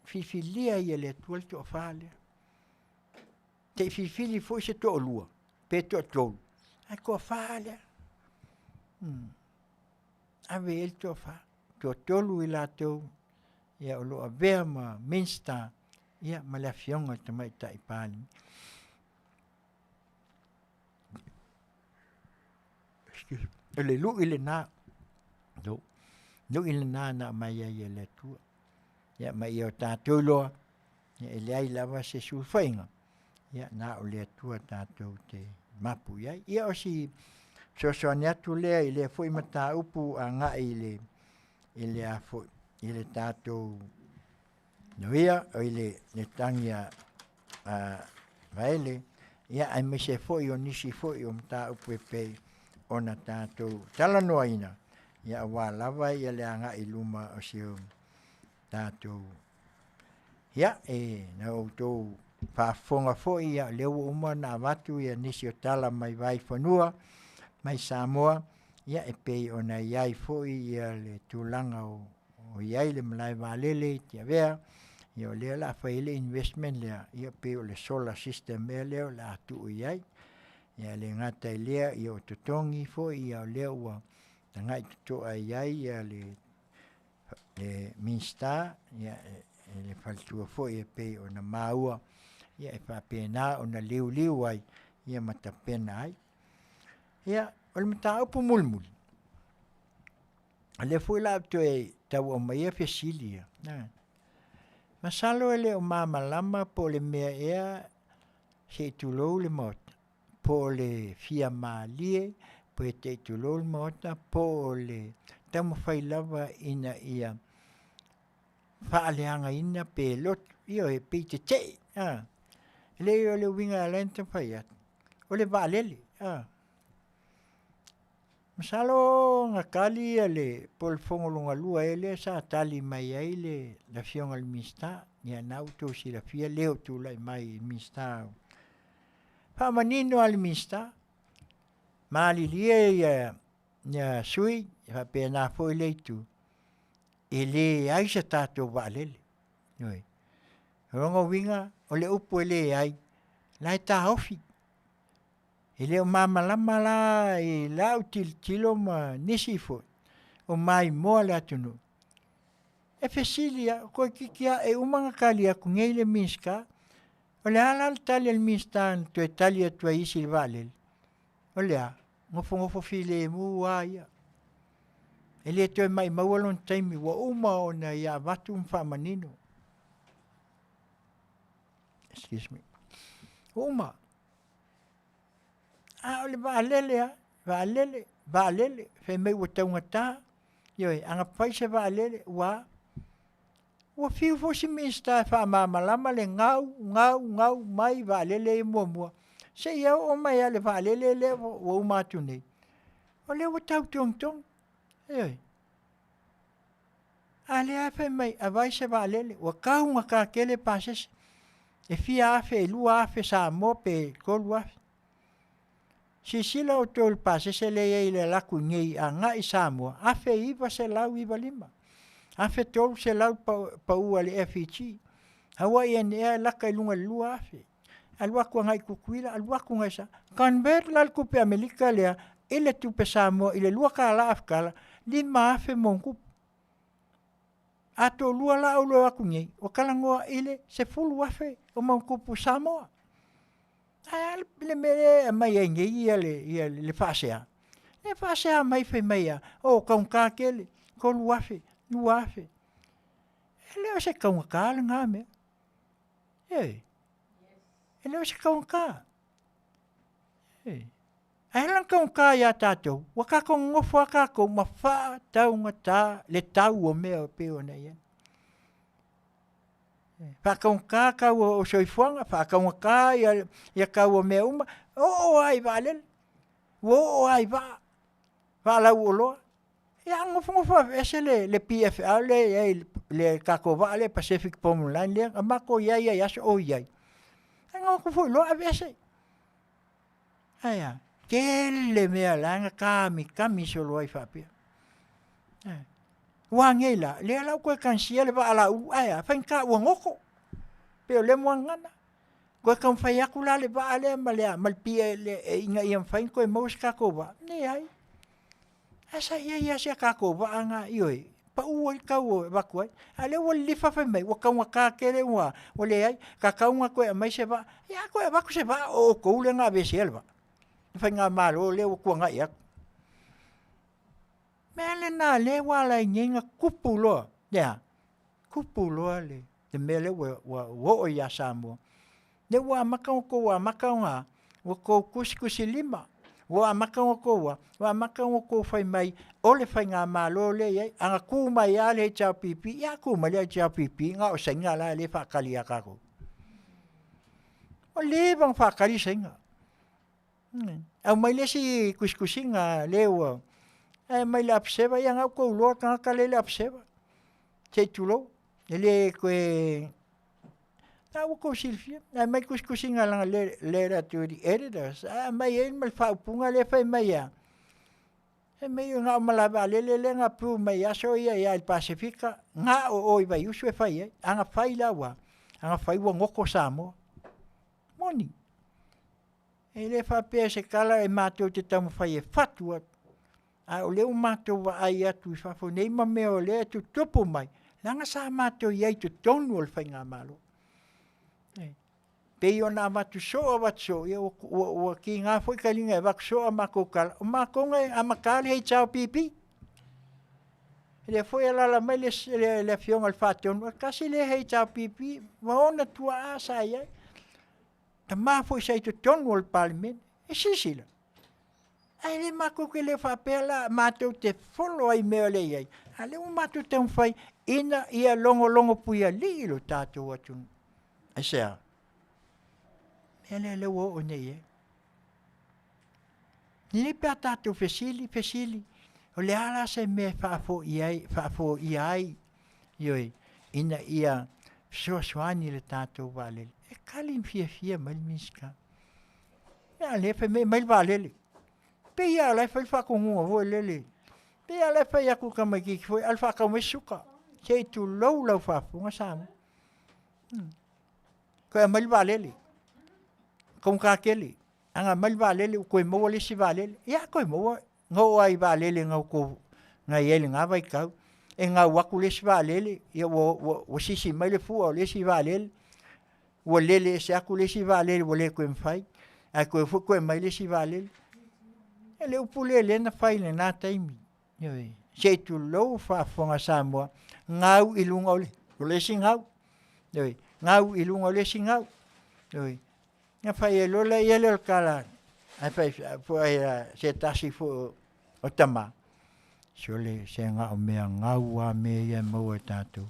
fifilia ia le tual to fale. Te fifili foi se to lua. Pe to tol. Ai ko fale. Ave el to fa. To tolu ila to. Ia o loa vea ma minsta. Ia ma le Afioga te mai tai pani. Ele lu ile na lu ile na mai ai le tu ya mai o ta tulo ya ele ai lava se sulfainga ya na o le tu ta tu te mapu ya o si so nya tu le ile foi mata upu anga ile a foi ile ta tu no ia o ile le tangia vaile ya ai me se foi o nisi foi o mata upu pe ona tātou talanoaina ia wā lava ia le anga i luma o siu tātou. Ia na o tō whaafonga foi ia leo uma na watu ia nisi o tala mai vai whanua, mai Samoa, ia e pei ona iai foi ia le tūlanga o iai le malai wālele tia vea, ia o lea la whaile investment lea, ia pei o le solar system mea leo la atu o iai, ia le ngata i lea i o tutongi fo i au lea ua tanga i tutoa i ai ia le minsta ia le faltua fo i e pei o na maua ia e whapena o na liu ai ia matapena ai Ia, o le mata upu mulmuli. Le fui la tu e tau o mai e fesili ia. Masalo ele o mamalama po le mea ea se tulou le mota. Po le fia malie, po e te tulou le mota, po le tamo fai lava ina ia faaleanga ina pe lot, io e pe te te. Le o le winga lenta fai atu. O le vaalele. Masalo ngakali ale pol fongolonga lua ele sa tali mai ai le la fionga le mista ni anauto si la fia leo tu lai mai mista. Pa manino al mista. Mali lie ya sui fa pe na foi leitu. Ele ai sa tato valele. Noi. Rongo winga o le upo ele ai. Lai ta hofi. Ele o mamalama la e lau tilo ma nisi fo. O mai moa le atunu. E fesilia, koe kikia e umanga kali aku ngei le minska. O le halal tali al minstan tu e tali atu a isi le valel. O le a, ngofo file mu aia. Ele tu e mai maualon taimi wa uma o na ia vatu mfa manino. Excuse me. Uma. O le vaalele, fe mei wa taungata, yoi, anga paise vaalele, wa fiu fo si minsta fa mamalama le ngau, mai vaalele e mua. Se ia o mai ale vaalele le wa umatu nei. O le wa tau tong, yoi. Ale a fe mei, a vai se vaalele, wa kaunga ka kele pasese, e fia afe, lua afe, Samoa pe kolu afe. Si sila o tol pase se le le laku ngei a ngai Samoa, afe iwa se lau iwa lima. Afe tol se lau pa ua le Afutiti. Hawa ia ne ea laka ilunga lua afe. Aluaku ngai kukuila, aluaku ngai sa. Convert lal kupe Amerika lea, ile tupe Samoa, ile lua ka la afkala, lima afe monkup. Ato lua la au lua aku ngei, wakalangoa ile se fulu afe o monkupu Samoa. Le mere mai ai ngei ia le fasea. Le fasea mai fe mai a. O kaun kakele, ko luafe. Ele o se kaun ka le ngā mea. Ele o se kaun ka. Ai lang kaun ka ia tātou. Wakako ngofo akako ma wha tau ngata le tau o mea o peo na ia. Whakau ka kau o soifuanga, whakau ka ia kau o mea uma, o ai valel, o ai va, valau o loa. Ia ngofongofa ese le PFA le kako va le Pacific Pomun Line le, amako ia yaso o iai. Ngofo loa ese. Aya, kele mea langa kami solo ai whapia. Wangela, le ala koe kansia le va ala aya, fainka ua ngoko. Pero le moangana. Koe kan fai aku la le va ale malea, malpia le inga iam fain koe maus kakova. Ne ai. Asa ia sia kakova anga ioi. Pa ua i kau o wakuai. Ale ua lifa fai mai, waka kakere ua. Ole ai, kakaunga koe mai se va. Ia koe waku se va o koule ngā vese elva. Fai ngā malo le ua kua ngai aku. Mele na le wala ngenga kupu loa. Ya. Kupu loa le. Te mele wo ya Samoa. Le wa makau ko wa makau nga. Wa ko kusi lima. Wa makau ko wa makau ko fai mai. Ole fai ngā malo le ye. Anga ku mai ya le chau pipi. Ya ku mai le chau pipi. Nga o senga la le whakali a kako. O le bang whakali senga. Au mai le si kusi nga le wa. Mai la apseva ia ngau ko uloa ka le apseva. Te tulo. Ele koe tau ko Silvia. Mai kusinga langa le ratu di editors. Mai e mal whaupunga le whai mai a. Mai ngau malava le nga pu mai aso ia il Pasifika. Nga o iwa iusu e whai e. Anga whai lawa. Anga whai wa ngoko Samoa. Moni. E le whapea se kala e mātou te tamu whai e whatua. O leo mātou wa ai atu i whafo nei ma mea o lea tu topo mai. Nanga sa mātou iai tu tonu o le whai ngā malo. Pe ona matu so wat so ia o ki nga foi kalinga wak so makokal makonga amakali hei chao pipi le foi ala mai le fiong al faton kasi le hei chao pipi ma ona tua asa ia ta ma foi sai to ton wal parliament e sisila ai le makoko le fa pela matou te folo ai me le ai ale o matou te fai ina ia longo puia li lo tatou atu ai sea ele le wo nei ni pe tatou fesili o le ala se me fa fo iai yoi ina ia swani le tatou vale e kalin fia mal miska ya le fe me mal vale pe ia le fa ko ngo vo le pe ia le fa ya ku ka mai ki foi alfa ka me suka sei tu lo fa fu ngasam ko mal vale kung kakeli anga mal valele ko mo le si valele ya ko mo ngo ai valele ngo ko nga yele nga vai ka e nga waku le si valele ya wo si mai le fu o le si valele wo le se aku le si valele wo le ko mfai a ko fu ko mai le si valele ele o pulele na fai le na taimi yo se tu lo fa fonga Samoa ngau ilunga le singau yo ngau ilunga le singau yo nga fai lola yele kala ai fai foi se tasi fo o tama sole se nga o mea ngaua me ia mo tatu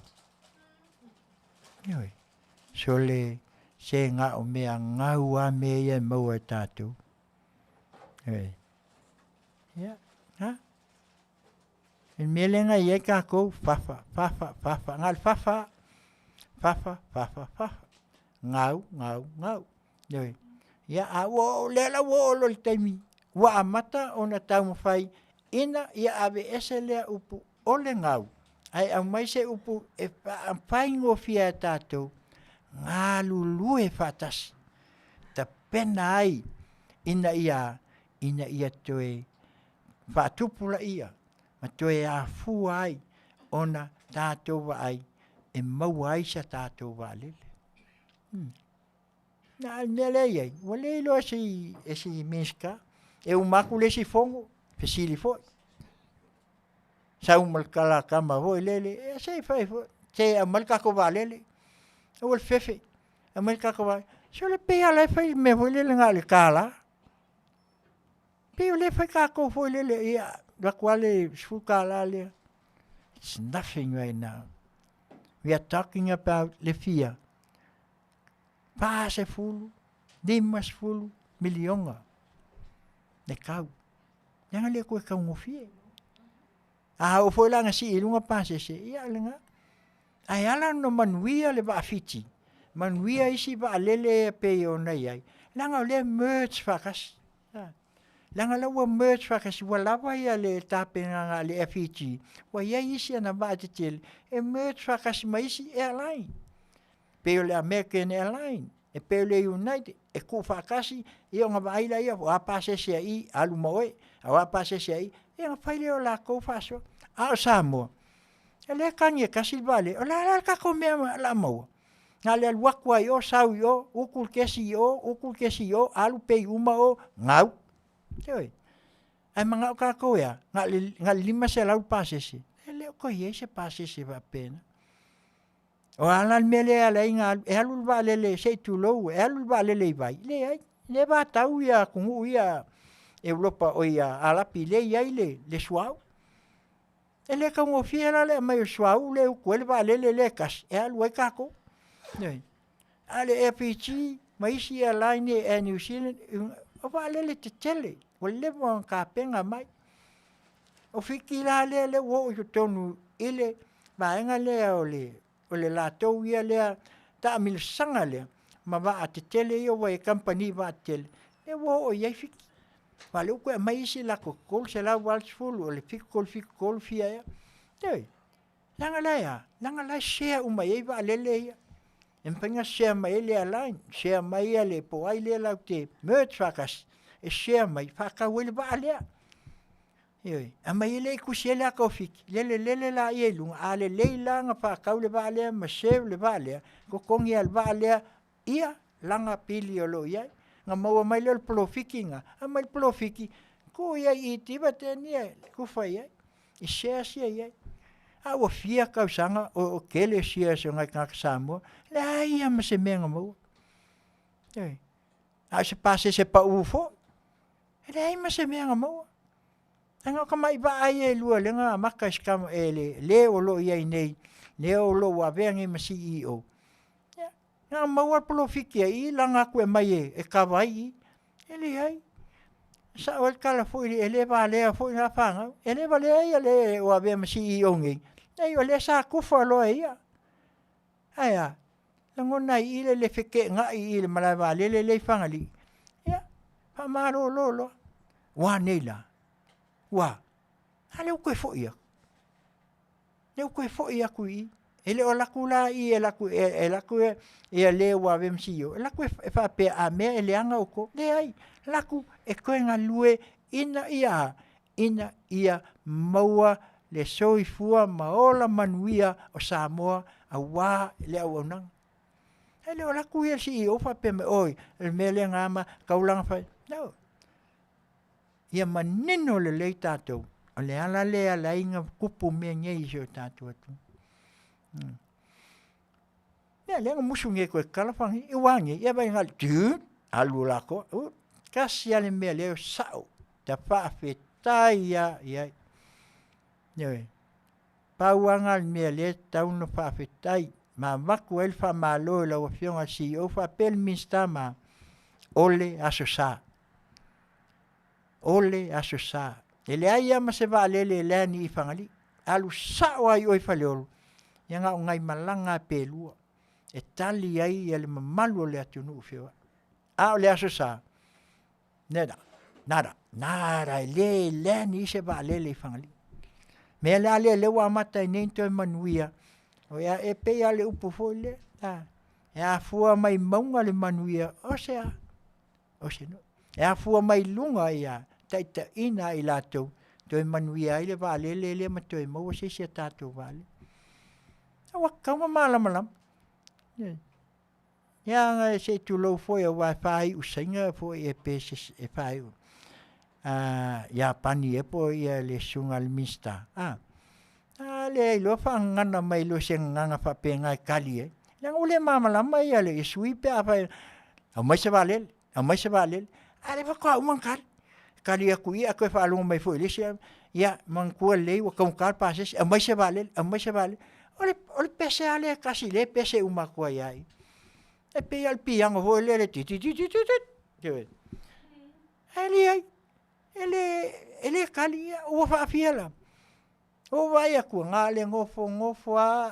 yoi sole se nga o mea ngaua me ia mo tatu yoi ya ha el melenga ye ka ko fafa ngal fafa ngau yoi ya awo lela wo lo temi wa amata ona tau fai ina ia ave esele upu ole ngau ai au mai se upu e fai ngo fia tato ngalu lue fatas ta pena ai ina ia toe fatupula ia ma toe a fu ai ona tato wa ai e mau ai sa tato wa lele na nele ye wale lo esi miska e o makule si fongo fesili fo sa o malkala kama vo lele e sei fai fo se a malka ko valele o fefe a malka ko va so le pe ala fai me vo lele ngale kala pe le fai ka ko vo lele ia da quale sfukala le it's nothing right now we are talking about le fia Pase fulu, dimas fulu, milionga. Ne kau. Jangan lihat kau kau ngofie. O foi lá ngasi ilunga pase se. Ia lenga. Ayala no Manuia le ba Afutiti. Manuia isi ba lele pe ona yai. Langa le merch fakas. Langa la wa merch fakas wala wa ia le tape nga le Afutiti. Wa ia isi na ba titel. E merch fakas ma isi airline. Pe le American Airline e pe le United e ku fakasi e nga vai la ia wa pase se ai alu moe wa pase se ai e nga fai le la ko faso a Samoa ele kanye kasi vale la ka come la mo na le wakwa yo sau yo ukul kesi yo alu pe uma o ngau oi ai manga ka ko ya nga lima se la pase se ele ko ye se pase se va pena o ala mele ala inga elu valele sei tu lo elu valele vai le va tau ia ku ia Europa o ia ala pile ia le suau ele ka mo fiera le mai suau le ku le valele le kas elu ka ko nei ale FPG mai si ala ni e New Zealand o valele te tele o le mo ka penga mai o fikila le wo yo tonu ile va enga le o le latou ia lea ta mil sanga lea ma va a te tele ia wa e company va a tele e wo o iai fiki vale o koe mai isi la kokol se la walsfulu o le fikol fia ia tei langa la share uma iai va lele ia empenga share mai le align share mai le po ai le la te merch fakas e share mai faka wele va lea Yoi, ama ile kusela ka fiki lele la yelu ale leila nga pa ka le vale ma chef le vale ko kongi al vale ia langa pili o lo iai. Nga maua mai leo plofiki nga. A mai plofiki. Ko iai i tiba teni iai. Kufa iai. I share sia iai. A ua fia kausanga o kele sia so ngai kaka Samoa. Le ai ama se menga maua. A se pase se pa ufo. Le ai ma se menga maua. Anga ka mai ba ai e lua lenga maka skama le o lo iai nei. Le o lo wa vengi ma CEO. Nga maua plofiki ai langa koe mai e kawai. Ele ai. Sa o kala foi ele va le foi na fanga. Ele va le ai le o ave ma CEO ngi. Ei o le sa kufa lo ia. Aya. Langona i le feke nga i le malava le fanga li. Ya. Pa maro lo. Wa neila. Wa. Ale o koe foi ia. Le o koe foi ia kui. Ele o lakula i e laku e le wa vem CEO. Laku e fa pe a me ele anga oko. Le ai. Laku e koe nga lue ina ia maua le soifua maola Manuia o Samoa a wā le au nang. Ele o laku ia CEO fa pe me oi. Le me le ngama kaulanga fa. No. Ia manino le le tātou. O le ala le ala inga kupu mea ngei se o tātou atu. Ia le musu nge koe kalafangi. I wangi. Ia bai ngal. Alu lako. Kasi ale mea leo sao. Ta whaafetai ia. Ia. Pauanga mea le taunu whaafetai. Ma maku elfa ma loe la wafionga CEO. Fa pel minsta ma. Ole aso sa. Ole aso sa. Ele aia ma se va lele lani I whangali. Alu sao ai oi whaleolo. Ia ngā ngai malanga pelua. E tali ai ele mamalu o le atunu ufewa. A o le aso sa. Nada. Le ni se va lele whangali. Me le wa mata I neinto e Manuia. O ia e pe ale upu foi le. E a fua mai maunga le Manuia. O se no. E a fua mai lunga ia. Taita ina I lato. To e Manuia I le va lele ma to e maua se se tato vale. Awa kauma malam. Ia nga se tu lo foi o Wi-Fi usinga foi e pe se e fai. Ia pani e po ia le sunga al mista. Le lo fa ngana mai lo se nganga fa pe ngai kali e. Yang ule mama mai ia le sui pe apa. Mai se valel. Ale va ko man kal. Kali aku ia ko fa lo mai foi le se ia man ko le o kom kal pa se mai se valel. Ole pese ale kasi le pese uma ko ai. E pe al piang ho le ti. Ele kali o fa fiela. O vai aku ngale ngofo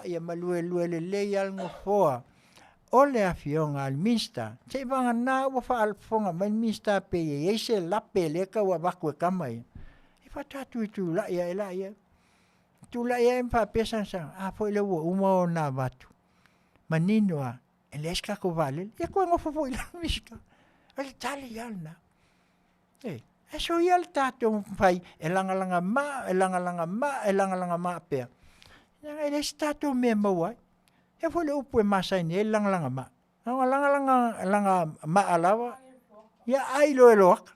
ia malue le al ngofoa. Ole Afioga al mista. Te vanga na o fa al fonga man mista pe ye se la pele ka wa baku kamai. E fa tatu tu la ia. Tu la ia pa pesan sa. Foi le uma na vatu. Maninoa. Ele ska ko vale. E ko ngofo foi la mista. Ale taliana. E so ia le tatou fai e langa ma pea. Ia ele tatou me maua. E foi le upu e masai ni e langa ma. Langa ma alawa. Ia ai lo eloak.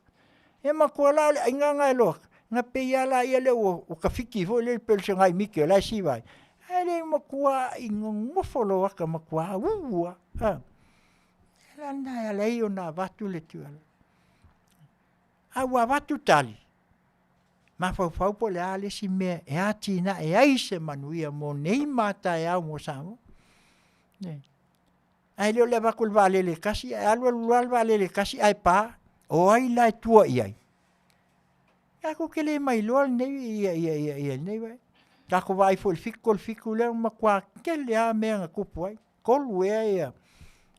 E makuala le inganga eloak. Nga pe ia la ia le o kafiki foi le pel se ngai mike la si vai. Ele makua ingofo lo aka makua ua. Landa ia le o na vatu le tuala. Awa watu tali. Ma fau po le ale si mea e atina e aise Manuia mo nei mata e au mo Samoa. Ai leo le vakul vale le kasi, ai alu vale le kasi ai pa, o ai lai tua iai. Kako ke le mai loal nei ia nei vai. Kako vai fo fiku le ma kwa ke le a mea nga kupu ai. Kolu ia.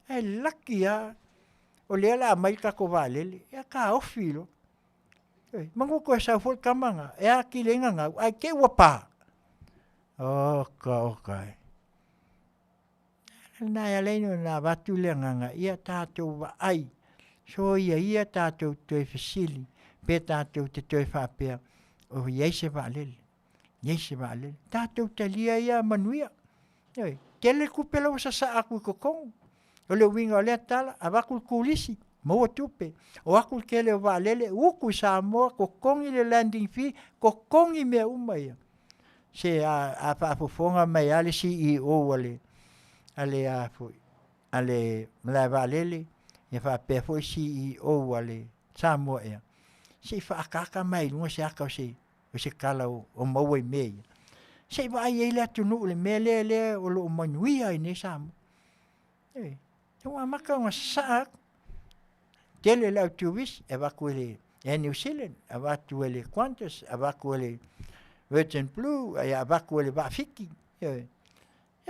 Ai laki ia. O le la mai kako vale le. Ia ka ofilo. Mangu ko sa fo kamanga e a kilenga nga ai ke wapa okay na ya leino na batu lenga ia tatou wa ai so ia tatou te fasili pe tatou te fa pe o yese valel tatou te lia ia Manuia ke le kupelo sa aku kokong O le winga o le tala, a wakul kulisi, maua tupe. O wakul ke le walele, uku Samoa, ko kongi le landing fee, ko kongi mea umaya. Se a Fofoga mai ale CEO ale mla walele, e whapea foi CEO ale Samoa ea. Se whaakaka mai lunga se aka o se kala o maua i mea. Se vai e le atunu le mea le o lo Manuia i ne Samoa. Ua maka ngā saak, tele lau tuwis, e waku e New Zealand, e watu ele Qantas, e waku ele Virgin Blue, e waku ele Afutiti. E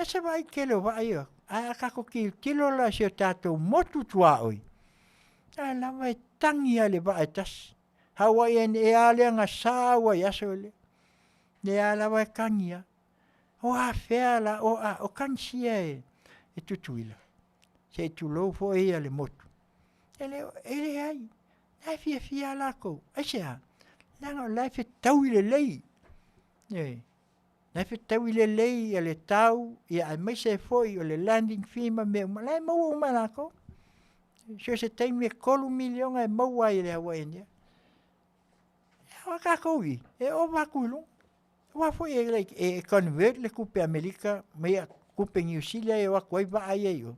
se vai kele o vai o, a kako ki tilo la se o tātou motu tua oi. A lawa e tangi ale wa e tas. Hawa e ale ngā sāwa i aso ele. Ne a lawa e kangia. O a whea la, o kansia e tutuila. Se tu lo fo e le motu. Ele ai. Ai fia la ko. Ai se a. Langa lai fe tau i le lei. Lai fe tau i le lei e le tau. Ia ai mai se foi o le landing fee ma me. Lai mau o la ko. Se tei me kolu milionga e mau ai le hawa enia. Wa ka ko i. E o wakulu. Wa foi e convert le kupe Amerika. Mea kupe New Zealand e wa koi wa ai e o.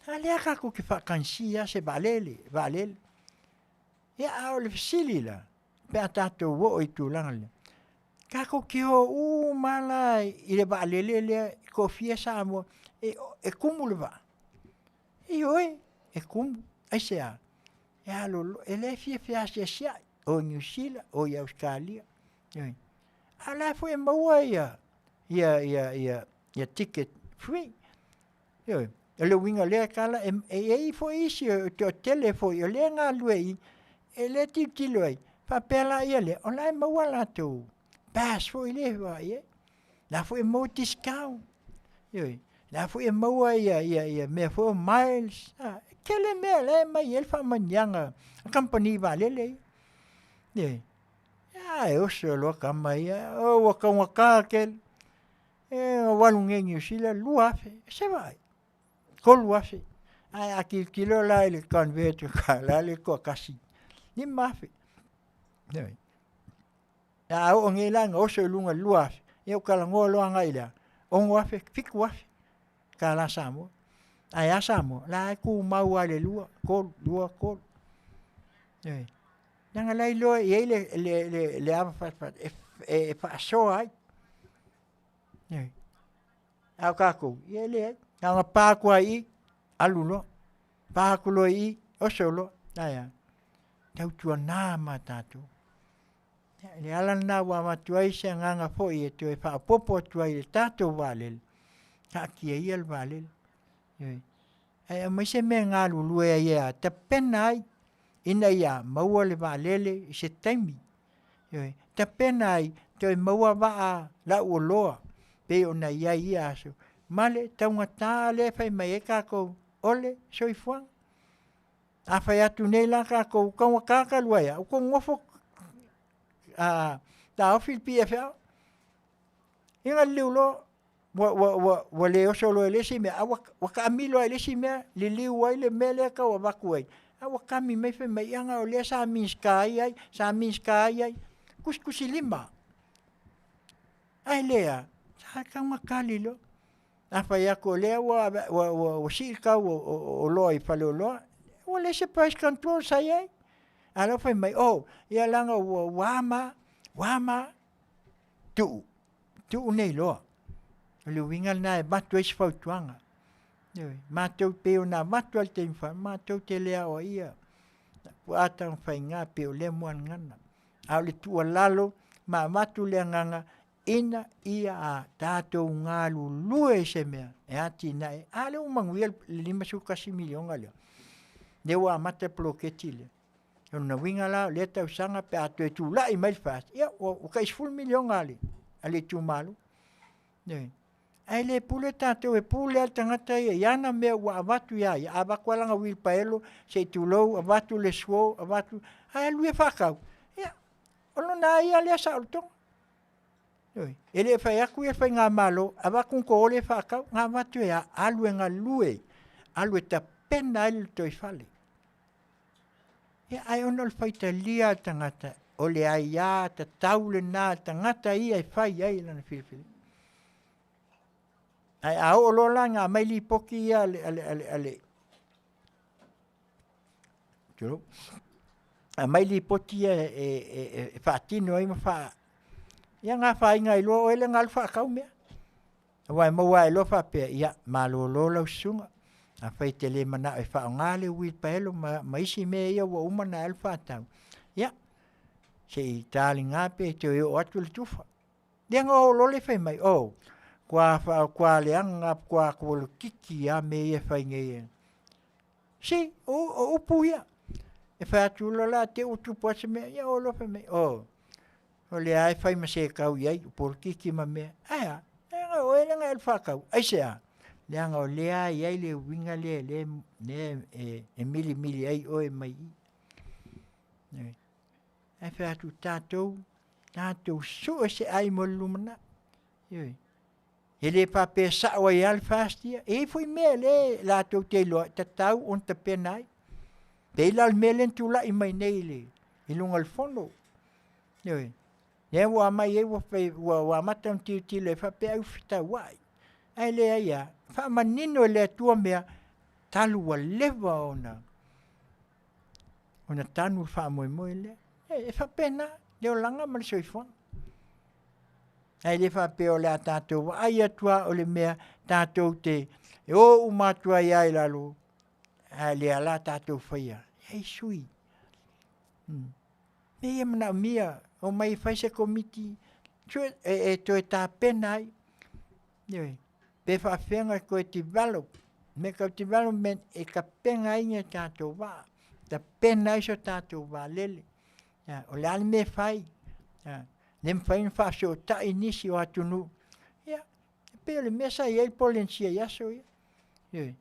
Alea kako ki whakansia se valele. Ia au le fisili la. Pea tātou wo i tūlanga. Kako ki ho mala i le valele lea ko fia Samoa e kumu le va. I oe e kumu. Ai se a. Ia lolo. E le fia sia o New Zealand o i Australia. Ala foi e maua ia ticket free. Ia. Le winga le kala e foi isi o tele foi o le nga lui e le titilo ai fa pela ele o lai maua la tu pass foi le vai la foi mo discount la foi maua ia me foi miles kele me le mai el fa manyanga a company vale le eu solo kama ia o waka kel o walungengi sila luafe se vai kolu afe. Ai aki kilo la ele convert ka la le ko kasi. Ni mafe. Nei. Ya o ngela ngo so lunga luafe. Eu kala ngo lo anga ila. O ngo afe fiku afe. Kala Samoa. Ai a Samoa la ku mau ale lua kol. Nei. Nanga lai lo e le ava fa e fa so ai. Nei. Au kako. Ele nga pākua i alulo, pākulo i osolo, aia. Tau tua nā mātātou. Le alan nā wā matuai se nganga fōi e tue whaapopo tuai le tātou wālele. Ka kia i al wālele. Ai mai se mea ngā lulue a ia, ta pena ai, ina ia maua le wālele i se taimi. Ta pena ai, toi maua waa la uoloa, pe o na ia i aso. Male taunga tā le fai mai e kako ole soifuang. A fai atu nei la kako kaunga kakaluaya. Uko ngofo ta ofil PFL. Inga liulo wa le osolo e lesi mea. Waka amilo e lesi mea. Li liu wai le mele ka wa waku ai. A wakami mai fai mai anga o le sa minska ai. Sa minska ai. Kuskusi lima. Ai lea. Sa kaunga kalilo. Afa ya ko le wa silka o loi fale o loa o le se price control sai ai ala foi mai ia langa wama tu nei loa le winga na batu es fautuanga matou pe na matu al temfa matou te le o ia ata fai nga pe o le moan ngana au le tu lalo ma matu le nganga ina ia a tātou ngā lulue se mea. E ati nai, ale o manguia 5 miliona leo. Leo a mata ploketi leo. O na winga la, le tau sanga pe atu e tu lai mai fast. Ia, o kais full miliona ale. Ale tu malu. Ai le pule tātou e pule al tangata ia. Iana mea ua avatu ia. Ia abakwalanga wilpaelo, se tu lou, avatu le suo, avatu. Ai alue whakau. Ia, ono na ia lea sa altonga. Ele fai aku e fai ngā malo, awa kung ko ole whakau, ngā watu e alue ngā lue, alue ta pena ilu toi whale. Ai ono le fai ta lia tangata, ole ai ia, ta taule nā, tangata ia e fai ai lana whiriwhiri. Ai a o lola ngā mai li poki ia ale. Turo. A mai li poti e whaatino ai ma wha. Ia ngā whai ngai loa o ele ngā alwha kau mea. Wai maua e loa whapea, ia malo lola usunga. A whai te le mana e wha o ngāle ui paelo ma isi mea ia wa umana alwha tau. Ia, se i tāli ngā pe te o atu le tuwha. Ia ngā o lole whai mai, kwa leanga, kwa kuolo kiki a me e whai ngai. Si, o upu ia. E whai atu lola te utupu asa mea, ia o loa whai mai, o le ai whai ma se kau iai, uporo kiki ma mea. Aia, o ele ngai alwha kau, aise a. Leanga o lea iai le winga le mili ai oe mai i. Ai whai atu tātou so se ai mo lumana. Ele pape sa o ial fastia, e foi mea le lātou te loa, tatau on ta penai. Peila al melen tula i mai nei le, i lunga al fono. Ne wa mai e wa mata un Tiute le fa pe au fita wai. Ai le ia, fa manino le tua mea talu wa leva ona. Ona tanu fa moi le. E fa pena le olanga mal soifon. Ai le fa pe o le tatou wa ai atua o le mea tatou te e o umatua ia i lalo. Ai le ala tatou faia. Ei sui. Me mana mia o mai fai se komiti to ta penai. Pe fa fenga ko develop. Me ka development e ka penga inga tatou wa. Ta penai so tatou wa lele. O le me fai. Nem fai fa so ta inisi o atunu. Ya. Pe le mesa ia polencia ia so ia.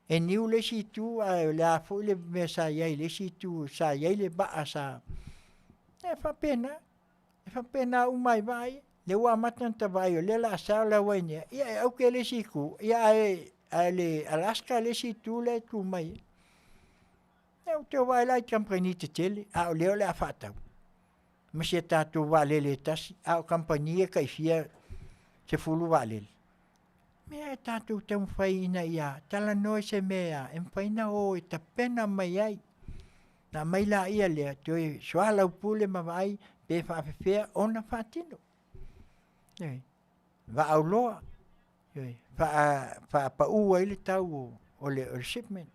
E niu le si tu le a fo le mesa ia le si tu sa ia le ba asa. E fa pena umai vai. Le wa matan ta vai le la sa la wainia. Ia au ke le si ku. Ia le Alaska le si tu le tu mai. E o te vai lai compagnie te tele. A le a fatau. Ma se tatu wa le tasi. A compagnie kai fia se fulu wa le. Mea tātou tau whai ina ia, tala noi se mea, e mwhaina o e ta pena mai ai. Nā mai la ia lea, toi soala upule ma vai, pe whaafewhea ona whaatino. Wa au loa, wha pa ua ile tau o le shipment,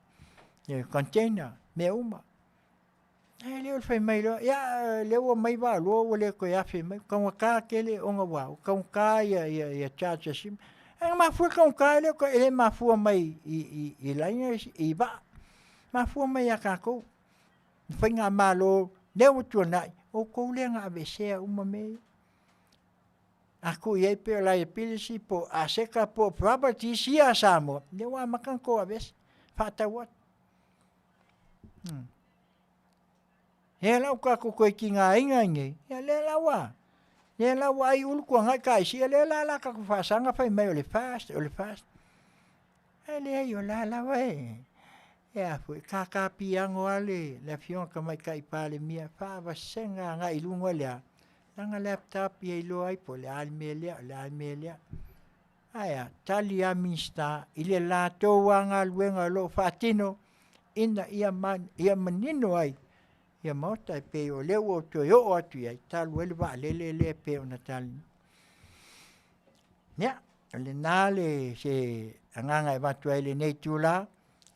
container, mea uma. Leo whai mai loa, ia leo mai wa loa o le koe awhi mai, kaunga kā kele onga wau, kaunga kā ia charge a sim. Ma fua kau kale ko ele ma fua mai i laina i ba ma fua mai a kako whainga malo leo tuanai o ko le nga avesea uma me aku ia pe la e pilisi po a seka po property si a Samoa le wa makan ko aves fata wat ela ka ko ki nga inga nge ya le la wa le la wai ul ko nga kai si le la ka fa sanga fa mai le fast ele yo la wai ya fu ka piango ale la fion ka mai kai pale mia fa va senga nga ilungo le nga laptop ye lo ai po le almelia aya talia mista ile la to wanga luenga lo fatino ina ia manino ai ia mauta pe o leo o to yo atu ia talu ele va le pe ona tal ya le nale se anganga e vatu ele nei tula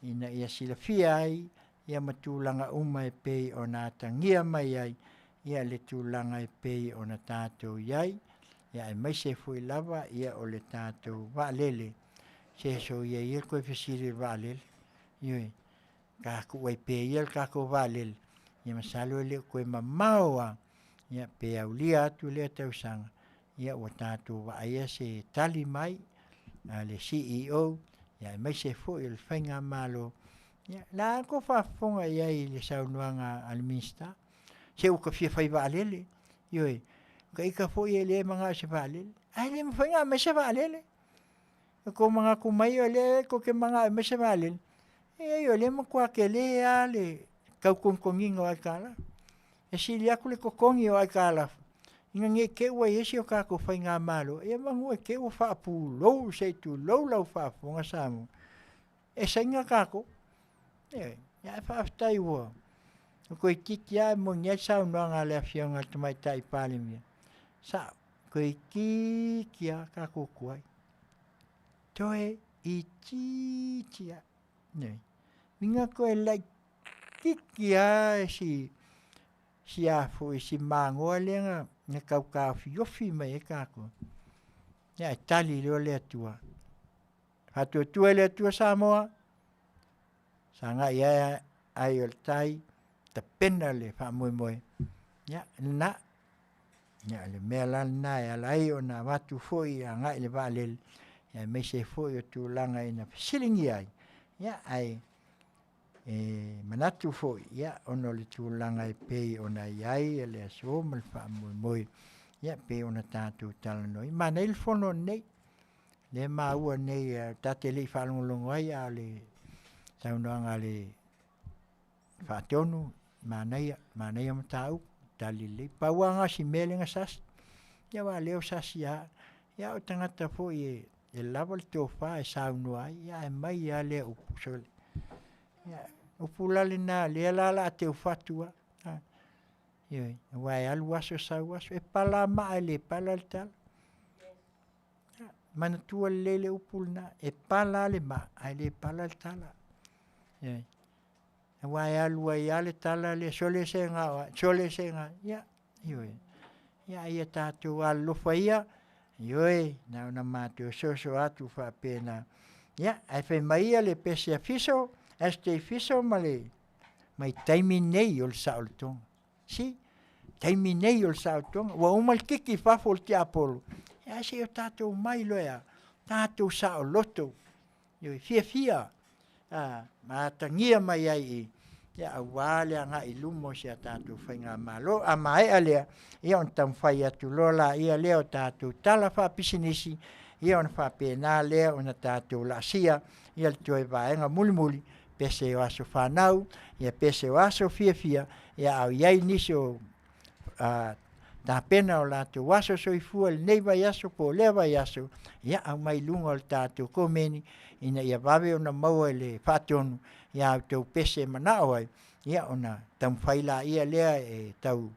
ina ia silafia ai ia matulanga uma e pe ona tangia mai ai ia le tulanga e pe ona tatou iai ia e mai se foi lava ia o le tatou va lele se so ia ko fesiri va lele ia ka ku ai pe ia ka ko va lele ia masalo le koe mamaua ia pe aulia atu le tausanga ia o tātou wa aia se tali mai le CEO ia mai se fo il whainga malo ia la ko whafonga ia i le saunuanga al minsta se uka fia Faiva alele ioi Ka ika fo i le mga se valele. Ai le mawhainga me se valele. Ko mga kumai o le ko ke mga me se valele. E o le makua ke le a le kau kongkonginga o ai kala. E si le aku le kokongi o ai kala. Inga nge ke ua esi o kako whainga malo. E mangu e ke ua whaapu lou se tu lou lau whaapunga Samoa. E sainga kako. E ia e whaaftai ua. Ko i kiki a mo ngai sau noa ngā le Afioga tamai tai pāle mia. Sa ko i kiki a kako kuai. Toe i titi a. Nei. Minga ko e lai kiki a si afu i si mangoa lenga nga kau ka Afiofi mai e kako. Ia e tali leo le atua. Hatu atua le atua Samoa. Sanga ia ai o tai ta pena le fa moi moi. Ia na. Ia le mea lana e alai o na watu foi a ngai le valele. Ia me se foi o tu langa ina silingi ai. Ia ai manatu foi. Ia ono le tu langa e pei ona iai e le aso mal fa moi moi. Ia pe ona tatu tala noi. Ma nei fono nei. Le maua nei tate le whalongolongo ai a le saunoanga le whaatonu. Manuia matau. Tali le. Pauanga si melenga sas. Ia wa leo sas ia. Ia o tangata fo e lava le tofa e sauno ai. Ia e mai ia le upu sole. Ia upu lale na le lala a teo fatua. Ia wa e alu aso sau aso. E pala maa le pala le tala. Mana tua le upu na. E pala le maa. Ai le pala le tala. Ia wa e alu ai ale tala le sole senga. Sole senga. Ia. Ia tātou alofa ia. Ioi, na mātou soso atu whapena. Ia, ai whai mai le pese a fiso. Este fiso mai taimi nei o le saole tonga. Si, taimi nei o le saole tonga. Wa umal kiki whafo le te apolo. Ia se o tātou mai loea. Tātou saole loto. Ioi, fia. Mātangia mai ai i. Ia awale anga i lumo si a tātou whainga malo. A mai alea, ia on tam whai atu lola, ia leo tātou tala whapisinisi, ia on whapena lea on tātou la sia, ia le toe vaenga muli, pese o aso whanau, ia pese o aso fia, ia au iai nisi o tā pena o lātou waso soifua, le nei vai aso, po lea vai aso, ia au mai lunga o le tātou komeni, ina ia vawe ona maua le whatonu, ia au tau pese manao ai, ia ona tam whaila ia lea e tau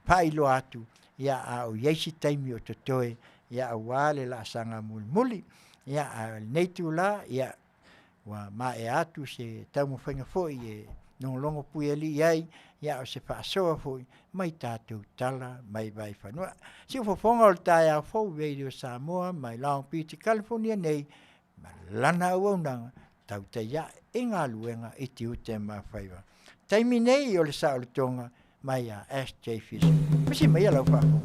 whailo atu, ia au yeisi taimi o totoe, ia au wale la sanga muli, ia au neitu la, ia wa ma e atu se tau mo whainga foi e nongolongo pui ali iai, ia o se whaasoa foi, mai tātou tala, mai vai whanua. Si o Fofoga o le tae au fau, Radio Samoa, mai Long Beach, California nei, ma lana au nanga, Tautai ia e ngā luenga i Tiute ma Faiva. Taimi nei o le saole tonga mai a SJ Fish. Misi mai alau whako.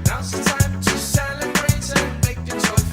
Now's the time to celebrate and make the choice.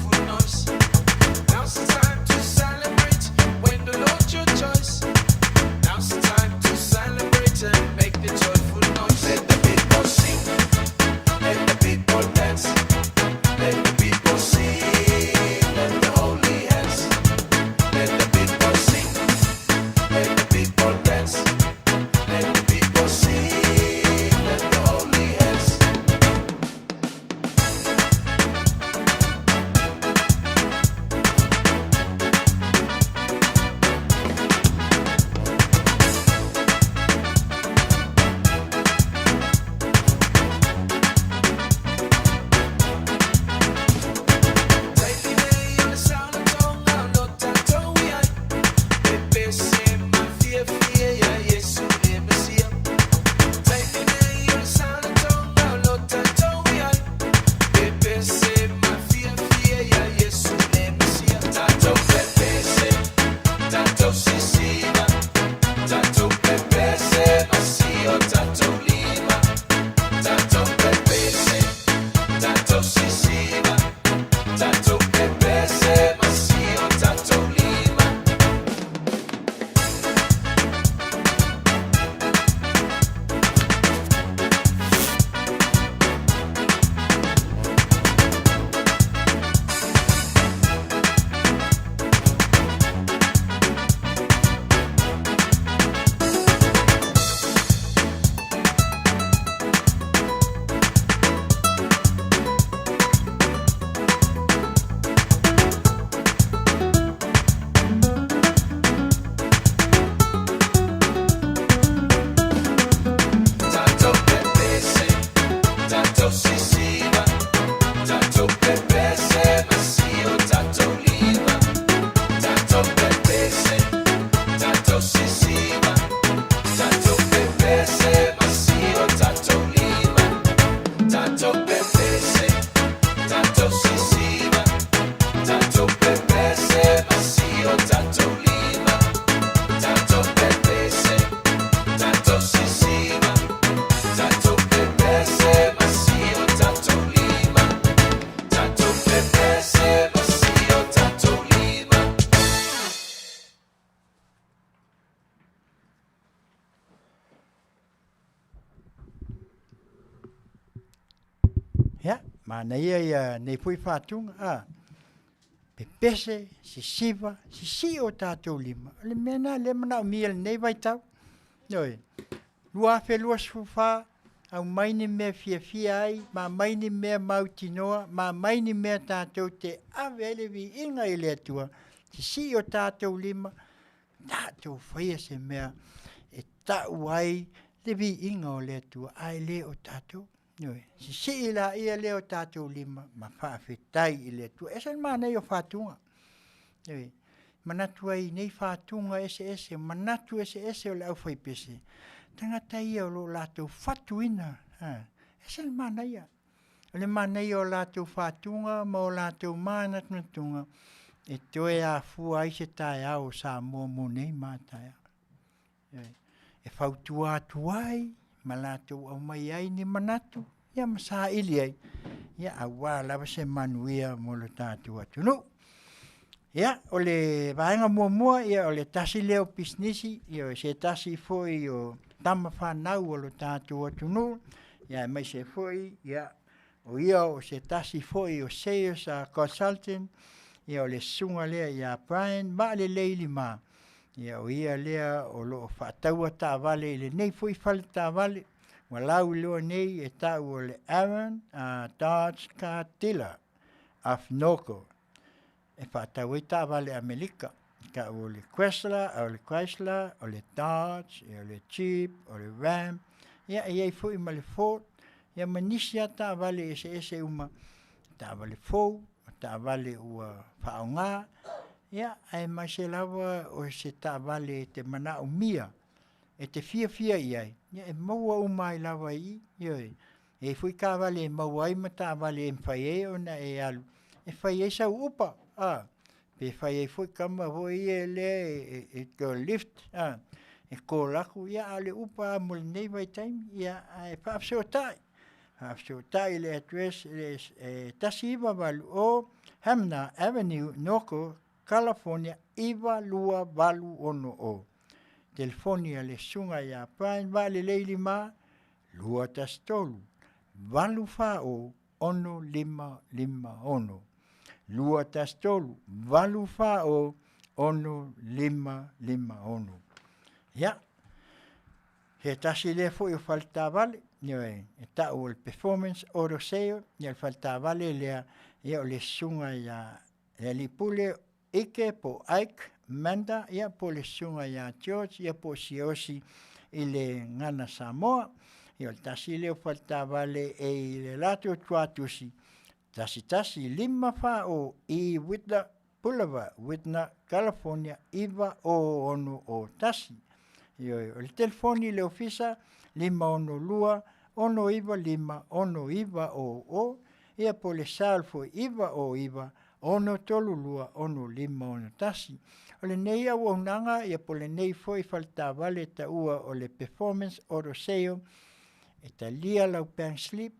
Ya, mana ia nei pui whātunga, pepese, siva, si o tātou lima. Le mena, le mana o mia nei vai tau. Noi, lua whelua suwha, au maini mea fia ai, ma maini mea mautinoa, ma maini mea tātou te awele vi inga i le atua. Si o tātou lima, tātou whaia se mea, e tau ai, le vi inga o le atua, ai le o tātou. Noi, si ila ia le o tātou lima, ma whaafetai i le atua. Esa ma nei o whātunga. Noi, manatu ai nei whātunga ese, manatu ese o le au whaipese. Tangata ia o lo lātou whatuina. Esa ma nei a. O le ma nei o lātou whātunga, ma o lātou mānatunga. E toe a fua i se tae au Samoa mo nei mātai. E whautua tuai, ma lātou au mai ai ni manatu, ia masa ili ai. Ia awa lava se Manuia mo lo tātou atunu. Ia, o le vaenga mua, ia o le tasi leo pisnisi, ia se tasi foi o tama whanau o lo tātou atunu. Ia mai se foi, ia o se tasi foi o sales consultant, ia o le sunga lea ia Brian, ma le leili ma. Ia o ia lea o lo whataua tā vale, le nei foi whale tā vale, walau loa nei e tau o le Aaron, Dodge Cartilla, Afnoko, e whataua i tā vale Amerika, ka o le Chrysler, o le Dodge, o le Jeep, o le Ram, ia e foi ma le Ford, ia manisia tā vale ese uma, tā vale Ford, tā vale ua whaonga, ia, ai mai se lava o se tā vale te mana o mia, e te fia i ai. Ia, e maua o mai lava i, ioi. E fui ka vale e maua ai ma tā vale e mwhaie o na e alu. E whaie sa upa, pe whaie fui kama hoi e le e go lift, e ko laku, ia, ale upa mo le nei vai taimi, ia, e whaafseo tai. Whaafseo tai le address, tasi iwa walu o Hamna Avenue, Noko, California, iwa lua walu ono o. Telefonia le sunga ia Brian vale leili ma, lua tastolu, walu o ono lima ono. Lua tastolu, walu o ono lima ono. Ja, he tasi le fo i falta vale, e tau el performance oro seo, e el falta vale le o le sunga ia e lipule ike po Ike Manda, ia po le sunga ia George, ia po siosi i le ngana Samoa, ia le tasi leo falta vale e le lato tuatusi, tasi lima o i Whitna Boulevard, Whitna, California, iwa o ono o tasi. Ia o le telefoni le ofisa, 512, ono iwa 5, ono iwa o, ia po le salfo iwa o iwa, ono tolulua, ono 5, ono tasi. O le nei au unanga, ia po le nei foi falta vale ta ua o le performance oro seo, e ta lia lau pang slip,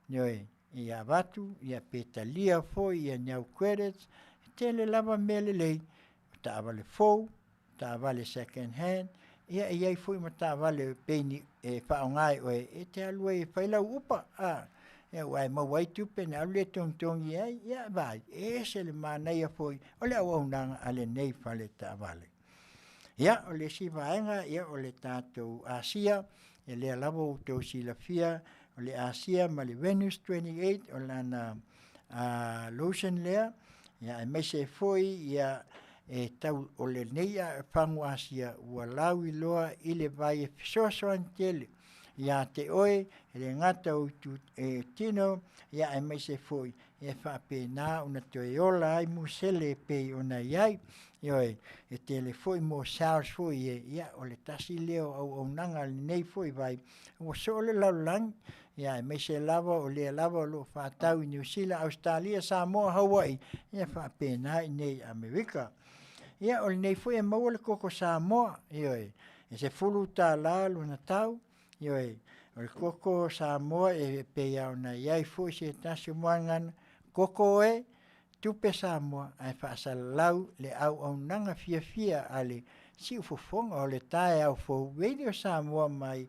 ia watu, ia pe ta lia foi, ia nyau credits, te le lava mele lei, ta vale fou, ta vale second hand, ia iai foi ma ta vale peini e whaongai oe, e te alua e whailau upa, ia wai ma wai tupe na alu le tongtongi ai, ia vai, e se le mānaia foi, o le au aunanga ale nei whale ta vale. Ia, o le si vaenga, ia o le tātou Asia, e le alava o tau silafia, o le Asia ma le Venus 28, o lana lotion lea, ia e meise foi, ia e tau o le neia whangu Asia, ua lau i loa i le vai e fisoasoan tele, ia te oe, e le ngata o tino, ia e meise foi, e whape nā una toe ola ai musele pe ona iai, ioi, e tele foi mo saus foi, ia o le tasi leo au nanga le nei foi vai, ua so le laulang, ia e meise lava o le lava o lo whatau i New Zealand, Australia, Samoa, Hawaii, ia whape nā i nei Amerika. Ia o le nei foi e maua le koko Samoa, ioi, e se fulu tā la luna tau, ioi, o le koko Samoa e pe au na iai foi se tasi moangana, koko e tupe Samoa ai whaasalau le au nanga fia ale si ufofonga o le tae au fo radio Samoa mai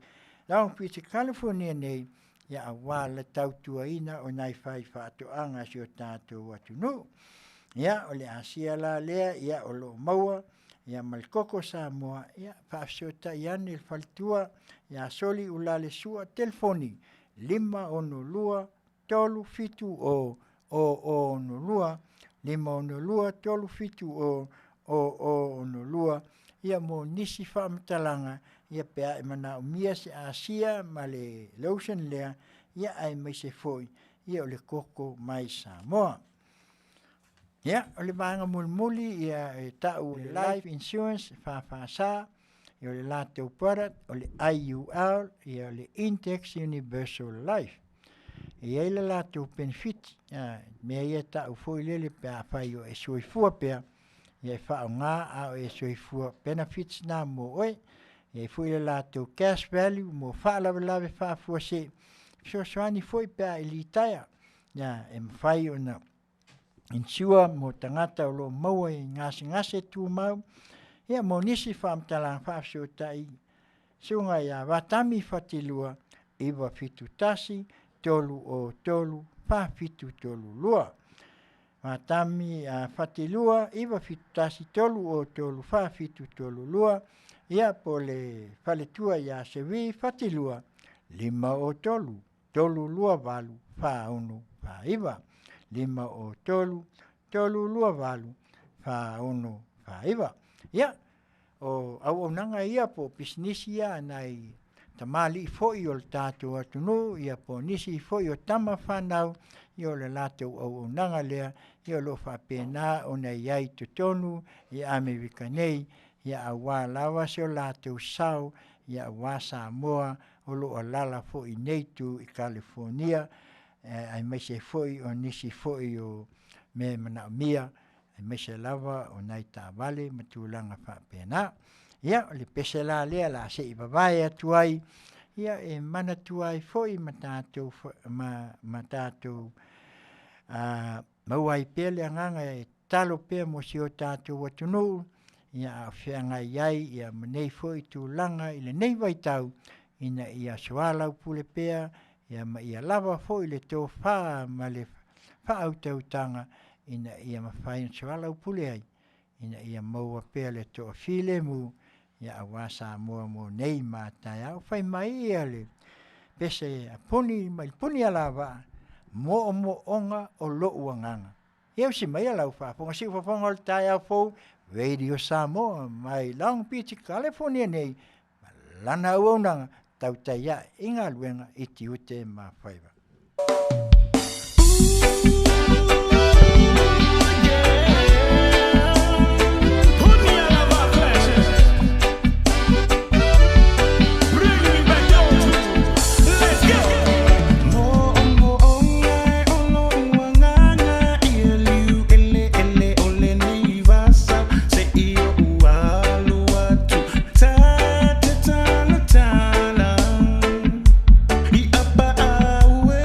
Long Beach, California nei ia awala tautuaina o nai fai whaatoanga si o tātou atunu. Ia o le asia la lea, ia o lo maua, ia malkoko Samoa, ia whaafsiota iane il faltua, ia soli ulale sua telefoni, 512 tolu fitu o no lua, 512 tolu fitu o no lua, ia mo nisi whaamatalanga, ia pea e mana umia se asia ma le lotion lea, ia ai mai se foi, ia o le koko mai Samoa. Ia, o le maanga mulmuli, ia e tau le life insurance, whawhasa, ia o le lātou parat, o le IUL, ia o le Index Universal Life. Ia le lātou benefit, mea ia tau foi lele pea whai o e soifua pea, ia e whao ngā au e soifua benefits nā mo oe, ia e foi le lātou cash value, mo whaalawe whaafua se, so soani foi pea i litaia, ia e mwhai o na insua mo tangata o lo maua i ngase tu mau, ia mo nisi whaamtalang whaafsiotai, sunga ia watami whatilua, iwa fitu tasi, tolu o tolu, whaafitu tolu lua. Watami whatilua, iwa fitu tasi, tolu o tolu, whaafitu tolu lua, ia po le whaletua ia sewi whatilua, 5 o tolu, tolu lua walu, whaunu, whaiwa. 5 o tolu, tolu lua walu, whaunu, whaiwa. Ia, o au nanga ia po pisnisi ia nai tamali foi o tātou atunu, ia po nisi foi o tama whanau, ia o le lātou au nanga lea, ia lo whapena o nei iai tutonu, ia ame wika nei, ia a wā lawa se o lātou sau, ia a wā Samoa, o lo alala foi neitu i California, ai mai se foi o nisi foi o me mana mia, ai mai se lava o nai tāwale matulanga whapena. Ia, o le pesela lea la se i babae atuai, ia e mana tuai foi matatou mauai pele anganga e talo pea mo si o tātou atunu, ia a whianga iai, ia manei foi tūlanga i le nei waitau, ina ia soalau pule pea, ia lava foi le tō wha ma le whautautanga, ina ia mawhai soalau pule ai, ina ia maua pea le tō while mu, ia a wā Samoa mo nei mātai au, whai mai ia le pese a puni ala wā, mo onga o lo'u anganga. Iau si mai alau whaponga, si whaponga o tai au fau, Radio Samoa, mai Long Beach, California nei, lana uaunanga, Tautai ia inga luenga i Tiute ma Faiva. Away.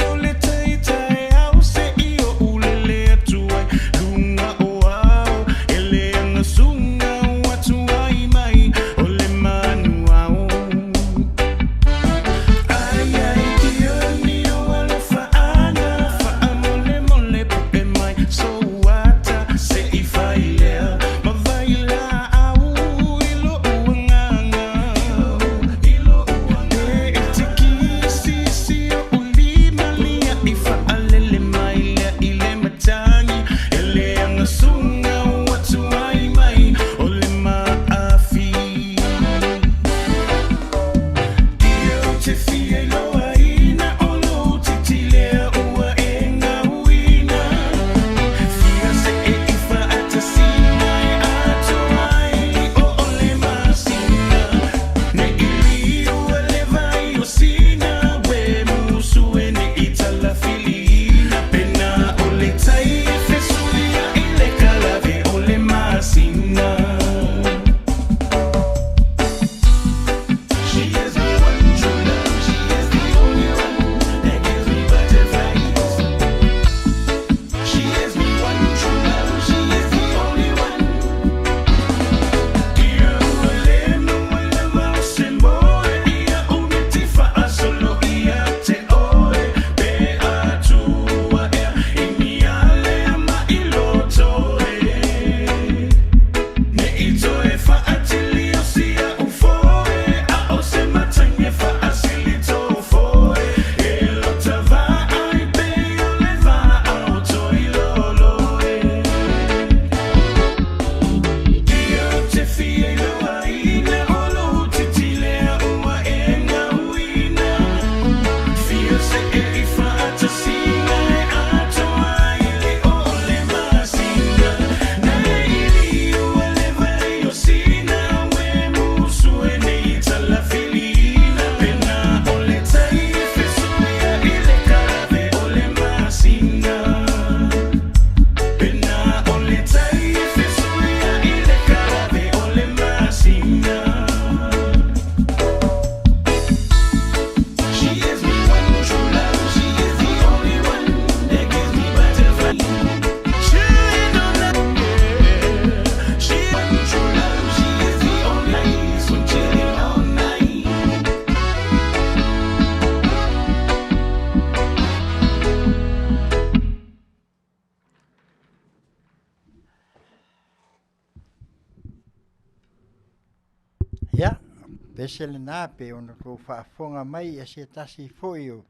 Pesele nā pe ona kou whaafonga mai se tasi foi o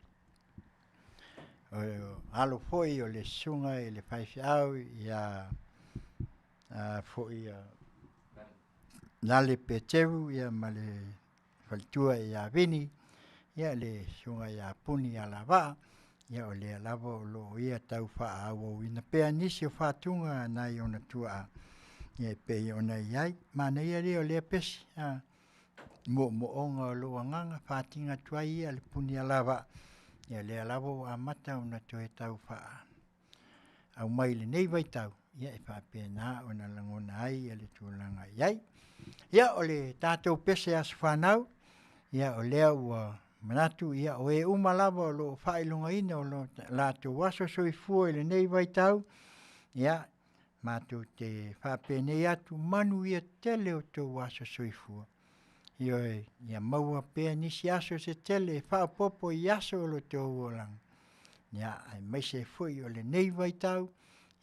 alo foi o le sunga e le whaifi au ia foi nale pe teru ia ma le whalitua ia vini ia le sunga ia puni ala wā ia o le alava o lo ia tau wha au ina pea nisi o whātunga nai ona tua ia pe ona iai mana ia leo lea pesi mo onga o lo nganga whātinga tua ia le puni ala wā ia le alava o amata ona toe tau wha au mai le nei vai tau ia e whapena ona langona ai ia le tūlanga iai ia o le tātou pese as whanau ia o lea ua manatu ia o e umalava o lo whailunga ina o lo lātou waso soifua i le nei vai tau ia mātou te whapene atu Manuia tele o tō waso soifua ia maua pēa nisi aso se tele whaapopo i aso o lo tō uolang ia ai mai se fui o le nei vai tau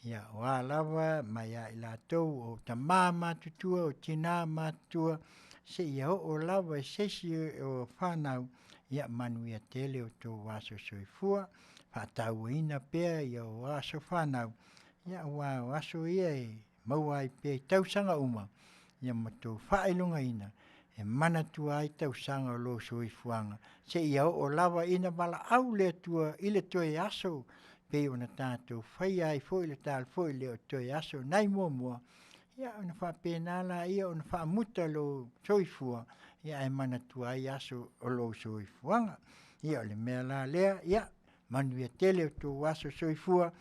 ia o alava mai a i lātou o ta mā mātutua o tina mātutua se ia o lava sesi o whanau ia Manuia tele o tō waso soifua whaatau ina pēa ia o aso whanau ia o aso ia maua ai pēa i tausanga uma ia ma tō whaelunga ina e manatua ai tausanga o lo soifuanga se ia o lava ina wala au le tua i le toe aso pe ona tātou whai ai foi le tāl foi le o toe aso nai mua ia ona whapena la ia ona whaamuta lo soifua ia e manatua ai aso o lo soifuanga ia o le mea la lea ia Manuia tele o tō aso soifua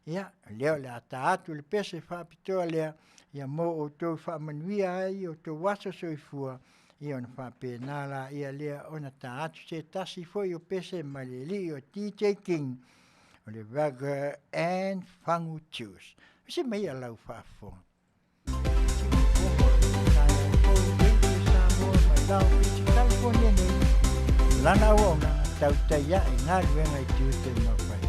ia leo le ata atu le pese whaapitoa lea ia mo o tō whaamanuia ai o tō aso soifua ia ona whapena la ia lea ona tā atu se tasi foi o pese maleli o Tiute King o le Vaga and Fangu Tius. Se mai alau whaafonga. California nei lana ona Tautai ia e Galuega i Tiute no Faiva.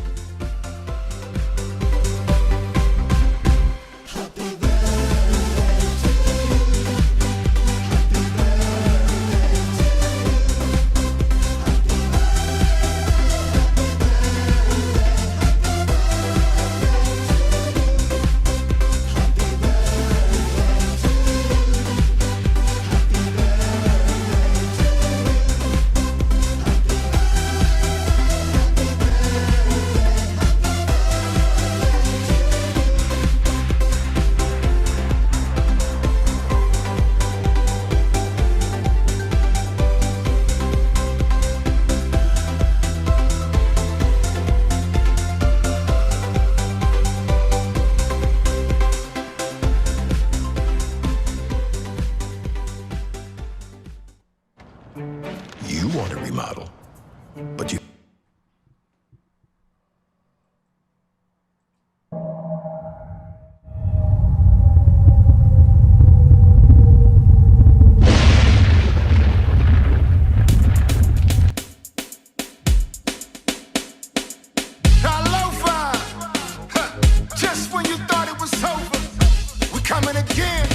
You want to remodel, but you... Just when you thought it was over, we're coming again.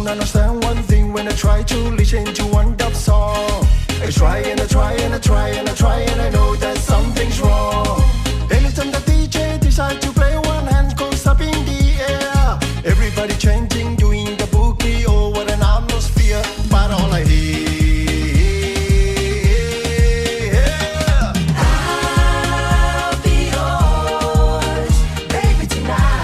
Understand one thing when I try to listen to one dub song. I try and I try and I try and I try and I know that something's wrong. Anytime the DJ decides to play, one hand goes up in the air. Everybody chanting, doing the boogie, oh what an atmosphere. But all I hear, I'll be yours, baby tonight.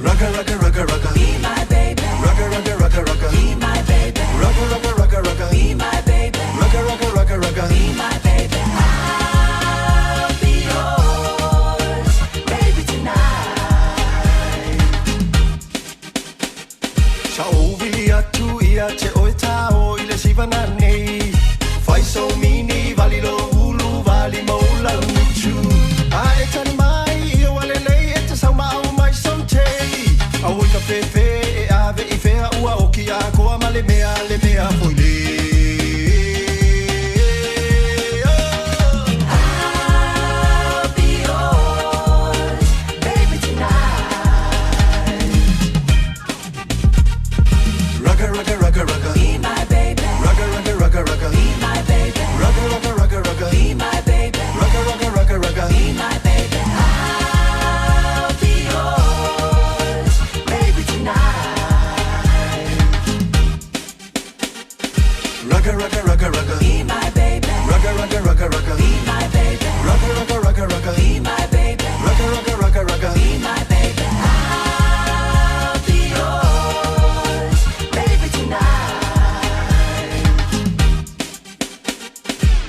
Rugga, rugga, rugga, rugga. Be my baby. Rugga, rugga, rugga, rugga. Be my baby. Rugga, rugga, rugga, rugga. Be my baby. Rugga, rugga, rugga, rugga. Be my baby. I'll be yours, baby tonight. vanane Fai so mini vali lo ulu vali mola uchu Ai tani mai ia wale lei e te sau mau mai son te Au ka pepe e ave I fea ua oki a koa ma le mea foi le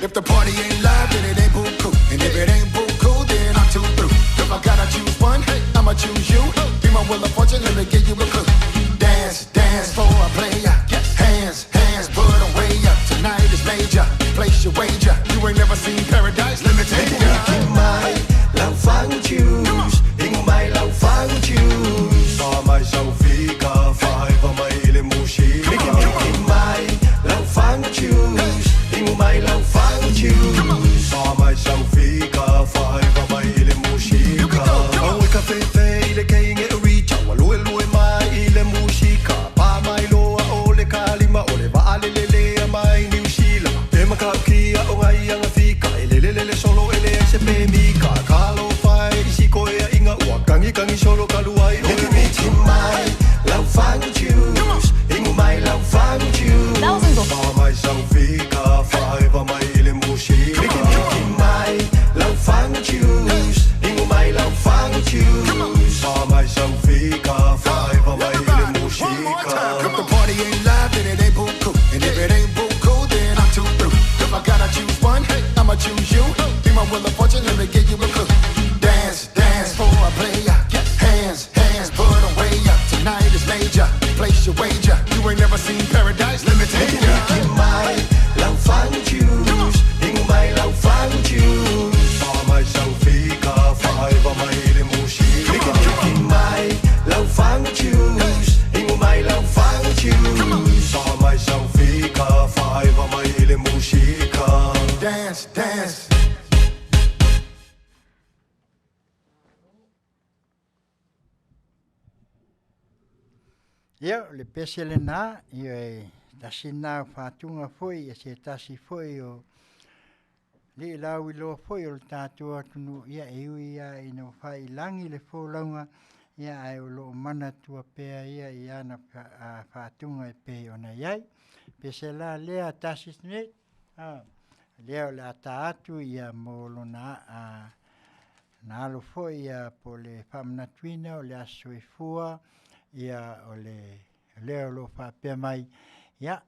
If the party ain't live, then it ain't buku. And if it ain't buku, then I'm too through. If I gotta choose one, hey, I'ma choose you. Be my wheel of fortune, let me give you a clue. Dance, dance for a player. Hands, hands, put away ya. Tonight is major. Place your wager. You ain't never seen paradise. Let me take ya. Mai, lau fang choose. Ingo mai lau fang choose. Sa mai sau fika, Faiva mai ile mushi. Mai, lau fang choose. Ingo mai lau fang choose. Sa mai sau fika, Faiva mai ile mushika. Awe ka fefe ile keinge uricha. Walue lue mai ile mushika. Pa mai loa ole kalima ole vaale lele mai New Zealand. Te makakia o ngai anga fika. Ele solo ele se pe mika. Kalo fai isi koea inga ua. Kangi solo kaluai ole miti mai. Lau fang choose. Ingo mai lau fang choose. Sa mai sau fika. Faiva mai ile mushika. Mai lau fang choose. Ingo mai lau fang choose. Sa mai sau fika. Faiva mai ile mushika. If the party ain't live, then it ain't buku. And if it ain't buku, then I'm too through. If I gotta choose one, hey, I'ma choose you. Be my wheel of fortune, let me give you a clue. Dance, dance for a player. Hands, hands, put away ya. Tonight is major. Place your wager. You ain't never seen paradise. Let me take ya. Mai lau fang choose. Ingo mai lau fang choose. Sa mai sau fika. Faiva mai ile mushika. Mai lau fang choose. Ingo mai lau fang choose. Sa mai sau fika. Faiva mai ile mushika. Dance, dance. Ia, le pese le nā, ia e tasi nā whātunga foi, ia se tasi foi o le lau I loa foi o le tātua tunu, ia e ui ia I no whai langi le fōlaunga, ia ai o loo mana tua pēa ia I ana whātunga e pē ona iai. Pese la lea tasi snet, lea o le ata atu ia mo lona na alo foi ia po le whamanatuina o le aso I fua, ia o leo lo whapea mai, ia,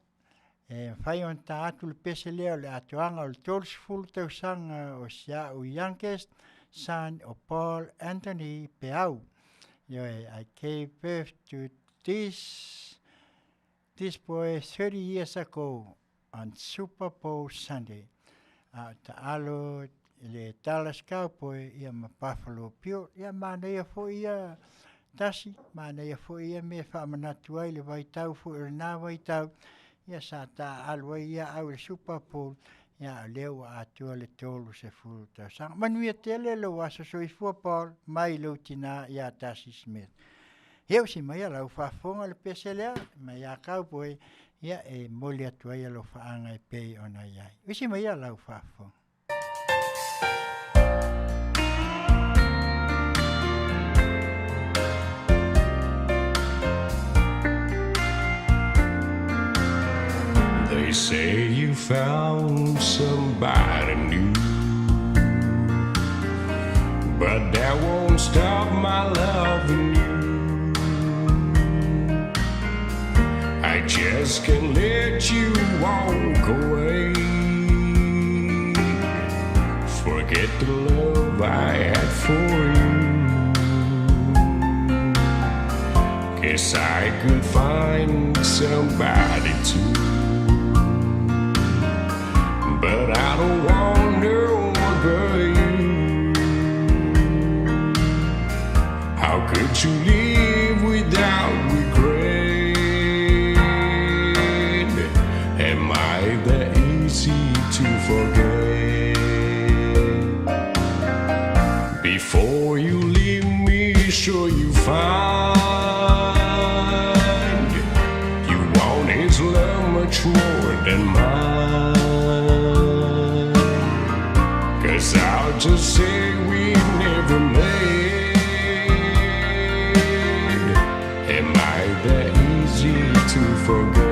whai on ta atu le pese leo le atuanga o le tolsfulu tau sanga o sia o youngest son of Paul Anthony Peau. I gave birth to this boy 30 years ago on Super Bowl Sunday. Ta alo le Dallas Cowboy ia ma Buffalo Bill, ia Manuia fo ia tasi, Manuia fo ia me whamanatu ai le waitau fo I nā waitau, ia sa ta alwa ia au le Super Bowl, ia leo atua le tolu se furu tau sanga. Manuia tele lo wasa so I football, mai lo tina ia tasi Smith. Heu si mai lau whafonga le pese lea, mai a Cowboy, ia e moli atua ia lo whaanga e pei ona iai. Usi mai lau whafonga. They say you found somebody new, but that won't stop my loving you. I just can't let you walk away. Forget the love I had for you. Guess I could find somebody too. I don't want no one but you. How could you live without regret? Am I that easy to forget? Before you leave me, sure you find you want his love much more than mine. 'Cause I'll just say we never made. Am I that easy to forget?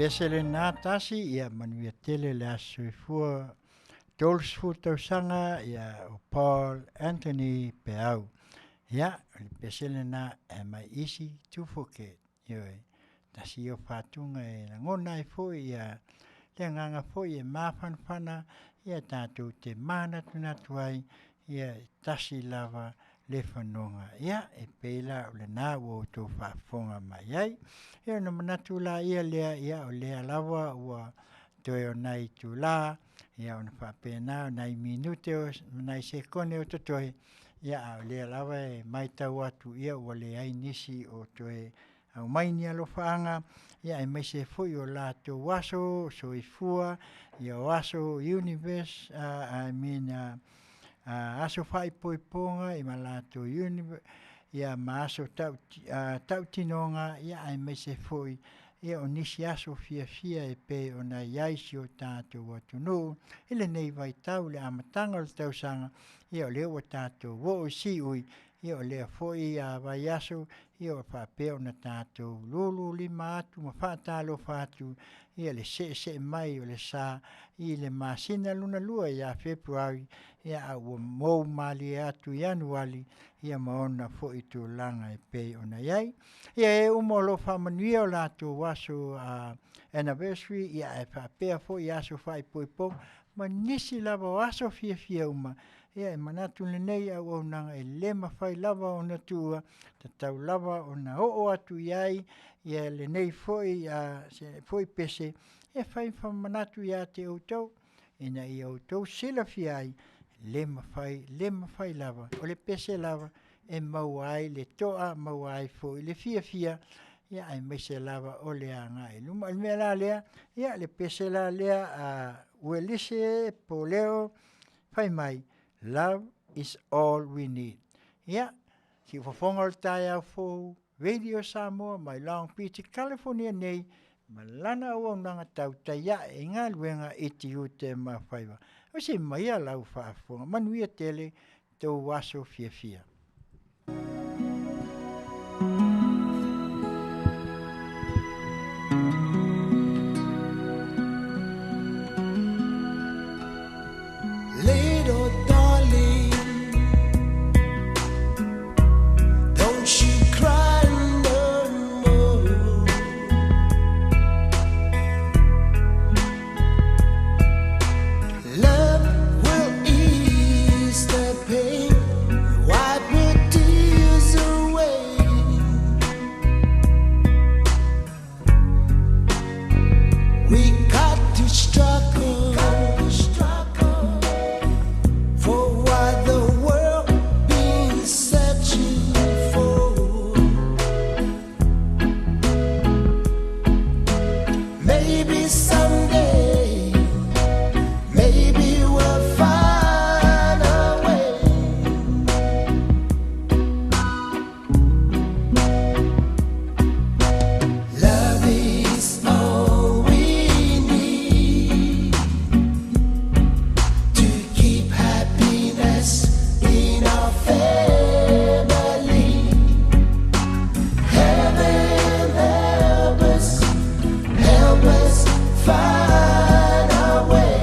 Pesele nā tasi ia Manuia tele le asoifua tolsfu tausanga ia o Paul Anthony Peau. Ia, le pesele nā e mai isi tufoke. Ioi, tasi o whātunga e ngona e fōi ia le nganga fōi e māwhanwhana ia tātou te mana tunatuai ia tasi lava le whanonga. Ia, e peila o le nā o tō whaafonga mai ai. Ia no manatu la ia lea ia o lea lawa ua toe o nai tu la ia o na whapena o nai minute o nai sekone o totoe ia o lea lawa e mai tau atu ia ua le ai nisi o toe au maini alofaanga ia e mai se fui o la to waso so i fua ia o waso universe aso fai poiponga i malato universe ia maaso tau tinonga ia ai me se foi ia o nisi aso fia e pe o na iaisi o tātou watunu ile nei vai tau le amatanga o tau sanga ia o leo o tātou wo o si ui ia o lea foi a vai aso ia o whapea o na tātou lulu lima atu ma whaatalo whatu ia le se mai o le sa i le Masina luna lua ia Februari ia au mou mali atu Januari ia maona fo i tu langa e pe ona iai. Ia e umolo whamanuia o lato waso anniversary ia e whapea fo i aso whai poipong ma nisi lava o aso fia uma ia e manatu lenei au au nanga e lema whai lava o na tua ta tau lava o na o atu iai ia lenei foi foi pese e whai whamanatu ia te outau ina i outau sila fiai lema whai lava o le pese lava e mau ai le toa mau ai foi le fia ia ai mai se lava o le anga i luma. Mea la lea, ia le pese la lea uelise po leo fai mai. Love is all we need. Ia, si fofonga o tai au fōu, Radio Samoa, mai Long Beach, California nei, ma lana ua unanga Tautai ia e ngā luenga i Tiute ma Faiva. O se mai a lau whaafonga, Manuia tele tau waso Afiafi. Little darling, don't you cry no more. Love will ease the pain, wipe your tears away. We got to struggle for what the world been searching for. Maybe someday, maybe we'll find a way. Love is all we need to keep happiness in our family. Heaven help us find our way.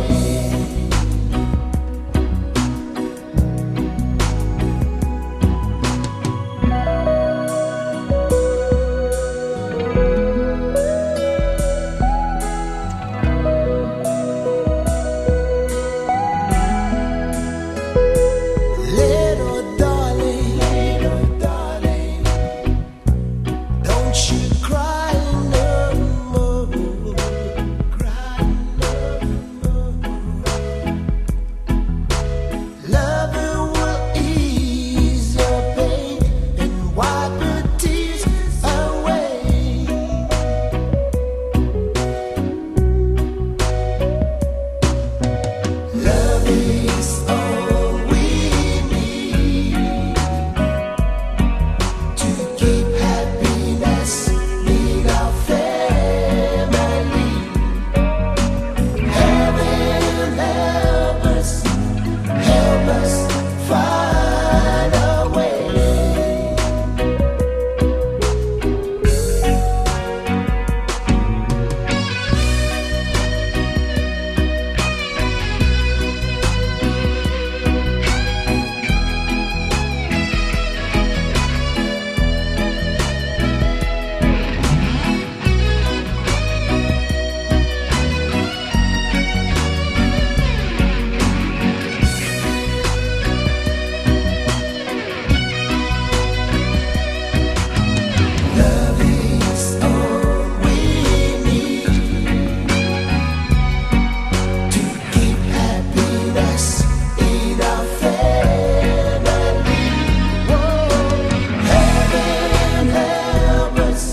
Little darling, don't you cry no more. Cry no more. Love will ease your pain and wipe your tears away. Love is all we need to keep happiness in our family. Heaven help us find a way. Love is all we need to keep happiness in our family. Heaven help us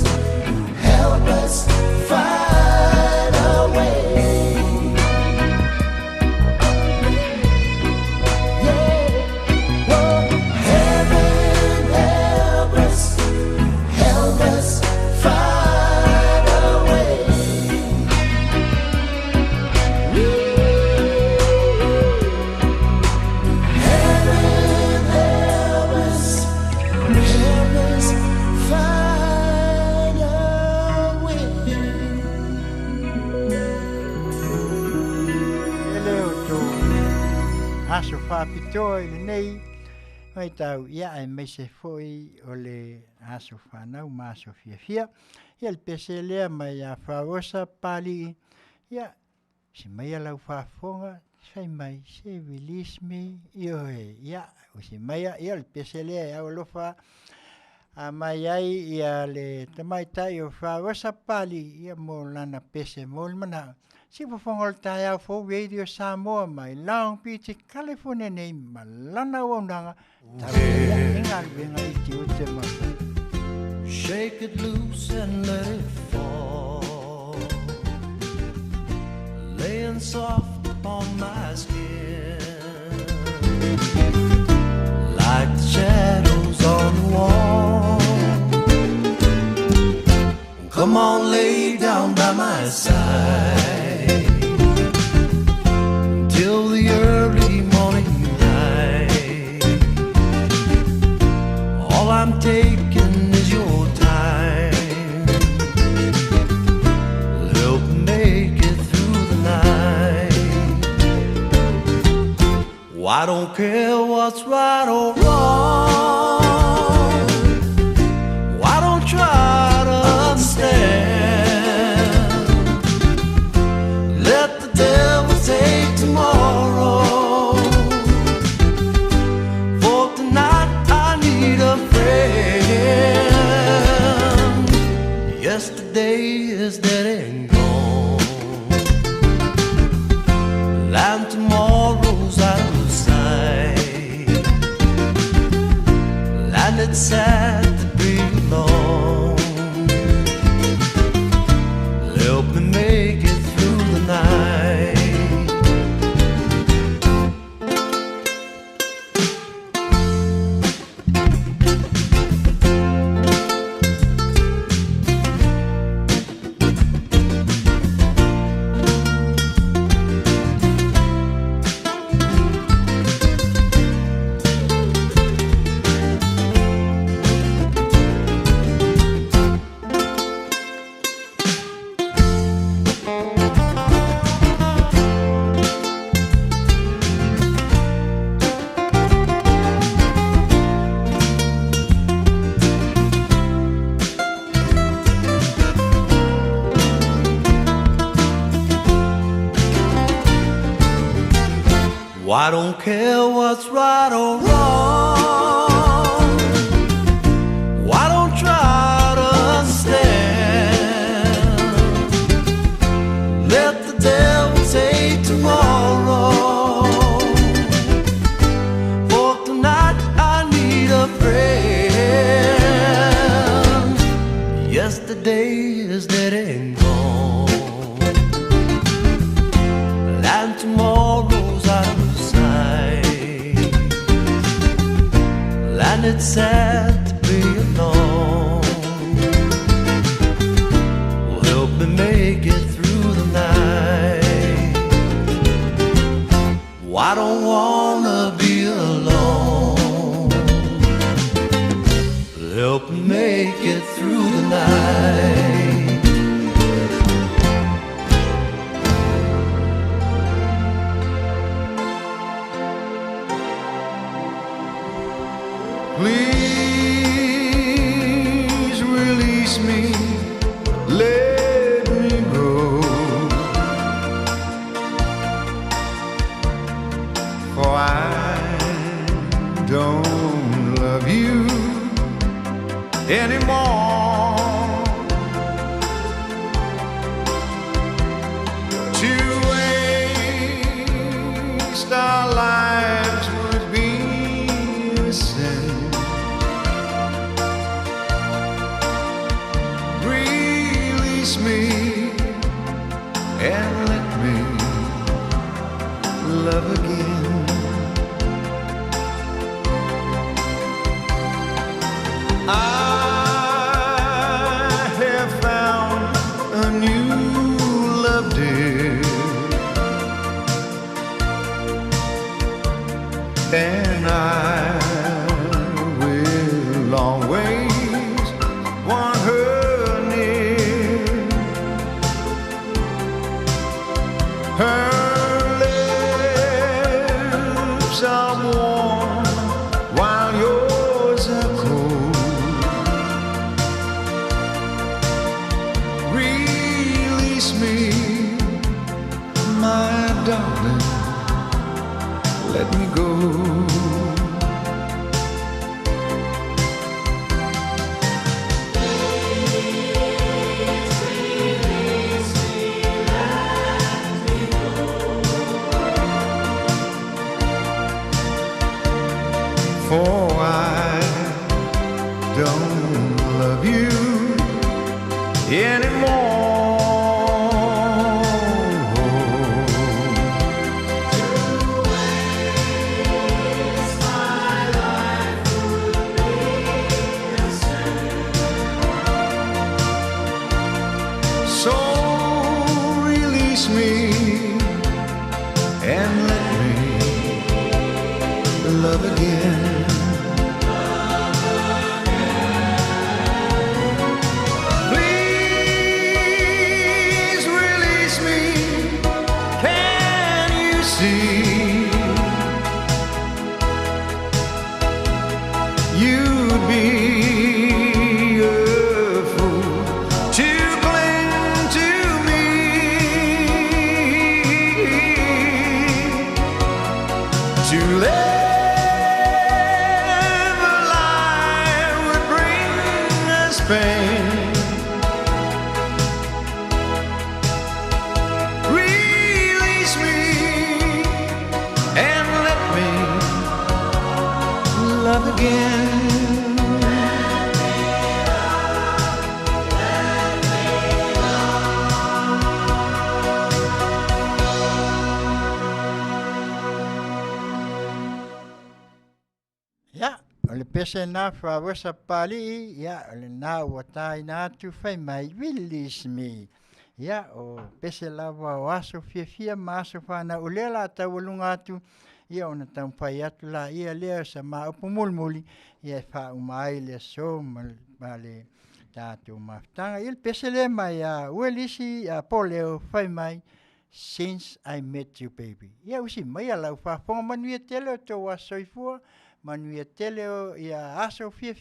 find a way. Heaven help us find a way. Heaven help us find a way. Ele o tō aso whapitoa i le nei, mai tau ia ai mai se foi o le aso whanau ma aso Afiafia. Ia le pese lea mai a whaosa pali, ia si mai a lau whafonga, sai mai se release me, ia o si mai a ia le pese lea ia o lofa a mai ai ia le tamaitai o whaosa pali, ia mo lana pese mo le mana. Si Fofogaina tai au fo Radio Samoa mai Long Beach, California nei malana o nanga. Taulapapa i Tiute ma. Shake it loose and let it fall, laying soft upon my skin, like the shadows on the wall. Come on, lay down by my side till the early morning light. All I'm taking is your time. Help make it through the night. Oh, I don't care what's right or wrong. Oh, I don't try to understand. Let the devil take tomorrow. For tonight I need a friend. Yesterday is dead and gone, and tomorrow's out of sight. And it's sad to be alone. Help me make it through the night. I don't care what's right or wrong. I don't try to understand. Let the devil take tomorrow. For tonight I need a friend. Yesterday is dead and gone, and tomorrow's out of sight. And it's sad to be alone. Well, help me make it through the night. Oh, I don't wanna be alone. Help me make it through the night. Please release me, let me go. For I don't love you anymore. To waste our lives would be a sin. Release me and let me love again. I have found a new love, dear, and I will always want her near. Her lips are warm while yours are cold. you'd be a fool to cling to me. To live a lie would bring us pain. Release me and let me love again. Ya, o le pese na whawasa pali, ya, o le nā ua tai nā tu whai mai, release me. Ya, o pese lawa o aso fia ma aso whana, o lea la tau alunga atu, ia ona tau whai atu la, ia lea sa ma upu mulmuli, ia wha umai le so, ma le tātou maftanga. Ia le pese le mai a uelisi, a poleo whai mai, since I met you baby. Ia usi mai a lau whafonga manuia tele o tō wa soifua, Manuia tele o ia aso fia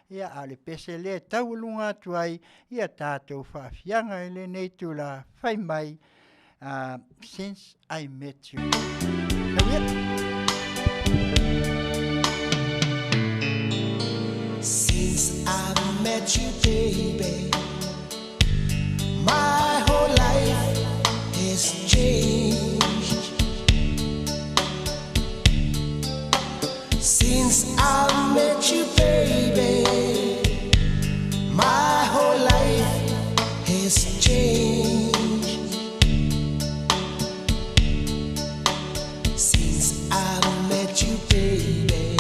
ia ale pese le tau lunga atu ai ia tātou whaafianga ele nei tu la whai mai since I met you. Since I met you, baby, my whole life has changed. Since I met you, baby, my whole life has changed. Since I met you, baby,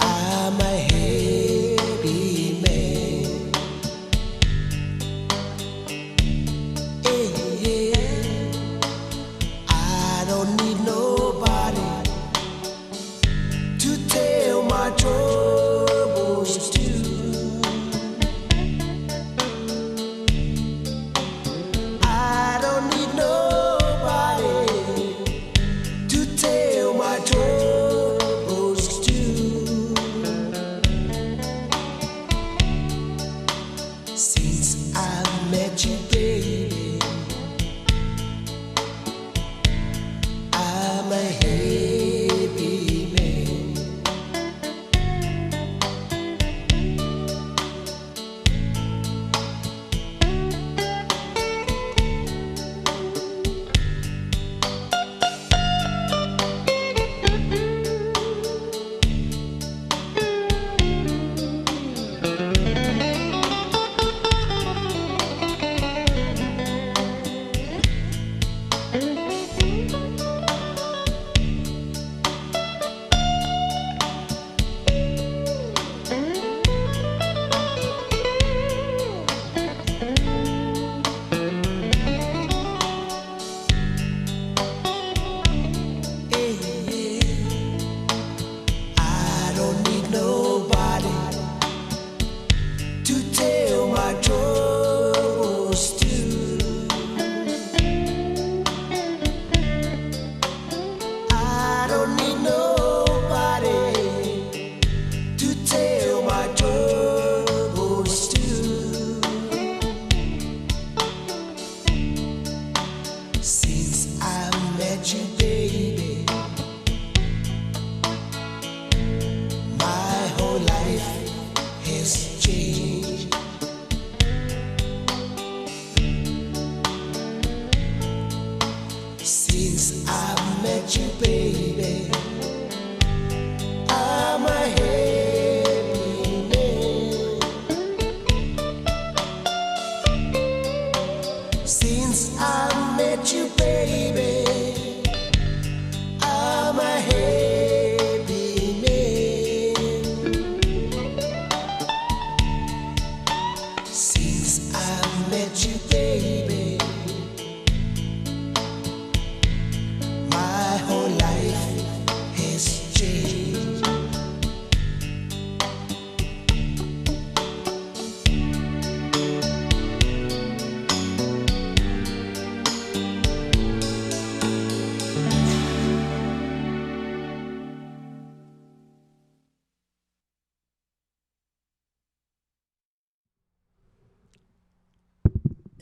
I'm a happy man.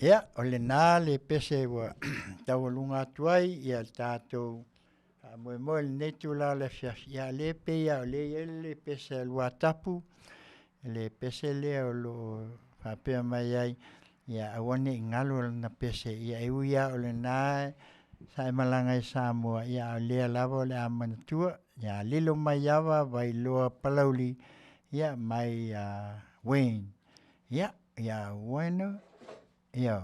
Ia, o le nā le pese wa taualunga atuai ia tātou moe moe le netu la le Afiafi. Ia le pe ia o le pese lua tapu, le pese le o lo whapea mai ai, ia awane i ngalo na pese, ia e uia o le nā sai malanga i Samoa, ia o lea lava o le amanatua, ia lilo mai awa vai loa palauli, ia mai Wayne. Ia bueno, ia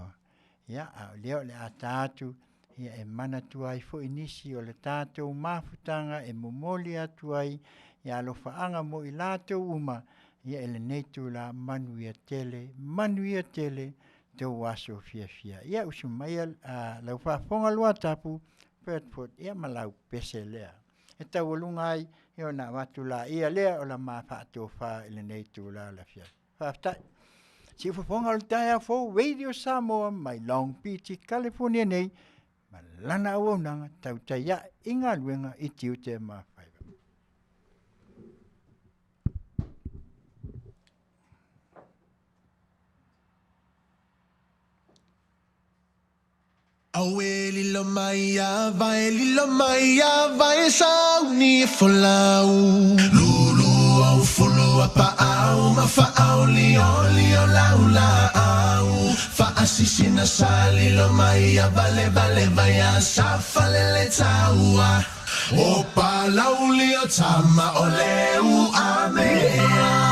a leo le a tātu, ia e mana tuai fo inisi o le tātou mafutanga e momoli atuai, ia lo faanga mo i lātou uma, ia ele neitu la Manuia tele, te waso fia. Ia usumaya lau whafonga lua tapu, Pertford, ia malau pese lea. E tau walunga ai, ia na watu la ia lea o la mawhaato wha ele neitu la fia. Whaftai. Si whafonga le taia fo Radio Samoa mai Long Beach, California nei, ma lana awaunanga Tautai ia inga luenga i Tiute ma Faiva. Awe lilo maia vai sau ni folau. Lulu au fulu apa au ma fa au li o laula au. Fa asisina sa lilo maia vale vai a sa falele taua. O pa lauli o tama o leu amea.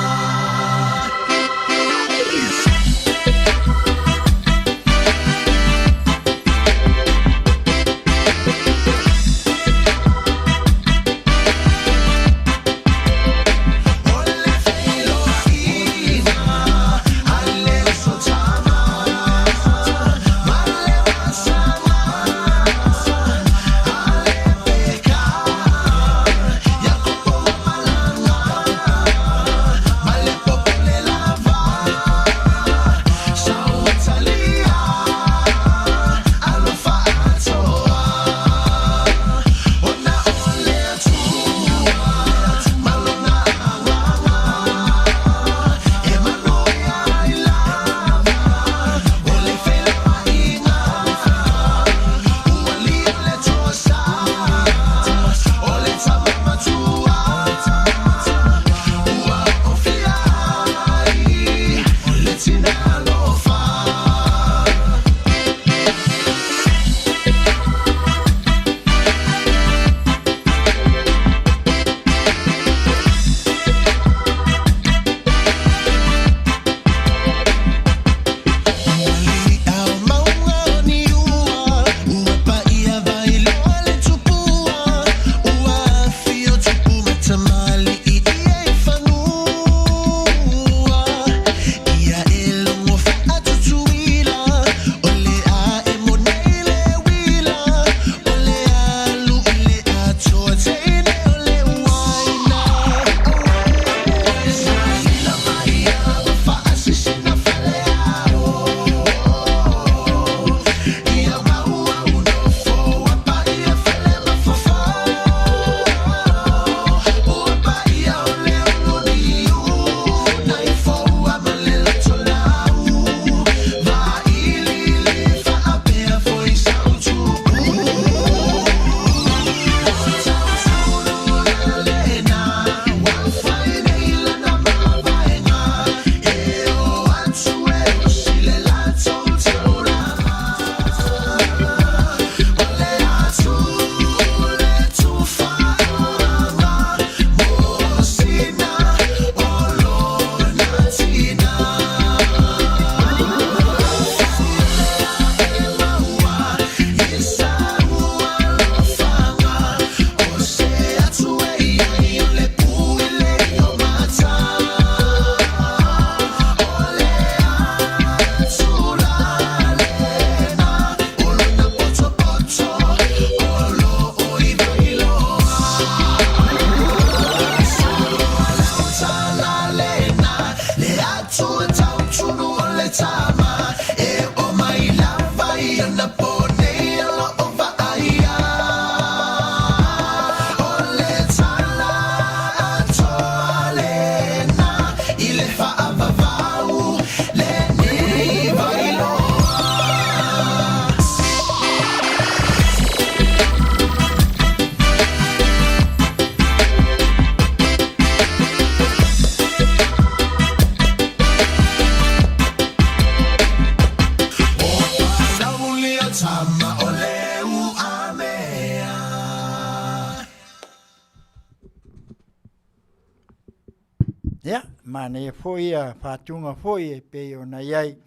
Ia, mana ia foi a whātunga foi e pei o na iai.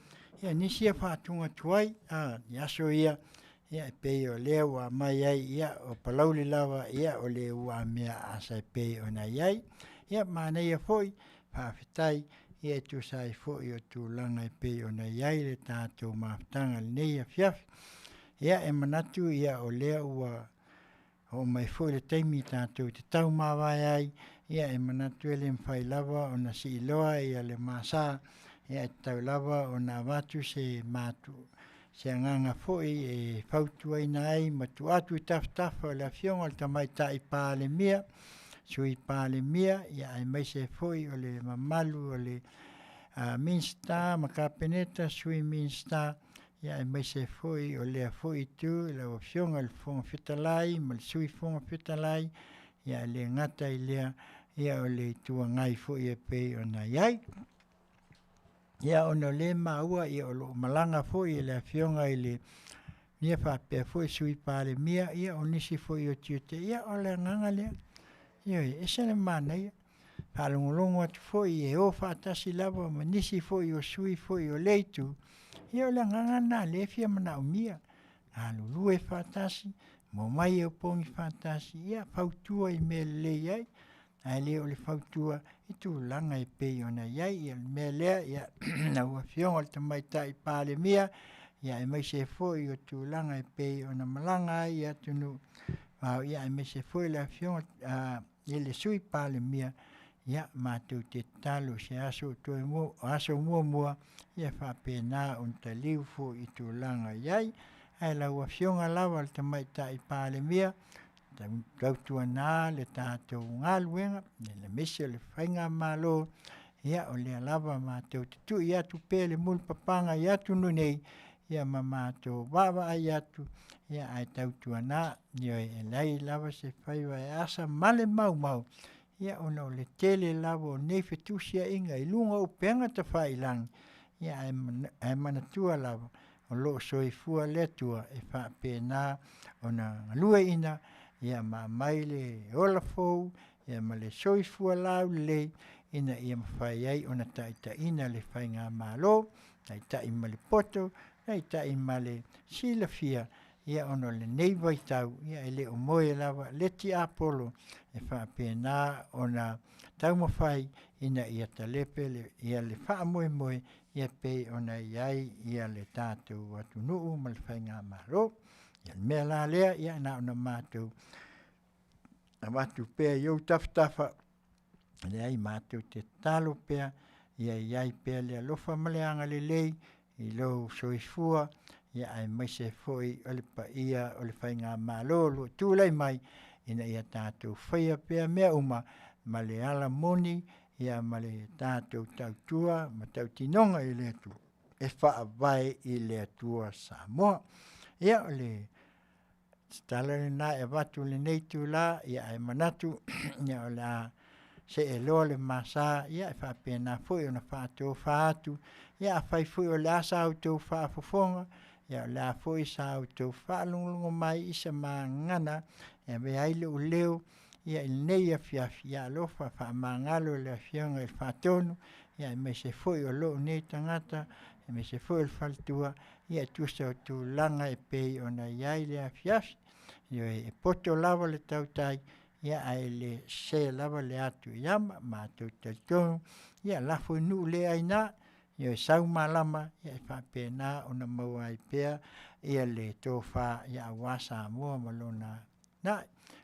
Ia nisi a whātunga tuai, ia so ia e pei o leo a mai ai, ia o palauli lava, ia o le ua mea asa e pei o na iai. Ia mana ia foi, whawhitai, ia tu sai foi o tu langa e pei o na iai le tātou maftanga le nei Afiafi. Ia e manatu ia o leo ua o mai foi le teimi tātou te tau mawai ai, ia e manatu ele mwhai lava o na si iloa ia le masa, ia e tau lava o na watu se matu, se anganga foi e whautuaina ai, matu atu i taftafa o le Afioga o le tamaita i pāle mia, sui pāle mia, ia e mai se foi o le mamalu o le Minsta, makapeneta, sui Minsta, ia e mai se foi o lea foi tu, le Afioga le fonga whitalai, ma le sui fonga whitalai, ia le ngata i lea, ia o le tua ngai foi e pei o na iai. Ia o na le maua, ia o lo malanga foi e le Afioga i le ia whapea foi sui pāle mia, ia o nisi foi o Tiute, ia o le nganga lea. Ia e sene mana ia. Whalongolongo atu foi e o whaatasi lava, ma nisi foi o sui foi o leitu. Ia o le nganga na le fia mana o mia. Nga lulu e whaatasi, mo mai e o pongi whaatasi, ia whautua i me le iai. Ai le o le whautua i tu langa e pei o na iai, ia le me lea, ia na ua Afioga o le tamaita i pāle mia, ia e mai se foi o tu langa e pei o na malanga ia tunu. Ia e mai se foi le Afioga i le sui pāle mia, ia mātou te talo se aso toi mo, aso mua, ia whapena on ta liu fo i tu langa iai, ai la ua Afioga lava le tamaita i pāle mia, tautua nā le tātou ngā luenga, le mese le whainga malo, ia o le lava mātou te tu i atu pēle mulpapanga i atu nunei, ia ma mātou wawa ai atu, ia ai tautua nā, ia e lai lava se Faiva e asa male mau, ia ona o le tele lava o nei fetusia inga i lunga o penga ta whailang, ia ai manatua lava, o lo soifua le tua e whapena ona ngalue ina, ia ma mai le olafou, ia ma le soifua lau le, ina ia mawhai ai ona taita ina le whainga malo, taita ima le poto, taita ima le silafia, ia ono le nei vaitau, ia ele o moe lava, leti apolo, e whapena ona tau mawhai, ina ia talepe, ia le wha moe, ia pei ona iai, ia le tātou atu nuu, ma le whainga malo, ia mea la lea, ia na ona mātou, na mātou pēa iau taftafa, le ai mātou te talo pēa, ia iai pēa le alofa maleanga le lei, i lo soifua, ia ai mai se foi o le pa ia o le whainga malo, lo tūlai mai, ina ia tātou whaia pēa mea uma, ma le ala moni, ia ma le tātou tautua, ma tau tinonga i le atu, e wha vai i le atua Samoa. Ia o le stala le nā e watu le neitu la, ia ai manatu, ia o la se e loa le masa, ia e whapena fui o na whātou whātu, ia a whai fui o le asa au tau whaafofonga, ia o la fui sa au tau whaalungungo mai isa maa ngana, ia me aile o leo, ia il nei Afiafi, ia alofa whaamangalo le Afioga il whātonu, ia me se fui o lo nei tangata, me se fui il whaltua, ia tusa o tu langa e pei o na iai le Afiafi, ia e poto lava le Tautai, ia ai le se lava le atu iama, mātou tautonu, ia lafo nu le aina, ia e sau malama, ia e whapena o na maua i pea, ia le tō wha, ia awasa mua malona, na,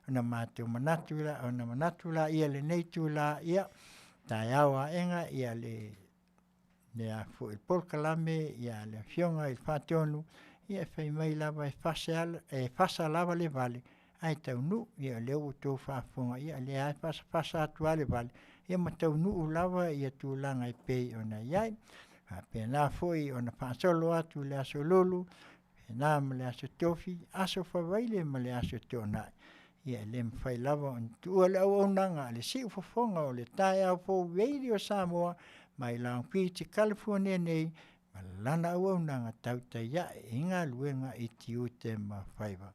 ona mātou manatula, ona manatula, ia le neitu la, ia, tai awa enga, ia le a fu il polkalame, ia le Afioga il whātonu, ia whai mai lava e whasa lava le vale, ai tau nu, ia leo tō whaafonga, ia le ai whasa atua le vale, ia ma tau nu lava, ia tū langa i pei o na iai, pēnā foi o na whaasolo atu le aso lolu, pēnā ma le aso tofi, aso whawaile ma le aso tōnai, ia le mwhai lava on tua le au nanga, le si ufofonga o le tai au fo veiri o Samoa, mai langpi te California nei, ma lana au nanga Tautai ia inga luenga i Tiute ma Faiva.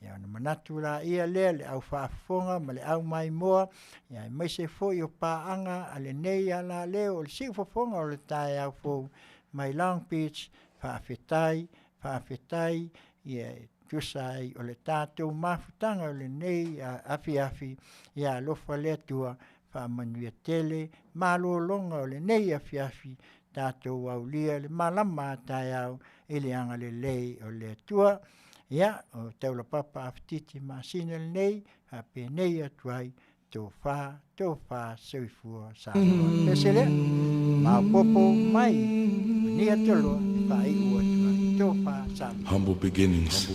ia na manatu la ia le au whaafonga ma le au mai moa ia mai se fo i o paanga a le nei ala leo o le si fofonga o le tae au fo mai Long Beach whaafetai ia tusai o le tātou mafutanga o le nei Afiafi ia lofa le atua Manuia tele malo longa o le nei Afiafi tātou au lia le malama tai au ele anga le lei o le atua ia o Taulapapa Afutiti Masina le nei a pe nei atuai tō whā soifua Samoa pesele ma popo mai ni atolo whai ua tuai tō whā Samoa. Humble beginnings.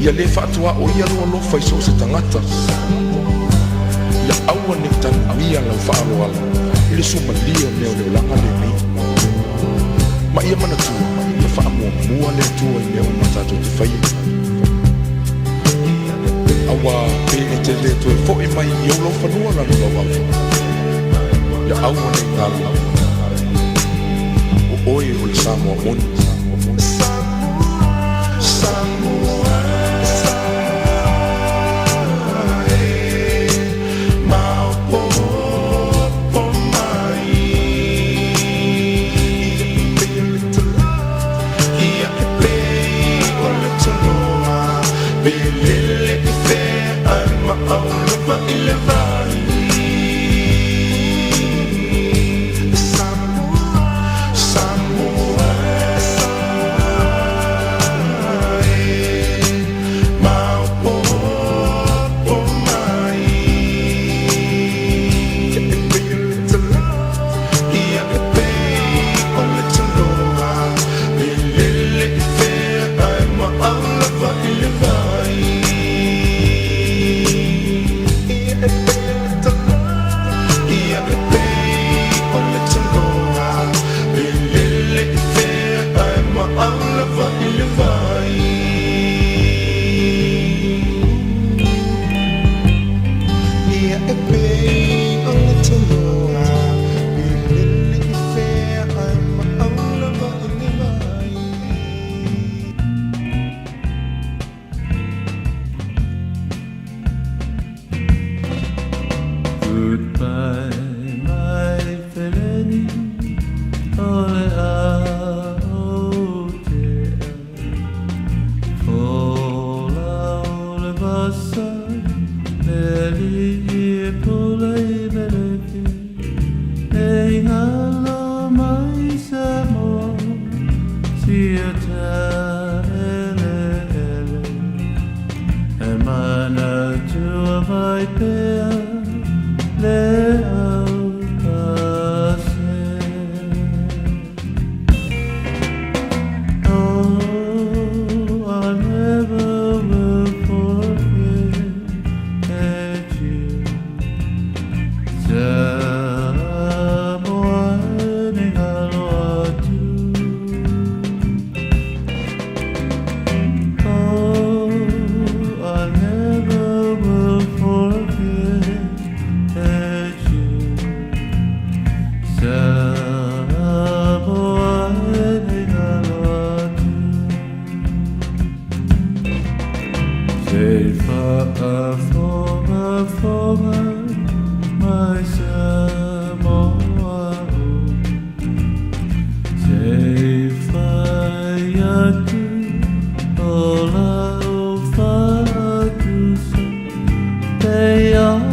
Ia le fatua o ia lo fai so se tangata. Ia aua ni tan ia lo fa lo ala. Ile suma lia neo langa le ni. Ma ia mana tua, ia wha mua le tua i leo matato te whai. Awa pe e te le tua fo i mai i aulau whanua lanu lau au. Ia aua nei ngālu. O oe o le Samoa moni. Samoa. They are